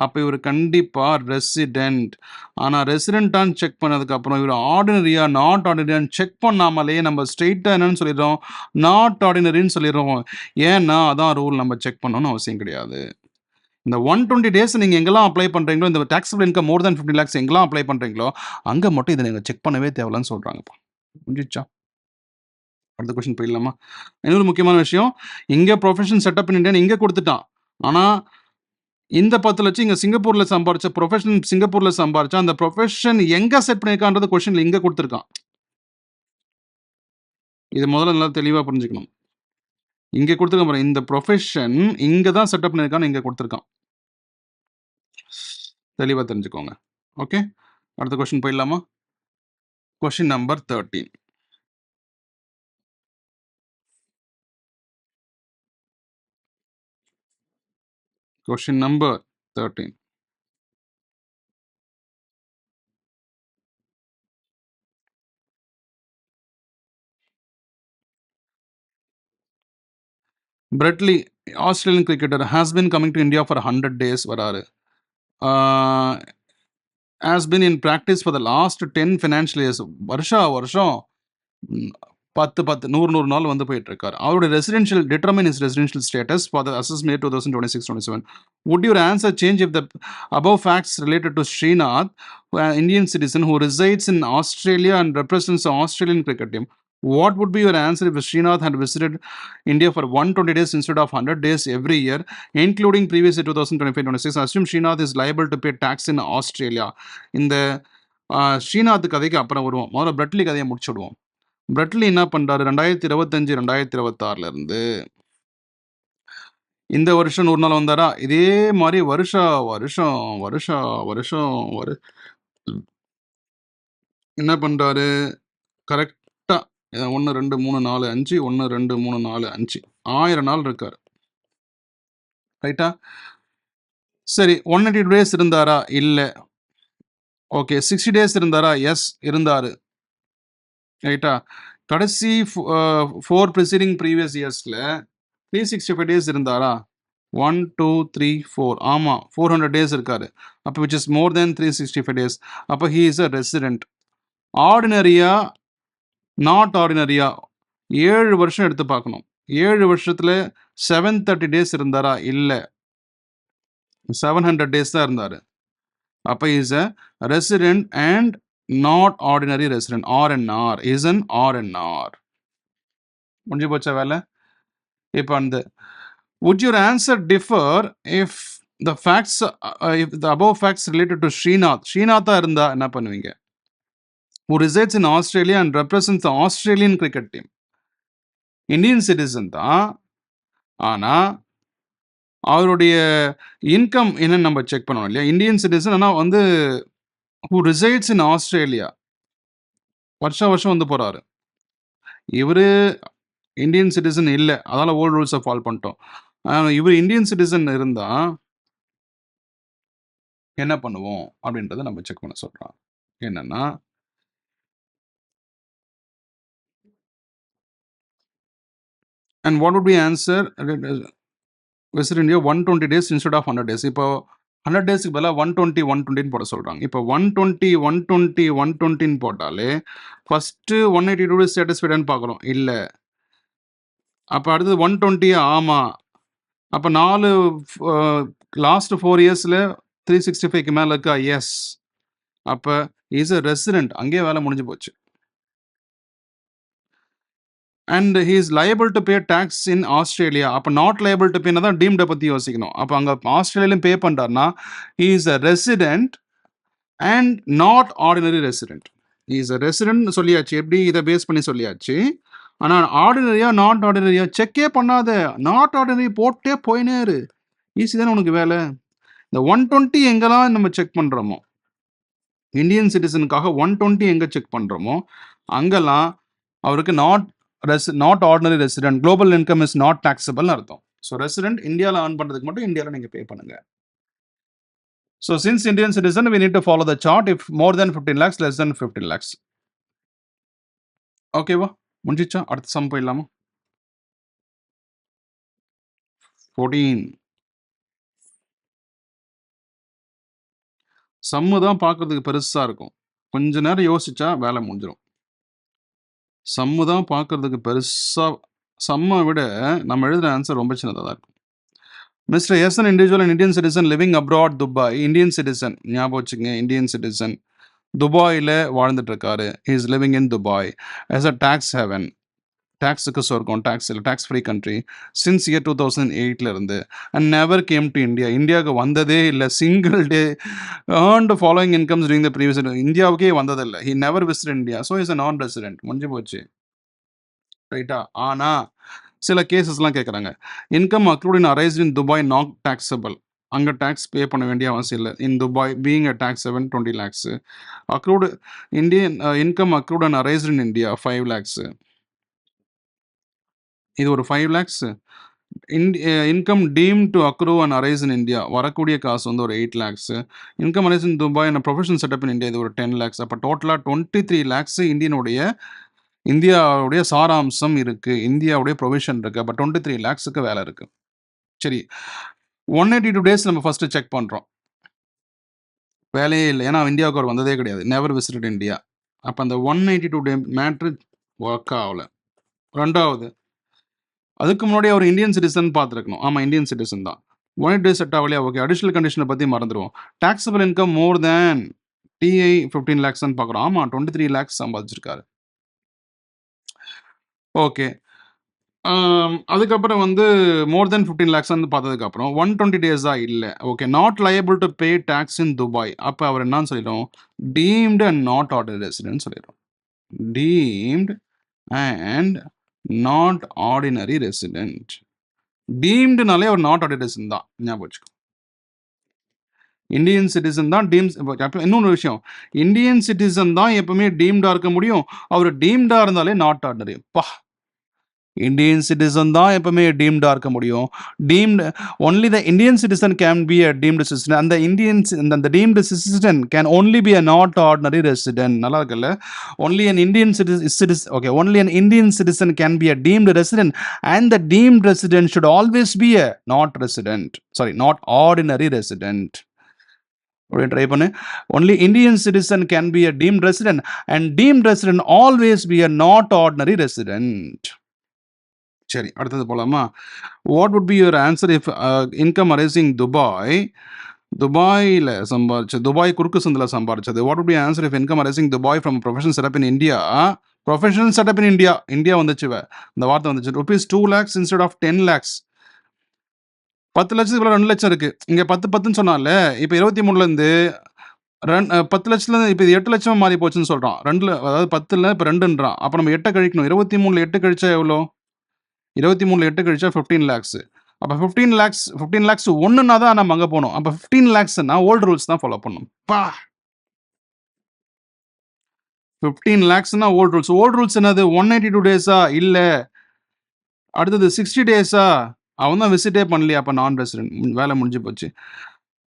A: அப்போ இவர் கண்டிப்பாக ரெசிடெண்ட். ஆனால் ரெசிடெண்ட்டான்னு செக் பண்ணதுக்கப்புறம் இவர் ஆர்டினரியா நாட் ஆர்டினரியான்னு செக் பண்ணாமலே நம்ம ஸ்ட்ரெயிட்டாக என்னன்னு சொல்லிடுறோம், நாட் ஆர்டினரின்னு சொல்லிடுறோம். ஏன்னா அதான் ரூல், நம்ம செக் பண்ணணும்னு அவசியம் கிடையாது. இந்த 120 days நீங்கள் எங்கெல்லாம் அப்ளை பண்ணுறீங்களோ, இந்த டேக்ஸபிள் இன்கம் மோர் தென் 15 lakhs எங்கெல்லாம் அப்ளை பண்ணுறீங்களோ அங்கே மட்டும் இதை நீங்கள் செக் பண்ணவே தேவையில்லன்னு சொல்கிறாங்கப்பா. முடிஞ்சிச்சா? அடுத்த கொஸ்டின் போயிடலாமா? இன்னொரு முக்கியமான விஷயம், இங்கே ப்ரொஃபஷன் செட்டப் இன் இந்தியான்னு இங்கே கொடுத்துட்டான். ஆனால் இந்த 10 லட்சம் இங்கே சிங்கப்பூரில் சம்பாரிச்ச ப்ரொஃபஷன் சிங்கப்பூரில் சம்பாரிச்சா அந்த ப்ரொஃபஷன் எங்கே செட் பண்ணியிருக்கான்றது கொஸ்டினில் இங்கே கொடுத்துருக்கான். இது முதல்ல நல்லா தெளிவாக புரிஞ்சுக்கணும். இங்கே கொடுத்துருக்க பாருங்க, இந்த ப்ரொஃபஷன் இங்கே தான் செட்டப் பண்ணியிருக்கான்னு இங்கே கொடுத்துருக்கான். தெளிவாக தெரிஞ்சுக்கோங்க. ஓகே, அடுத்த கொஸ்டின் போயிடலாமா? Question number 13. Question number 13. Brett Lee, Australian cricketer, has been coming to India for 100 days. வராரு. Has been in practice for the last 10 financial years. வருஷம் 100 நாள் வந்து போயிட்டு இருக்காரு. அவருடைய residential determine is residential status for the assessment 2026-27. Would your answer change if the above facts related to Srinath, an Indian citizen who resides in Australia and represents the Australian cricket team? What would be your answer if Srinath had visited India for 120 days instead of 100 days every year, including previous year 2025-26? Assume Srinath is liable to pay tax in Australia. இந்த ஸ்ரீநாத் கதைக்கு அப்புறம் வருவோம். முதல்ல Bradley கதையை முடிச்சுடுவோம். Bradley என்ன பண்ணுறாரு, 2025-2026 இந்த வருஷம் 100 நாள் வந்தாரா? இதே மாதிரி வருஷம் என்ன பண்ணுறாரு, கரெக்டாக 1 2 3 4 5 1 2 3 4 5 1000 நாள் இருக்கார். ரைட்டா? சரி, 180 days இருந்தாரா? இல்லை. ஓகே, 60 days இருந்தாரா? எஸ், இருந்தார். ரைட்டா? கடைசி 4 preceding previous yearsல 365 days இருந்தாரா? 1 2 3 4 ஆமாம், 400 days இருக்காரு. அப்போ which is more than 365 days. அப்போ he is a resident. ஆர்டினரியா நாட் ஆர்டினரியா 7 வருஷம் எடுத்து பார்க்கணும். 7 வருஷத்தில் 730 days இருந்தாரா? இல்லை, 700 days தான் இருந்தார். அப்போ is a resident and not ordinary resident. RNR is an RNR. முடிஞ்சு போச்சா வேலை? இப்போ அந்த would your answer differ if the facts if the above facts related to Srinath இருந்தா என்ன பண்ணுவீங்க? who resides in Australia and represents the Australian cricket team. Indian citizen தான், ஆனால் அவருடைய இன்கம் என்னன்னு நம்ம செக் பண்ணணும் இல்லையா? இந்தியன் சிட்டிசன் ஆனால் வந்து who resides in Australia, வருஷம் வந்து போகிறாரு. இவர் இந்தியன் சிட்டிசன் இல்லை, அதனால் ஓல்டு ரூல்ஸை ஃபாலோ பண்ணிட்டோம். இவர் இந்தியன் சிட்டிசன் இருந்தால் என்ன பண்ணுவோம் அப்படின்றத நம்ம செக் பண்ண சொல்கிறோம். என்னன்னா, and what would be answer visit India 120 days instead of 100 days. இப்போ 100 டேஸ்க்கு பதிலாக 120 போட சொல்கிறாங்க. இப்போ 120 போட்டாலே ஃபஸ்ட்டு 182 days சாட்டிஸ்ஃபைடான்னு பார்க்குறோம், இல்லை. அப்போ அடுத்தது 120, ஆமாம். அப்போ 4 லாஸ்ட் 4 இயர்ஸில் 365க்கு மேலே இருக்கா? எஸ். அப்போ இஸ் அ ரெசிடென்ட், அங்கேயே வேலை முடிஞ்சு போச்சு. And he is liable to pay tax in Australia. அப்போ நாட் லைபிள் டு பேனா தான் டீம்டை பற்றி யோசிக்கணும். அப்போ அங்கே ஆஸ்திரேலியாலையும் பே பண்ணுறாருனா he is a resident and not ordinary resident. He is a resident சொல்லியாச்சு. எப்படி இதை பேஸ் பண்ணி சொல்லியாச்சு. ஆனா ஆர்டினரியா, நாட் ஆர்டினரியா செக்கே பண்ணாத. நாட் ஆர்டினரி போட்டே போயின்னே இரு. ஈஸி தானே உனக்கு வேலை. இந்த 120 எங்கெல்லாம் நம்ம செக் பண்றோமோ, இந்தியன் சிட்டிசனுக்காக 120 எங்க செக் பண்றோமோ, அங்கெல்லாம் அவருக்கு not ordinary resident, global income is not டாக்ஸபிள்னு அர்த்தம். ஸோ ரெசிடென்ட் இந்தியால ஏர்ன் பண்றதுக்கு மட்டும் இந்தியால நீங்க பே பண்ணுங்க. So since Indian citizen we need to follow the chart if more than 15 lakhs, less than 15 lakhs. ஓகேவா? முடிஞ்சிச்சா? அடுத்த சம் போயிடலாமா? 14. சம்மு தான் பார்க்கறதுக்கு பெருசா இருக்கும். கொஞ்ச நேரம் யோசிச்சா வேலை முடிஞ்சிடும். சம்மு தான் பார்க்கறதுக்கு பெருசா, சம்மை விட நம்ம எழுதுற ஆன்சர் ரொம்ப சின்னதாக தான் இருக்கும். Mister S an individual and Indian citizen living abroad Dubai. Indian citizen ஞாபகம் வச்சுங்க, இந்தியன் சிட்டிசன் துபாயில் வாழ்ந்துட்டு இருக்காரு. Is living in Dubai as a tax haven. டாக்ஸுக்கு சொர்க்கம், டாக்ஸ் இல்லை, tax free country since year 2008 இருந்து. And never came to India. இந்தியாவுக்கு வந்ததே இல்லை. Single day earned following incomes during the previous. இந்தியாவுக்கே வந்ததில்லை. He never visit India. So is a non resident. முடிஞ்சு போச்சு. ரைட்டா? ஆனால் சில கேசஸ்லாம் கேட்குறாங்க. Income accrued in arised in Dubai not taxable. அங்கே டேக்ஸ் பே பண்ண வேண்டிய அவசியம் இல்லை. In Dubai being a tax 20 lakhs. Accrued Indian income accrued and arised in India 5 lakhs. இது ஒரு 5 lakhs. Income deemed to accrue and arise in India வரக்கூடிய காசு வந்து ஒரு 8 lakhs. Income arise in Dubai and professional setup in India இது ஒரு 10 lakhs. அப்போ டோட்டலாக 23 lakhs இந்தியாவுடைய சாராம்சம் இருக்கு, இந்தியாவுடைய ப்ரொவிஷன் இருக்கு. அப்போ 23 lakhsக்கு வேலை இருக்கு. சரி, 182 days நம்ம ஃபர்ஸ்ட் செக் பண்றோம். வேலையே இல்லை, ஏன்னா இந்தியாவுக்கு அவர் வந்ததே கிடையாது. Never visited India. அப்போ அந்த 182 டே மேட்ரு ஒர்க் ஆகல. ரெண்டாவது, அதுக்கு முன்னாடி அவர் இந்தியன் சிட்டிசன் பார்த்துருக்கணும். ஆமாம், இந்தியன் சிட்டிசன் தான். 180 days செட் ஆகலையா? ஓகே, அடிஷனல் கண்டிஷனை பற்றி மறந்துடுவோம். டாக்ஸபிள் இன்கம் மோர் தேன் டிஐ 15 lakhs பார்க்குறோம். ஆமாம், 23 lakhs சம்பாதிச்சிருக்காரு. ஓகே, அதுக்கப்புறம் வந்து மோர் தென் 15 lakhs வந்து பார்த்ததுக்கப்புறம் 120 days இல்லை. Okay, not liable to pay tax in Dubai. அப்போ அவர் என்னன்னு சொல்லிடும்? Deemed and not ordinary resident சொல்லிடும். Deemed and not ordinary resident. டீம்டுனாலே ஒரு நாட் ஆர்டினரி ரெசிடென்ட் தான், ஞாபகம் வச்சுக்கோ. இந்தியன் சிட்டிசன் தான் டீம்ஸ். இன்னொரு விஷயம், இந்தியன் சிட்டிசன் தான் எப்பவுமே டீம்டா இருக்க முடியும். அவர் டீம்டா இருந்தாலே நாட் ஆர்டினரி. இந்தியன் சிட்டிசன் தான் எப்பவுமே டீம்டா இருக்க முடியும். Deemed only the Indian citizen can be a deemed citizen. அந்த அந்த deemed citizen can only be a not ordinary resident. நல்லா இருக்குல்ல? Only an Indian citizen. Okay, only an Indian citizen can be a deemed resident and the deemed resident should always be a not ordinary resident. Try பண்ணு. Only Indian citizen can be a deemed resident and deemed resident always be a not ordinary resident. சரி, அடுத்தது போலாமா? What would be your answer if income arising துபாயில் சம்பாதிச்சது, Dubai குறுக்கு சந்தில் சம்பாதிச்சது. What would be answer if income arising Dubai from professional setup in India? Professional setup in India வந்துச்சு. இந்த வார்த்தை வந்துச்சு. ₹2 lakhs instead of 10 lakhs. 10 லட்சத்துக்கு 2 லட்சம் இருக்கு. இங்கே 10 சொன்னால இப்போ 23லேருந்து 10 லட்சத்துலேருந்து இப்போ 8 லட்சம் மாறி போச்சுன்னு சொல்கிறான். 2, அதாவது 10ல் இப்போ 2ன்றான். அப்போ நம்ம 8 கழிக்கணும். 23ல் 8 கழிச்சா எவ்வளோ? 23ல் 8 கழிச்சா 15 lakhs. அப்போ 15 lakhs ஒன்றுனா தான் நம்ம அங்கே போகணும். அப்போ 15 lakhsனா ஓல்டு ரூல்ஸ் தான் ஃபாலோ பண்ணணும். 15 lakhsனா ஓல்டு ரூல்ஸ் என்னது? 182 days-ஆ? இல்லை. அடுத்தது 60 days-ஆ? அவன் தான் விசிட்டே பண்ணலையா? அப்போ நான் ரெசிடென்ட். வேலை முடிஞ்சு போச்சு.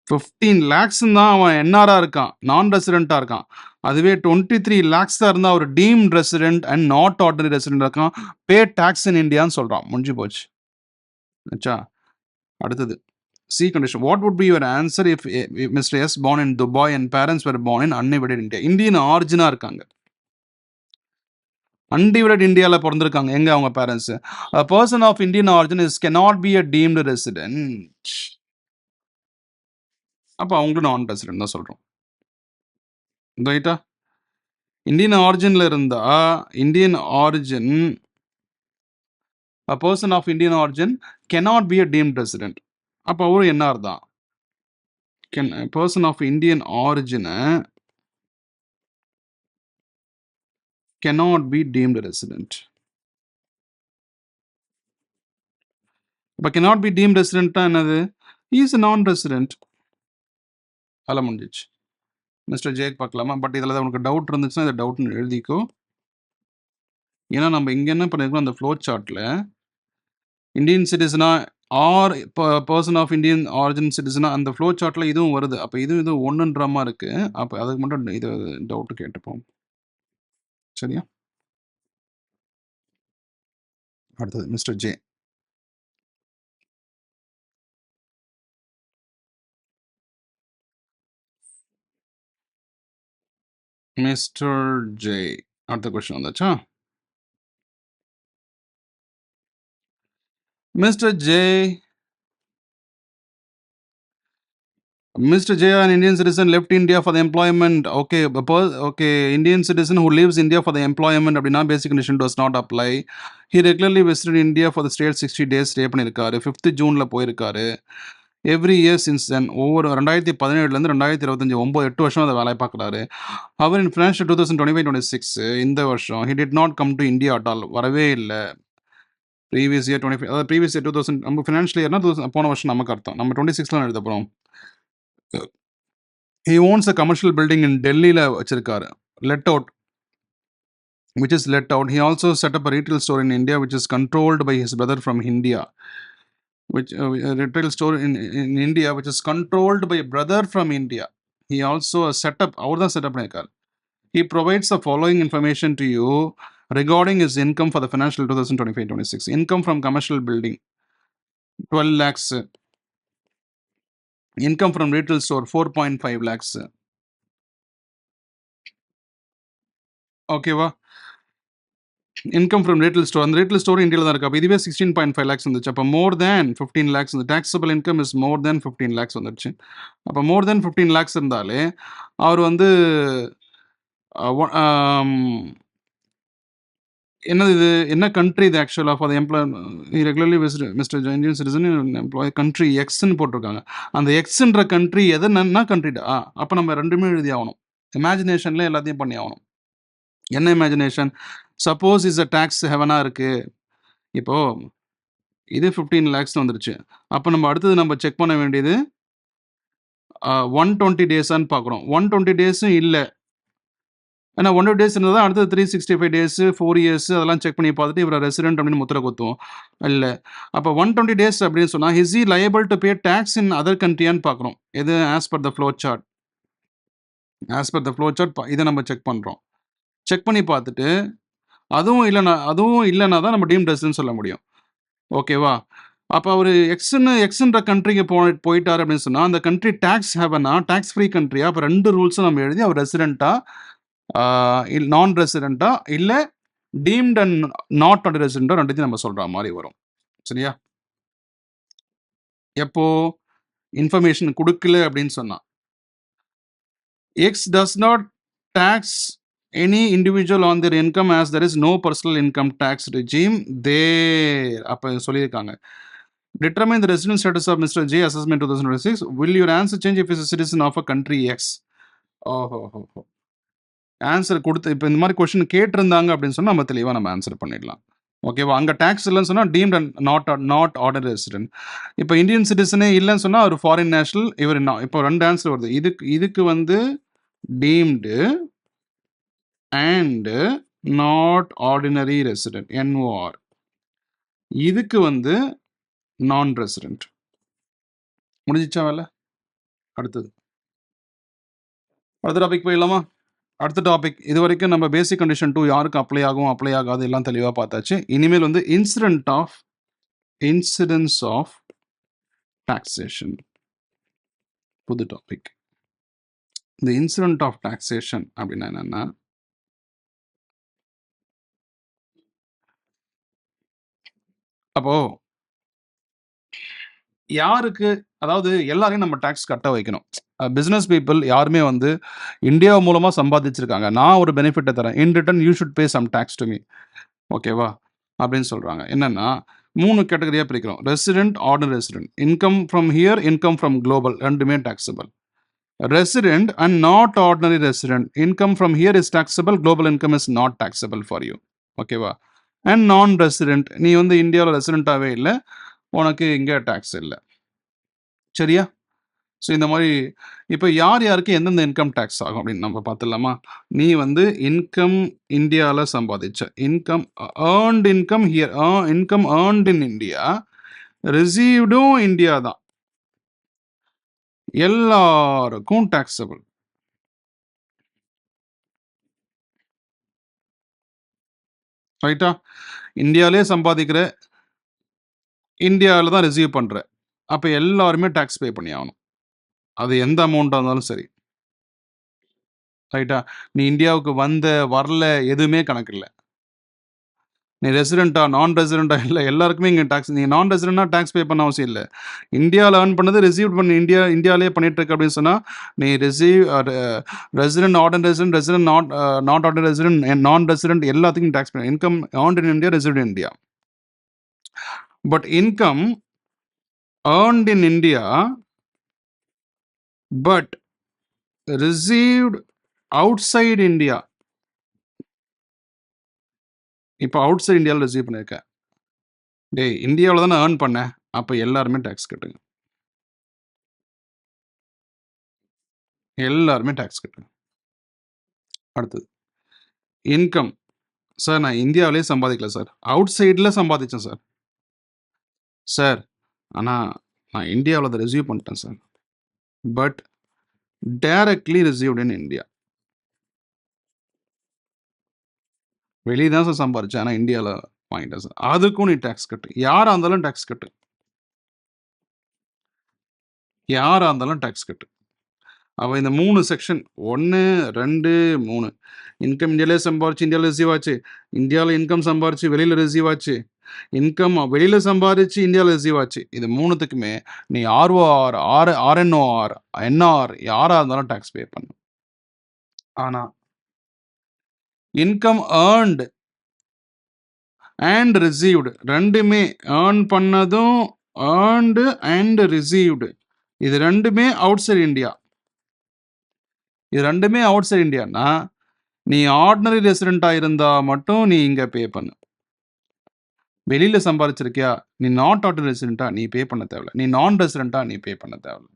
A: 15 lakhs தான் அவன் என்ஆரா இருக்கான், நான் ரெசிடென்ட்டாக இருக்கான். அதுவே 23 lakhs இருந்தால் அவர் deemed resident and not ordinary resident இருக்கான். பே டாக்ஸ் இன் இந்தியான்னு சொல்கிறான். முடிஞ்சு போச்சு. ஆச்சா? அடுத்தது C condition. What would be your answer if mister S born in Dubai and parents were born in undivided India? Indian ஆரிஜினாக இருக்காங்க, அன்டிவைடட் இந்தியாவில் பிறந்திருக்காங்க. எங்க அவங்க parents? A person of Indian origin cannot be a deemed resident. அப்போ அவங்களும் நான் resident தான் சொல்கிறோம். ரைட்டா? இந்தியன் ஆரிஜினில் இருந்தா Indian origin a person of Indian origin cannot be a deemed resident. அப்போ அவரும் என்ஆர் தான். person of Indian origin cannot be deemed resident. இப்போ cannot be deemed resident என்னது? he is a non-resident. அதெல்லாம் முடிஞ்சிச்சு. மிஸ்டர் ஜேக் பார்க்கலாமா? But இதில் உனக்கு டவுட் இருந்துச்சுன்னா இதை டவுட்னு எழுதிக்கோ. ஏன்னா நம்ம இங்கே என்ன பண்ணியிருக்கோம், அந்த ஃப்ளோ சார்ட்டில் இந்தியன் சிட்டிசனா or person of Indian origin சிட்டிசனா அந்த ஃப்ளோ சார்ட்டில் இதுவும் வருது. அப்போ இதுவும் ஒன்றுன்ற மாதிரி இருக்குது. அப்போ அதுக்கு மட்டும் இது டவுட்டு கேட்டுப்போம். சரியா? அடுத்தது மிஸ்டர் ஜே. மிஸ்டர் ஜே அடுத்த கொஸ்டின் வந்தாச்சா? Mister J, Mr. J, an Indian citizen left India for the employment. Okay, okay, Indian citizen who leaves India for the employment அப்படின்னா basic condition does not apply. He regularly visited India for the straight 60 days stay பண்ணியிருக்காரு. 5th ஜூனில் போயிருக்காரு. Every year since தென் ஒவ்வொரு 2017 2025 8 வருஷம் அதை வேலை பார்க்குறாரு. அவர் இன் financial 2025-26 இந்த வருஷம் he did not come to India at all. வரவே இல்லை. ப்ரீவியஸ் இயர் 25 அதாவது ப்ரீவியஸ் இயர் 2000 நம்ம ஃபினான்ஷியல் இயர்னா போன வருஷம் நமக்கு அர்த்தம். நம்ம 26 எழுத போகிறோம். He owns a commercial building in Delhi வச்சிருக்காரு. Let out, which is let out. He also set up a retail store in India, which is controlled by his brother from India. Which a retail store in India, which is controlled by a brother from India. He also set up. அவர் தான் setup பண்ணியிருக்காரு. He provides the following information to you regarding his income for the financial 2025-26. Income from commercial building 12 lakhs. Income from retail store 4.5 lakhs. ஓகேவா? Income from retail store, அந்த retail store இந்தியாவில் தான் இருக்குது. அப்போ இதுவே 16.5 lakhs வந்துச்சு. அப்போ மோர் தேன் 15 lakhs வந்து taxable income is more than 15 lakhs வந்துடுச்சு. அப்போ மோர் தேன் 15 lakhs இருந்தாலே அவர் வந்து என்னது இது, என்ன கண்ட்ரி இது ஆக்சுவலாக for the employ regularly mister Indian citizen employ country எக்ஸ்ன்னு போட்டிருக்காங்க. அந்த எக்ஸ்ன்ற கண்ட்ரி எதுனா கண்ட்ரிடா? அப்போ நம்ம ரெண்டுமே எழுதி ஆகணும். இமேஜினேஷனில் எல்லாத்தையும் பண்ணி ஆகணும். என்ன imagination? Suppose is a tax ஹெவனாக இருக்குது. இப்போது இது 15 lakhs வந்துருச்சு. அப்போ நம்ம அடுத்தது நம்ம செக் பண்ண வேண்டியது 120 டேஸான்னு பார்க்குறோம். 120 டேஸும் இல்லை. ஏன்னா 120 டேஸ் இருந்தால் தான் அடுத்தது 365 டேஸு 4 years அதெல்லாம் செக் பண்ணி பார்த்துட்டு இவரை ரெசிடென்ட் அப்படின்னு முத்திரை குத்துவோம். இல்லை, அப்போ 120 டேஸ் அப்படின்னு சொன்னால் ஹிஸ் இ liable to pay tax in other கண்ட்ரியான்னு பார்க்குறோம். எது as per the flow chart. As per the flow chart இதை நம்ம செக் பண்ணுறோம். செக் பண்ணி பார்த்துட்டு அதுவும் இல்லைன்னா தான் நம்ம டீம் ரெசிடென்ட் சொல்ல முடியும். ஓகேவா? அப்போ அவர் எக்ஸ்ன்ற கண்ட்ரிக்கு போயிட்டார் அப்படின்னு சொன்னால் அந்த கண்ட்ரி டேக்ஸ் ஹேவனா டேக்ஸ் ஃப்ரீ கண்ட்ரியா? அப்போ 2 ரூல்ஸும் நம்ம எழுதி அவர் ரெசிடெண்ட்டா நான் ரெசிடெண்ட்டா இல்லை டீம்ட் அண்ட் நாட் அண்ட் ரெசிடெண்ட்டா ரெண்டுத்தையும் நம்ம சொல்கிற மாதிரி வரும். சரியா? எப்போ இன்ஃபர்மேஷன் கொடுக்கல அப்படின்னு சொன்னா X does not tax any individual on their income as there is no personal income tax regime there. அப்போ சொல்லியிருக்காங்க. Determine the resident status of Mr. J assessment 2026. Will your answer change if he is a citizen of a country X? Answer கொடுத்து இப்போ இந்த மாதிரி question கேட்டிருந்தாங்க அப்படின்னு சொன்னால் நம்ம தெளிவாக நம்ம ஆன்சர் பண்ணிடலாம். ஓகேவா? அங்கே டேக்ஸ் இல்லைன்னு சொன்னால் deemed and not ordinary resident. இப்போ இந்தியன் சிட்டிசனே இல்லைன்னு சொன்னால் ஒரு ஃபாரின் நேஷனல். இவர் இப்போ 2 ஆன்சர் வருது. இதுக்கு வந்து deemed and not ordinary resident NOR. இதுக்கு வந்து நான் ரெசிடென்ட். முடிஞ்சிச்சா வேலை? அடுத்த டாபிக் போயிடலாமா? அடுத்த டாபிக் இது வரைக்கும் நம்ம பேசிக் கண்டிஷன் 2 யாருக்கு அப்ளை ஆகும் அப்ளை ஆகாது எல்லாம் தெளிவாக பார்த்தாச்சு. இனிமேல் வந்து இன்சிடென்ஸ் ஆஃப் டாக்ஸேஷன் புது டாபிக். இந்த இன்சிடென்ட் ஆஃப் டாக்ஸேஷன் அப்படின்னா என்னன்னா, அப்போ யாருக்கு, அதாவது எல்லாரையும் நம்ம டேக்ஸ் கட்ட வைக்கணும். பிஸ்னஸ் பீப்புள் யாருமே வந்து இந்தியா மூலமாக சம்பாதிச்சிருக்காங்க, நான் ஒரு பெனிஃபிட்டை தரேன், in return you should pay some tax to me, ஓகேவா அப்படின்னு சொல்கிறாங்க. என்னென்னா 3 கேட்டகரியாக பிரிக்கிறோம். Resident, ordinary resident. Income from here, income from global, ரெண்டுமே taxable. Resident and not ordinary resident. Income from here is taxable, global income is not taxable for you, ஓகேவா? And non resident, நீ வந்து இந்தியாவில் ரெசிடென்ட்டாகவே இல்லை, உனக்கு இங்கே டேக்ஸ் இல்லை. சரியா? ஸோ இந்த மாதிரி இப்போ யார் யாருக்கு எந்தெந்த இன்கம் டேக்ஸ் ஆகும் அப்படின்னு நம்ம பார்த்துடலாமா? நீ வந்து இன்கம் இந்தியாவில் சம்பாதிச்ச income earned income here income earned in India, ரிசீவ்டும் இந்தியா தான், எல்லாருக்கும் டேக்ஸபிள். ரைட்டா? இந்தியாவிலே சம்பாதிக்கிற, இந்தியாவில் தான் ரிசீவ் பண்ணுற, அப்போ எல்லாருமே டேக்ஸ் பே பண்ணி ஆகணும். அது எந்த அமௌண்ட்டாக இருந்தாலும் சரி. ரைட்டா? நீ இந்தியாவுக்கு வந்த வரல எதுவுமே கணக்கு இல்லை. நீ ரெசிடென்ட்டா நான் ரெசிடென்ட்டா இல்லை, எல்லாருக்குமே இங்கே டேக்ஸ். நீ நான் ரெசிடென்ட்னா டேக்ஸ் பே பண்ண அவசியம் இல்லை. இந்தியாவில் ஏர்ன் பண்ணது ரிசீவ் பண்ணி இந்தியாவிலே பண்ணிட்டு இருக்க அப்படின்னு சொன்னால் நீ resident ordinary resident resident not ordinary resident non resident எல்லாத்துக்கும் டேக்ஸ் பண்ண. Income earned in India, resident India. But income earned in India but received outside India. இப்போ அவுட் சைட் இந்தியாவில் ரிசீவ் பண்ணியிருக்கேன். டேய், இந்தியாவில் தானே ஏர்ன் பண்ணேன், அப்போ எல்லாருமே டேக்ஸ் கட்டுங்க. எல்லாருமே டேக்ஸ் கட்டுங்க. அடுத்தது இன்கம். சார் நான் இந்தியாவிலே சம்பாதிக்கல சார், அவுட் சைடில் சம்பாதிச்சேன் சார். சார் ஆனால் நான் இந்தியாவில் அதை ரிசீவ் பண்ணிட்டேன் sir, but directly received in India. வெளியே தான் சார் சம்பாதிச்சேன், ஆனால் இந்தியாவில் வாங்கிட்டேன் சார். அதுக்கும் நீ டேக்ஸ் கட்டு. யாராக இருந்தாலும் டேக்ஸ் கட்டு, யாராக இருந்தாலும் டேக்ஸ் கட்டு. அவள் இந்த 3 செக்ஷன் 1, 2, 3 இன்கம் இந்தியாவிலே சம்பாரிச்சு இந்தியாவில் ரிசீவ் ஆச்சு, இந்தியாவில் இன்கம் சம்பாரிச்சு வெளியில் ரிசீவ் ஆச்சு, இன்கம் வெளியில் சம்பாதிச்சு இந்தியாவில் ரிசீவ் ஆச்சு. இது 3த்துக்குமே நீ ஆர்ஓஆர் ஆர்என்ஓஆர் என்ஆர் யாராக இருந்தாலும் டேக்ஸ் பே பண்ணு. ஆனால் இன்கம் ஏர்ன்டு அண்ட் ரிசீவ்டு ரெண்டுமே, ஏர்ன் பண்ணதும் ஏர்ன்டு அண்ட் ரிசீவ்டு, இது ரெண்டுமே அவுட் சைட் இந்தியா. இது ரெண்டுமே அவுட் சைட் இந்தியானா நீ ஆர்டினரி ரெசிடென்ட்டாக இருந்தால் மட்டும் நீ இங்கே பே பண்ணு. வெளியில் சம்பாதிச்சிருக்கியா, நீ நாட் ஆர்டினரி ரெசிடென்ட்டாக நீ பே பண்ண தேவையில்ல, நீ நான் ரெசிடென்ட்டாக நீ பே பண்ண தேவையில்ல.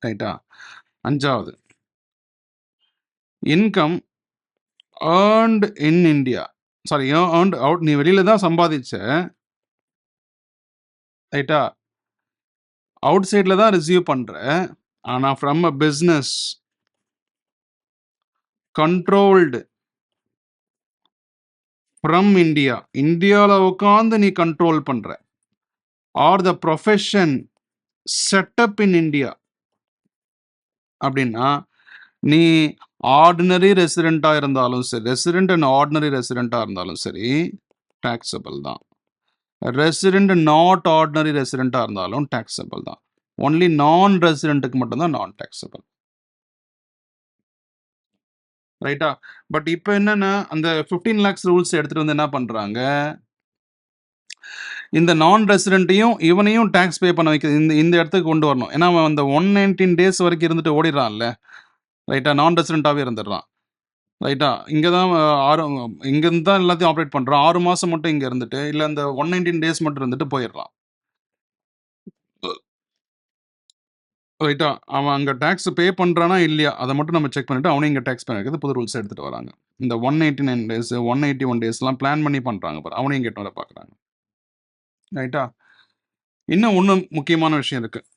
A: ரைட்டா? 5வது income earned in India, sorry earned out, நீ வெளியில் தான் சம்பாதிச்ச. ரைட்டா? அவுட் சைடில் தான் ரிசீவ் பண்ணுற, ஆனால் from a business controlled from India, இந்தியாவில் உட்காந்து நீ கண்ட்ரோல் பண்ணுற, R the profession setup in India அப்படின்னா நீ ஆர்டினரி ரெசிடென்ட்டாக இருந்தாலும் சரி, ரெசிடென்ட் அண்ட் ஆர்டினரி ரெசிடென்ட்டாக இருந்தாலும் சரி டேக்ஸபிள் தான். ரெசிடென்ட் நாட் ஆர்டினரி ரெசிடென்ட்டாக இருந்தாலும் டேக்ஸபிள் தான். ஒன்லி நான் ரெசிடென்ட்டுக்கு மட்டும்தான் நான் டேக்ஸபிள். ரைட்டா? பட் இப்போ என்னன்னா அந்த 15 lakhs ரூல்ஸ் எடுத்துட்டு வந்து என்ன பண்றாங்க, இந்த நான் ரெசிடென்ட்டையும் இவனையும் டேக்ஸ் பே பண்ண வைக்கிறது, இந்த இடத்துக்கு கொண்டு வரணும். ஏன்னா அவன் அந்த 119 days வரைக்கும் இருந்துட்டு ஓடிடுறான்ல. ரைட்டா? நான் ரெசிடென்ட்டாகவே இருந்துடுறான். ரைட்டா? இங்கே தான் இங்கேருந்து தான் எல்லாத்தையும் ஆப்ரேட் பண்ணுறான். 6 மாதம் மட்டும் இங்கே இருந்துட்டு, இல்லை அந்த 119 days மட்டும் இருந்துட்டு போயிடுறான். ரைட்டா? அவன் அங்கே டேக்ஸ் பே பண்ணுறானா இல்லையா அதை மட்டும் நம்ம செக் பண்ணிவிட்டு அவனையும் இங்கே டேக்ஸ் பண்ண வைக்கிறது புது ரூல்ஸ் எடுத்துகிட்டு வராங்க. இந்த 189 days 181 daysலாம் பிளான் பண்ணி பண்ணுறாங்க பாரு, அவனையும் கேட்டு வர பார்க்குறாங்க. ரைட்டா? இன்னும் ஒன்று முக்கியமான விஷயம் இருக்குது.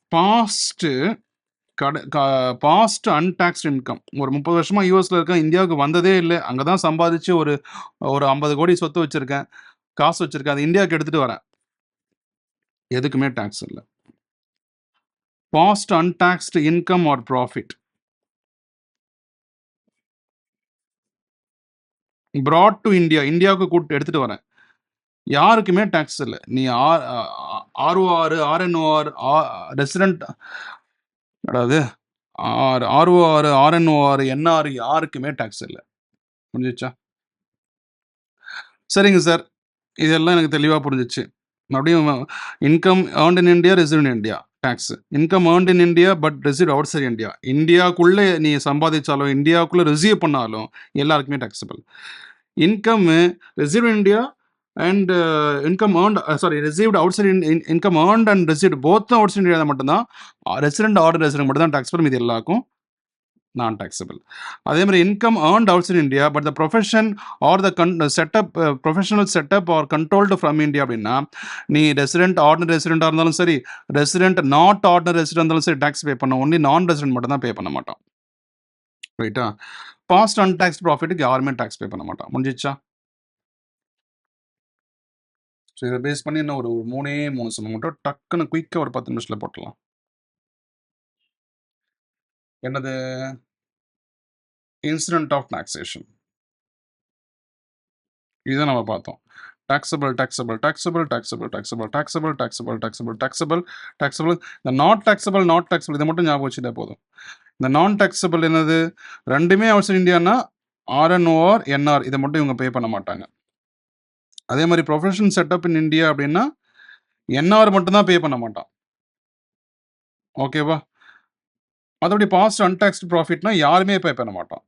A: Past untaxed income. ஒரு 30 வருஷமாக யூஎஸில் இருக்கேன், இந்தியாவுக்கு வந்ததே இல்லை, அங்கே தான் சம்பாதிச்சு ஒரு 50 கோடி சொத்து வச்சுருக்கேன், காசு வச்சுருக்கேன், அது இந்தியாவுக்கு எடுத்துகிட்டு வரேன், எதுக்குமே டேக்ஸ் இல்லை. Past untaxed income or profit brought to India, இந்தியாவுக்கு கூட்டு எடுத்துகிட்டு வரேன், யாருக்குமே டேக்ஸ் இல்லை. நீ ஆர்ஓஆர் ஆர்என்ஓஆர் ரெசிடென்ட், அதாவது ஆர்ஓஆர் ஆர்என்ஓஆர் என்ஆர் யாருக்குமே டேக்ஸ் இல்லை. புரிஞ்சிச்சா? சரிங்க சார், இதெல்லாம் எனக்கு தெளிவாக புரிஞ்சிச்சு. மறுபடியும் income earned in India, resident in India tax. Income earned in India but receive outside India, இந்தியாவுக்குள்ளே நீ சம்பாதிச்சாலும் இந்தியாவுக்குள்ளே ரிசீவ் பண்ணாலும் எல்லாருக்குமே taxable. Income receive in India and income earned received outside income earned and received both outside India மட்டும்தான் resident order resident மட்டும் தான் taxable, இது எல்லாருக்கும் நான் டாக்ஸபிள். அதே மாதிரி income earned outside India but the profession or the setup professional setup are controlled from India அப்படின்னா நீ resident ordinary ரெசிடென்ட்டாக இருந்தாலும் சரி, ரெசிடென்ட் நாட் ஆர்டினரி ரெசிடென்ட் இருந்தாலும் சரி டாக்ஸ் பே பண்ண, ஒன்லி நான் ரெசிடென்ட் மட்டும் தான் பே பண்ண மாட்டோம். ரைட்டா? பாஸ்ட் அன்டாக்ஸ்ட் ப்ராஃபிட்டுக்கு யாருமே டாக்ஸ் பே பண்ண மாட்டோம். முடிஞ்சிச்சா? ஸோ இதை பேஸ் பண்ணி இன்னும் ஒரு 3 சம் மட்டும் டக்குன்னு குயிக்காக ஒரு 10 நிமிஷத்தில் போட்டலாம். என்னது? Incidence of taxation. இதை நம்ம பார்த்தோம். taxable, taxable, taxable, taxable, taxable, taxable, taxable, taxable, taxable, taxable. இந்த நாட் taxable, நாட் taxable இதை மட்டும் ஞாபகம் வச்சுட்டா போதும். இந்த நான் taxable என்னது? ரெண்டுமே அவுட் இந்தியானா ஆர்என்ஓஆர் என்ஆர் இதை மட்டும் இவங்க பே பண்ண மாட்டாங்க. அதே மாதிரி ப்ரொஃபஷனல் செட்டப் இன் இந்தியா அப்படின்னா என்ஆர் மட்டும் தான் பே பண்ண மாட்டான். ஓகேவா? அதோடைய பாஸ்ட் அன்டாக்ஸ்டு ப்ராஃபிட்னா யாருமே பே பண்ண மாட்டான்.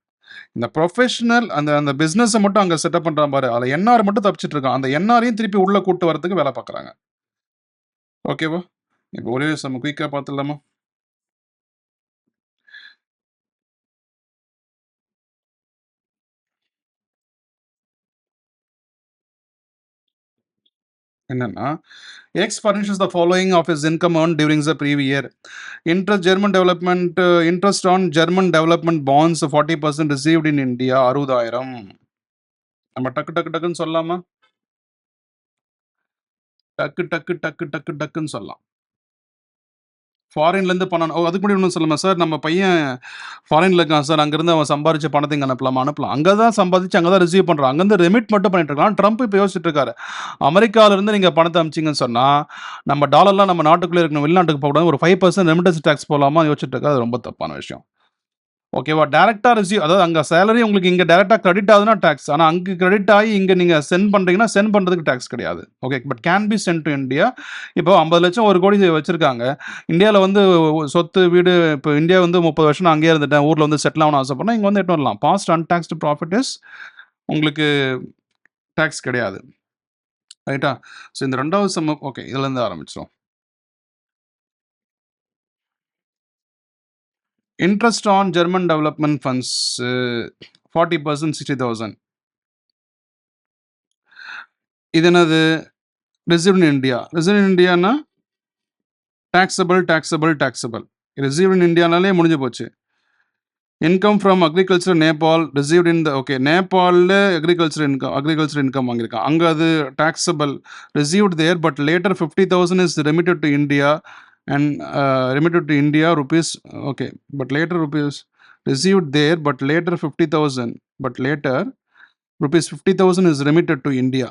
A: இந்த ப்ரொஃபஷனல் அந்த பிஸ்னஸை மட்டும் அங்கே செட்டப் பண்ணுறான் பாரு, அதில் என்ஆர் மட்டும் தப்பிச்சிட்டு இருக்கான். அந்த என்ஆரையும் திருப்பி உள்ளே கூட்டு வரதுக்கு வேலை பார்க்குறாங்க. ஓகேவா? இப்போ ஒரே நம்ம குயிக்காக பார்த்துடலாமா? என்னன்னா, X furnishes the following of his income earned during the previous year. Interest on German development bonds 40% received in India 60,000. நம்ம டக்குன்னு சொல்லலாமா? டக்குன்னு சொல்லலாம். ஃபாரின்லேருந்து பணம் அதுக்கு முன்னாடி ஒன்றும் சொல்லலாமா சார், நம்ம பையன் ஃபாரின்ல இருக்கான் சார், அங்கேருந்து அவன் சம்பாரிச்ச பணத்தை இங்கே அனுப்பலாம். அங்கே தான் சம்பாதிச்சு அங்கே தான் ரிசீவ் பண்ணுறான். அங்கேருந்து ரெமிட் மட்டும் பண்ணிட்டு இருக்கான். ட்ரம்ப் இப்போ யோசிச்சுட்டு இருக்காரு, அமெரிக்காவிலேருந்து நீங்கள் பணத்தை அனுப்பிச்சிங்கன்னு சொன்னால் நம்ம டாலர்லாம் நம்ம நாட்டுக்குள்ளே இருக்கணும், வெளிநாட்டுக்கு போகக்கூடாது, ஒரு 5% ரெமிட்டன்ஸ் டேக்ஸ் போகலாமா யோசிச்சுட்டு இருக்காரு. அது ரொம்ப தப்பான விஷயம். ஓகேவா? டேரெக்டாக ரிசீவ், அதாவது அங்கே சேலரி உங்களுக்கு இங்கே டேரெக்டாக கிரெடிட் ஆகுதுன்னா டேக்ஸ், ஆனால் அங்கே கிரெடிட் ஆகி இங்கே நீங்கள் சென்ட் பண்ணுறீங்கன்னா சென்ட் பண்ணுறதுக்கு டேக்ஸ் கிடையாது. Okay, but can be sent to India. இப்போ 50 லட்சம் 1 கோடி வச்சுருக்காங்க. இந்தியாவில் வந்து சொத்து வீடு, இப்போ இந்தியா வந்து 30 வருஷம் நான் அங்கேயே இருந்துட்டேன், ஊரில் வந்து செட்டில் ஆகணும் ஆசைப்பட்றேன், இங்கே வந்து எட்டு வரலாம். பாஸ்ட் அன்டாக்ஸ்டு ப்ராஃபிட் இஸ் உங்களுக்கு டேக்ஸ் கிடையாது. ரைட்டா? ஸோ இந்த 2வது சம் ஓகே, இதுலேருந்து ஆரம்பிச்சிடும். Interest on German development funds 40% 60,000. இது என்னது? Received in India. Received in Indiana taxable. Received in Indianaலே முடிஞ்சு போச்சு. Income from agriculture Nepal received in the Nepalல agriculture income வாங்கியிருக்கான். அங்கே அது taxable received there, but later 50,000 is remitted to India and remitted to India rupees. Okay, but later rupees received there, but later 50,000, but later rupees 50,000 is remitted to India,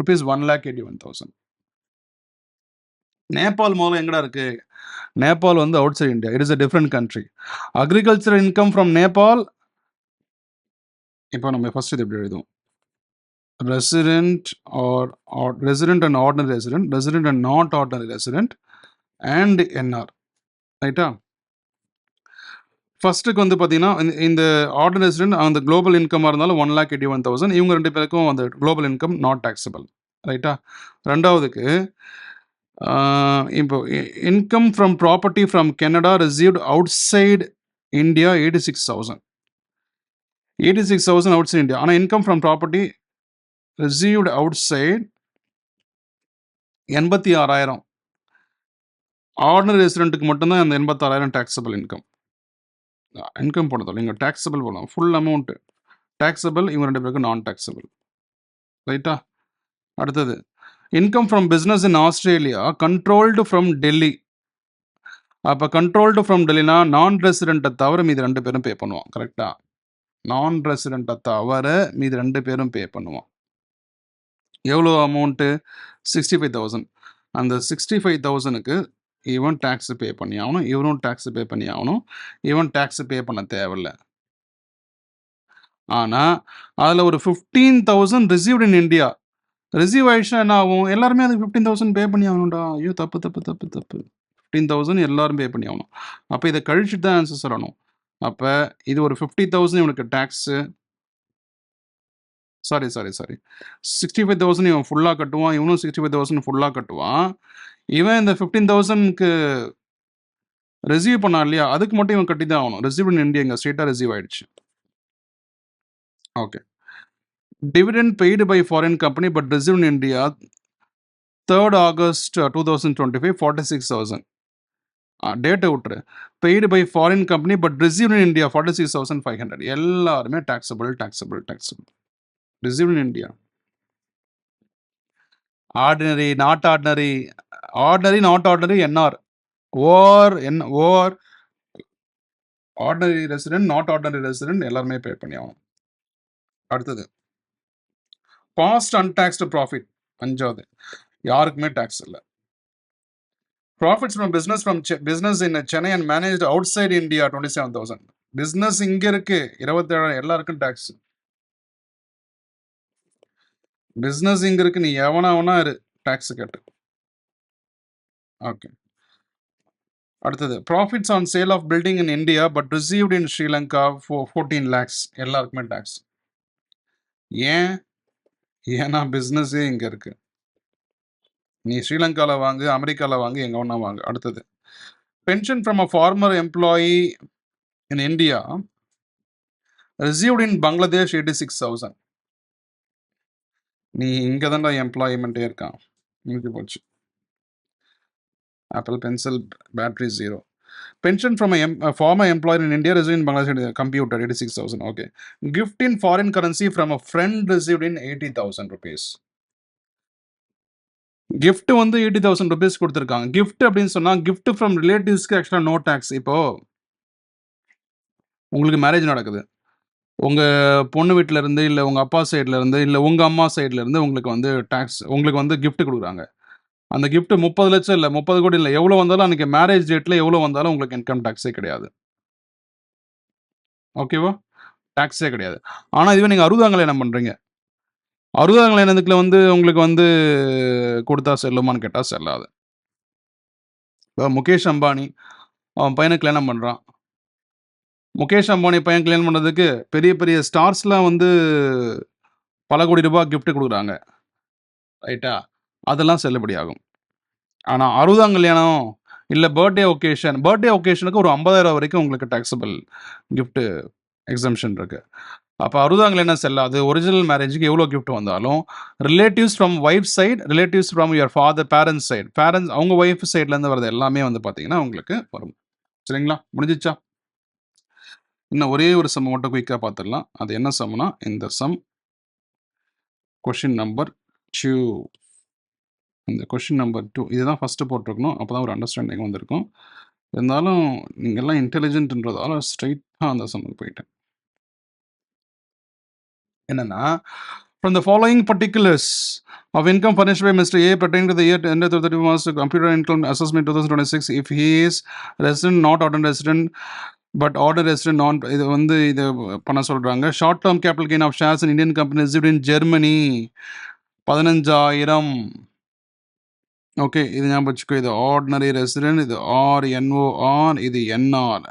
A: rupees 1,81,000. Nepal மூலம் எங்கடா இருக்கு? நேபாள் வந்து outside India, it is a different country. Agriculture income from Nepal. இப்போ நம்ம first இது எப்படி எழுதுவோம்? Resident and ordinary resident and not ordinary resident and NR. ரைட்டா? ஃபர்ஸ்ட்டுக்கு வந்து பார்த்தீங்கன்னா இந்த ஆர்டினரி ரெசிடென்ட் அந்த குளோபல் இன்கமாக இருந்தாலும் 1,81,000. இவங்க 2 பேருக்கும் அந்த குளோபல் இன்கம் நாட் டாக்ஸபிள். ரைட்டா? ரெண்டாவதுக்கு இப்போ income from property from Canada received outside India 86,000. 86,000 outside India. ஆனால் income from property received outside 86,000. Ordinary ரெசிடென்ட்டுக்கு மட்டும்தான் அந்த 86,000 டாக்ஸபிள் இன்கம் போனதில்லை. இங்கே டாக்ஸபிள் போடலாம். ஃபுல் அமௌண்ட்டு டாக்ஸபிள், இவங்க 2 பேருக்கு நான் டாக்ஸபிள். ரைட்டா? அடுத்தது income from business in Australia controlled from Delhi. அப்போ கண்ட்ரோல்டு ஃப்ரம் டெல்லினா நான் ரெசிடென்ட்டை தவிர மீது 2 பேரும் பே பண்ணுவான். கரெக்டா? நான் ரெசிடென்ட்டை தவிர மீது 2 பேரும் பே பண்ணுவான். எவ்வளோ அமௌண்ட்டு? 65,000. அந்த 65,000க்கு இவன் டேக்ஸ் பே பண்ணி ஆகணும், இவனும் டேக்ஸ் பே பண்ணி ஆகணும். இவன் டேக்ஸ் பே பண்ண தேவையில்லை. ஆனால் அதில் ஒரு 15,000 ரிசீவ்டு இன் இந்தியா. ரிசீவ் ஆயிடுச்சுன்னா என்ன ஆகும்? எல்லாருமே அதுக்கு 15,000 பே பண்ணி ஆகணும்டா. ஐயோ, தப்பு. 15,000 எல்லாரும் பே பண்ணி ஆகணும். அப்போ இதை கழிச்சுட்டு தான் ஆன்சர் சொல்லணும். அப்போ இது ஒரு 50,000 இவனுக்கு டேக்ஸு, சாரி 65,000 இவன் ஃபுல்லாக கட்டுவான், இவனும் 65,000 ஃபுல்லாக கட்டுவான். இவன் இந்த 15,000க்கு ரிசீவ் பண்ணான் இல்லையா, அதுக்கு மட்டும் இவன் கட்டி தான் ஆகணும். ரிசீவ் இன் இந்தியா இங்கே ஸ்ட்ரெயிட்டாக ரிசீவ் ஆயிடுச்சு. Okay. Dividend paid by foreign company but receive in India 3rd August 2025 46,000. டேட்டை விட்டுரு. Paid by foreign company but receive in India 46,500. எல்லாருமே taxable. Receive in India. Ordinary, not ordinary, not ordinary, NR, OR, ordinary resident, not ordinary resident எல்லாருமே pay பண்ணி ஆகணும். அடுத்தது past அன்டாக்ஸ்டு profit 5வது, யாருக்குமே tax இல்லை. Profits from business in Chennai and managed outside India 27,000. Business இங்கே இருக்கு 27,000, எல்லாருக்கும் டேக்ஸ். பிஸ்னஸ் இங்கே இருக்கு, நீ எவனா இரு, டேக்ஸ் கட்டு. ஓகே. அடுத்தது profits on sale of building in India but received in Sri Lanka 14 lakhs. எல்லாருக்குமே டேக்ஸ். ஏன்னா பிஸ்னஸே இங்கே இருக்கு. நீ ஸ்ரீலங்காவில் வாங்கு, அமெரிக்காவில் வாங்கு, எங்கே ஒன்றா வாங்கு. அடுத்தது pension from a former employee in India received in Bangladesh 86,000. நீ இங்கே தான்டா எம்ப்ளாய்மெண்ட்டே இருக்கான், முடிஞ்சு போச்சு. Apple pencil battery 0. Pension from former employer in India receive in Bangladesh computer 86,000. Okay. Gift in foreign currency from a friend received in 80,000 rupees. Gift வந்து 80,000 rupees கொடுத்துருக்காங்க. Gift அப்படின்னு சொன்னால் கிஃப்ட் ஃப்ரம் ரிலேட்டிவ்ஸ்க்கு ஆக்சுவலாக நோ டேக்ஸ். இப்போது உங்களுக்கு மேரேஜ் நடக்குது, உங்கள் பொண்ணு வீட்டில் இருந்து இல்லை உங்கள் அப்பா சைடில் இருந்து இல்லை உங்கள் அம்மா சைடில் இருந்து உங்களுக்கு வந்து டேக்ஸ், உங்களுக்கு வந்து கிஃப்ட் கொடுக்குறாங்க. அந்த கிஃப்ட் 30 லட்சம் இல்லை 30 கோடி இல்லை, எவ்வளோ வந்தாலும் அன்றைக்கி மேரேஜ் டேட்டில் எவ்வளோ வந்தாலும் உங்களுக்கு இன்கம் டேக்ஸே கிடையாது. ஓகேவா? டேக்ஸே கிடையாது. ஆனால் இதுவே நீங்கள் 60 கல்யாணம் பண்ணுறீங்க, 60 கல்யாணத்துக்குள்ள வந்து உங்களுக்கு வந்து கொடுத்தா செல்லுமான்னு கேட்டால் செல்லாது. இப்போ முகேஷ் அம்பானி அவன் பையனை கல்யாணம் பண்ணுறான். முகேஷ் அம்பானி பையன் கல்யாணம் பண்ணுறதுக்கு பெரிய பெரிய ஸ்டார்ஸ்லாம் வந்து பல கோடி ரூபாய் கிஃப்ட் கொடுக்குறாங்க, ரைட்டா? அதெல்லாம் செல்லுபடி ஆகும். ஆனால் 60 கல்யாணம் இல்லை பர்த்டே ஒகேஷனுக்கு ஒரு 50,000 வரைக்கும் உங்களுக்கு டேக்ஸபிள் கிஃப்ட்டு எக்ஸம்ஷன் இருக்குது. அப்போ 60 கல்யாணம் செல்லாது. ஒரிஜினல் மேரேஜுக்கு எவ்வளோ கிஃப்ட் வந்தாலும் relatives from wife side, relatives from your father parents side, அவங்க ஒய்ஃப் சைட்லேருந்து வரது எல்லாமே வந்து பார்த்தீங்கன்னா உங்களுக்கு வரும். சரிங்களா? முடிஞ்சிச்சா? இன்னும் ஒரே ஒரு சம் மட்டும் குயிக்காக பார்த்துடலாம். அது என்ன சம்னா இந்த சம் கொஷின் நம்பர் 2. இந்த கொஷின் நம்பர் 2 இதுதான் ஃபஸ்ட்டு போட்டிருக்கணும், அப்போ தான் ஒரு அண்டர்ஸ்டாண்டிங் வந்திருக்கும். இருந்தாலும் நீங்கள்லாம் இன்டெலிஜென்ட்ன்றதால ஸ்ட்ரைட்டாக அந்த சம்முக்கு போயிட்டேன். என்னன்னா, from the following particulars of income furnished by Mr. A pertaining to the year ended 31 March computer income assessment 2026, if he is resident, not ordinary resident, but ordinary resident, non இது வந்து இது பண்ண சொல்கிறாங்க. Short term capital gain of shares in Indian company received in Germany 15,000. Okay, இது ஞாபகம் வச்சுக்கோ. இது ordinary resident, இது RNOR, இது NR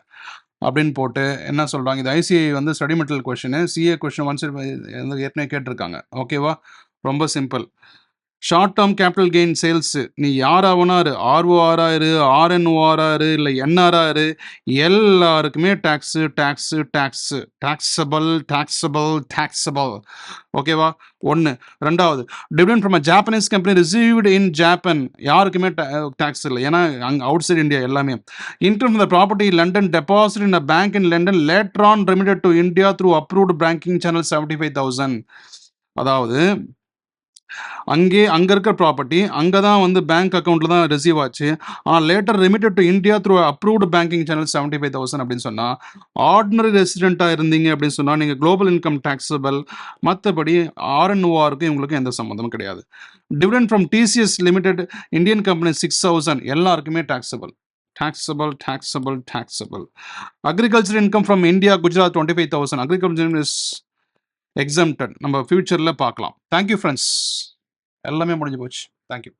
A: அப்படின்னு போட்டு என்ன சொல்கிறாங்க, இது ஐசிஐ வந்து study material question, CA question once ஏற்கனவே கேட்டிருக்காங்க. ஓகேவா? ரொம்ப simple. Short term capital gain sales நீ யாராவனா இரு, ROR இரு, RNOR இரு, இல்லை NR இரு, எல்லாருக்குமே டாக்ஸபிள். ஓகேவா? 1. 2வது, dividend from a Japanese company received in Japan, யாருக்குமே டேக்ஸ் இல்லை, ஏன்னா அங்கே அவுட் சைட் இந்தியா எல்லாமே. Income from the property London deposit in a bank in London later on remitted to India through approved banking channel 75,000. அதாவது அங்கே இருக்கிற property அங்கே தான் வந்து பேங்க் அக்கௌண்ட்டில் தான் ரிசீவ் ஆச்சு, ஆனால் later remitted to India through approved banking channel 75,000 அப்படின்னு சொன்னால், ஆர்டினரி ரெசிடெண்ட்டாக இருந்தீங்க அப்படின்னு சொன்னால் நீங்கள் குளோபல் இன்கம் டேக்ஸபிள். மற்றபடி RNORக்கும் இவங்களுக்கு எந்த சம்மந்தமும் கிடையாது. Dividend from TCS limited Indian company 6,000, எல்லாருக்குமே taxable. Agriculture income from India Gujarat 25,000, agriculture is exempted. நம்ம ஃபியூச்சரில் பார்க்கலாம். தேங்க்யூ ஃப்ரெண்ட்ஸ், எல்லாமே முடிஞ்சு போச்சு. தேங்க்யூ.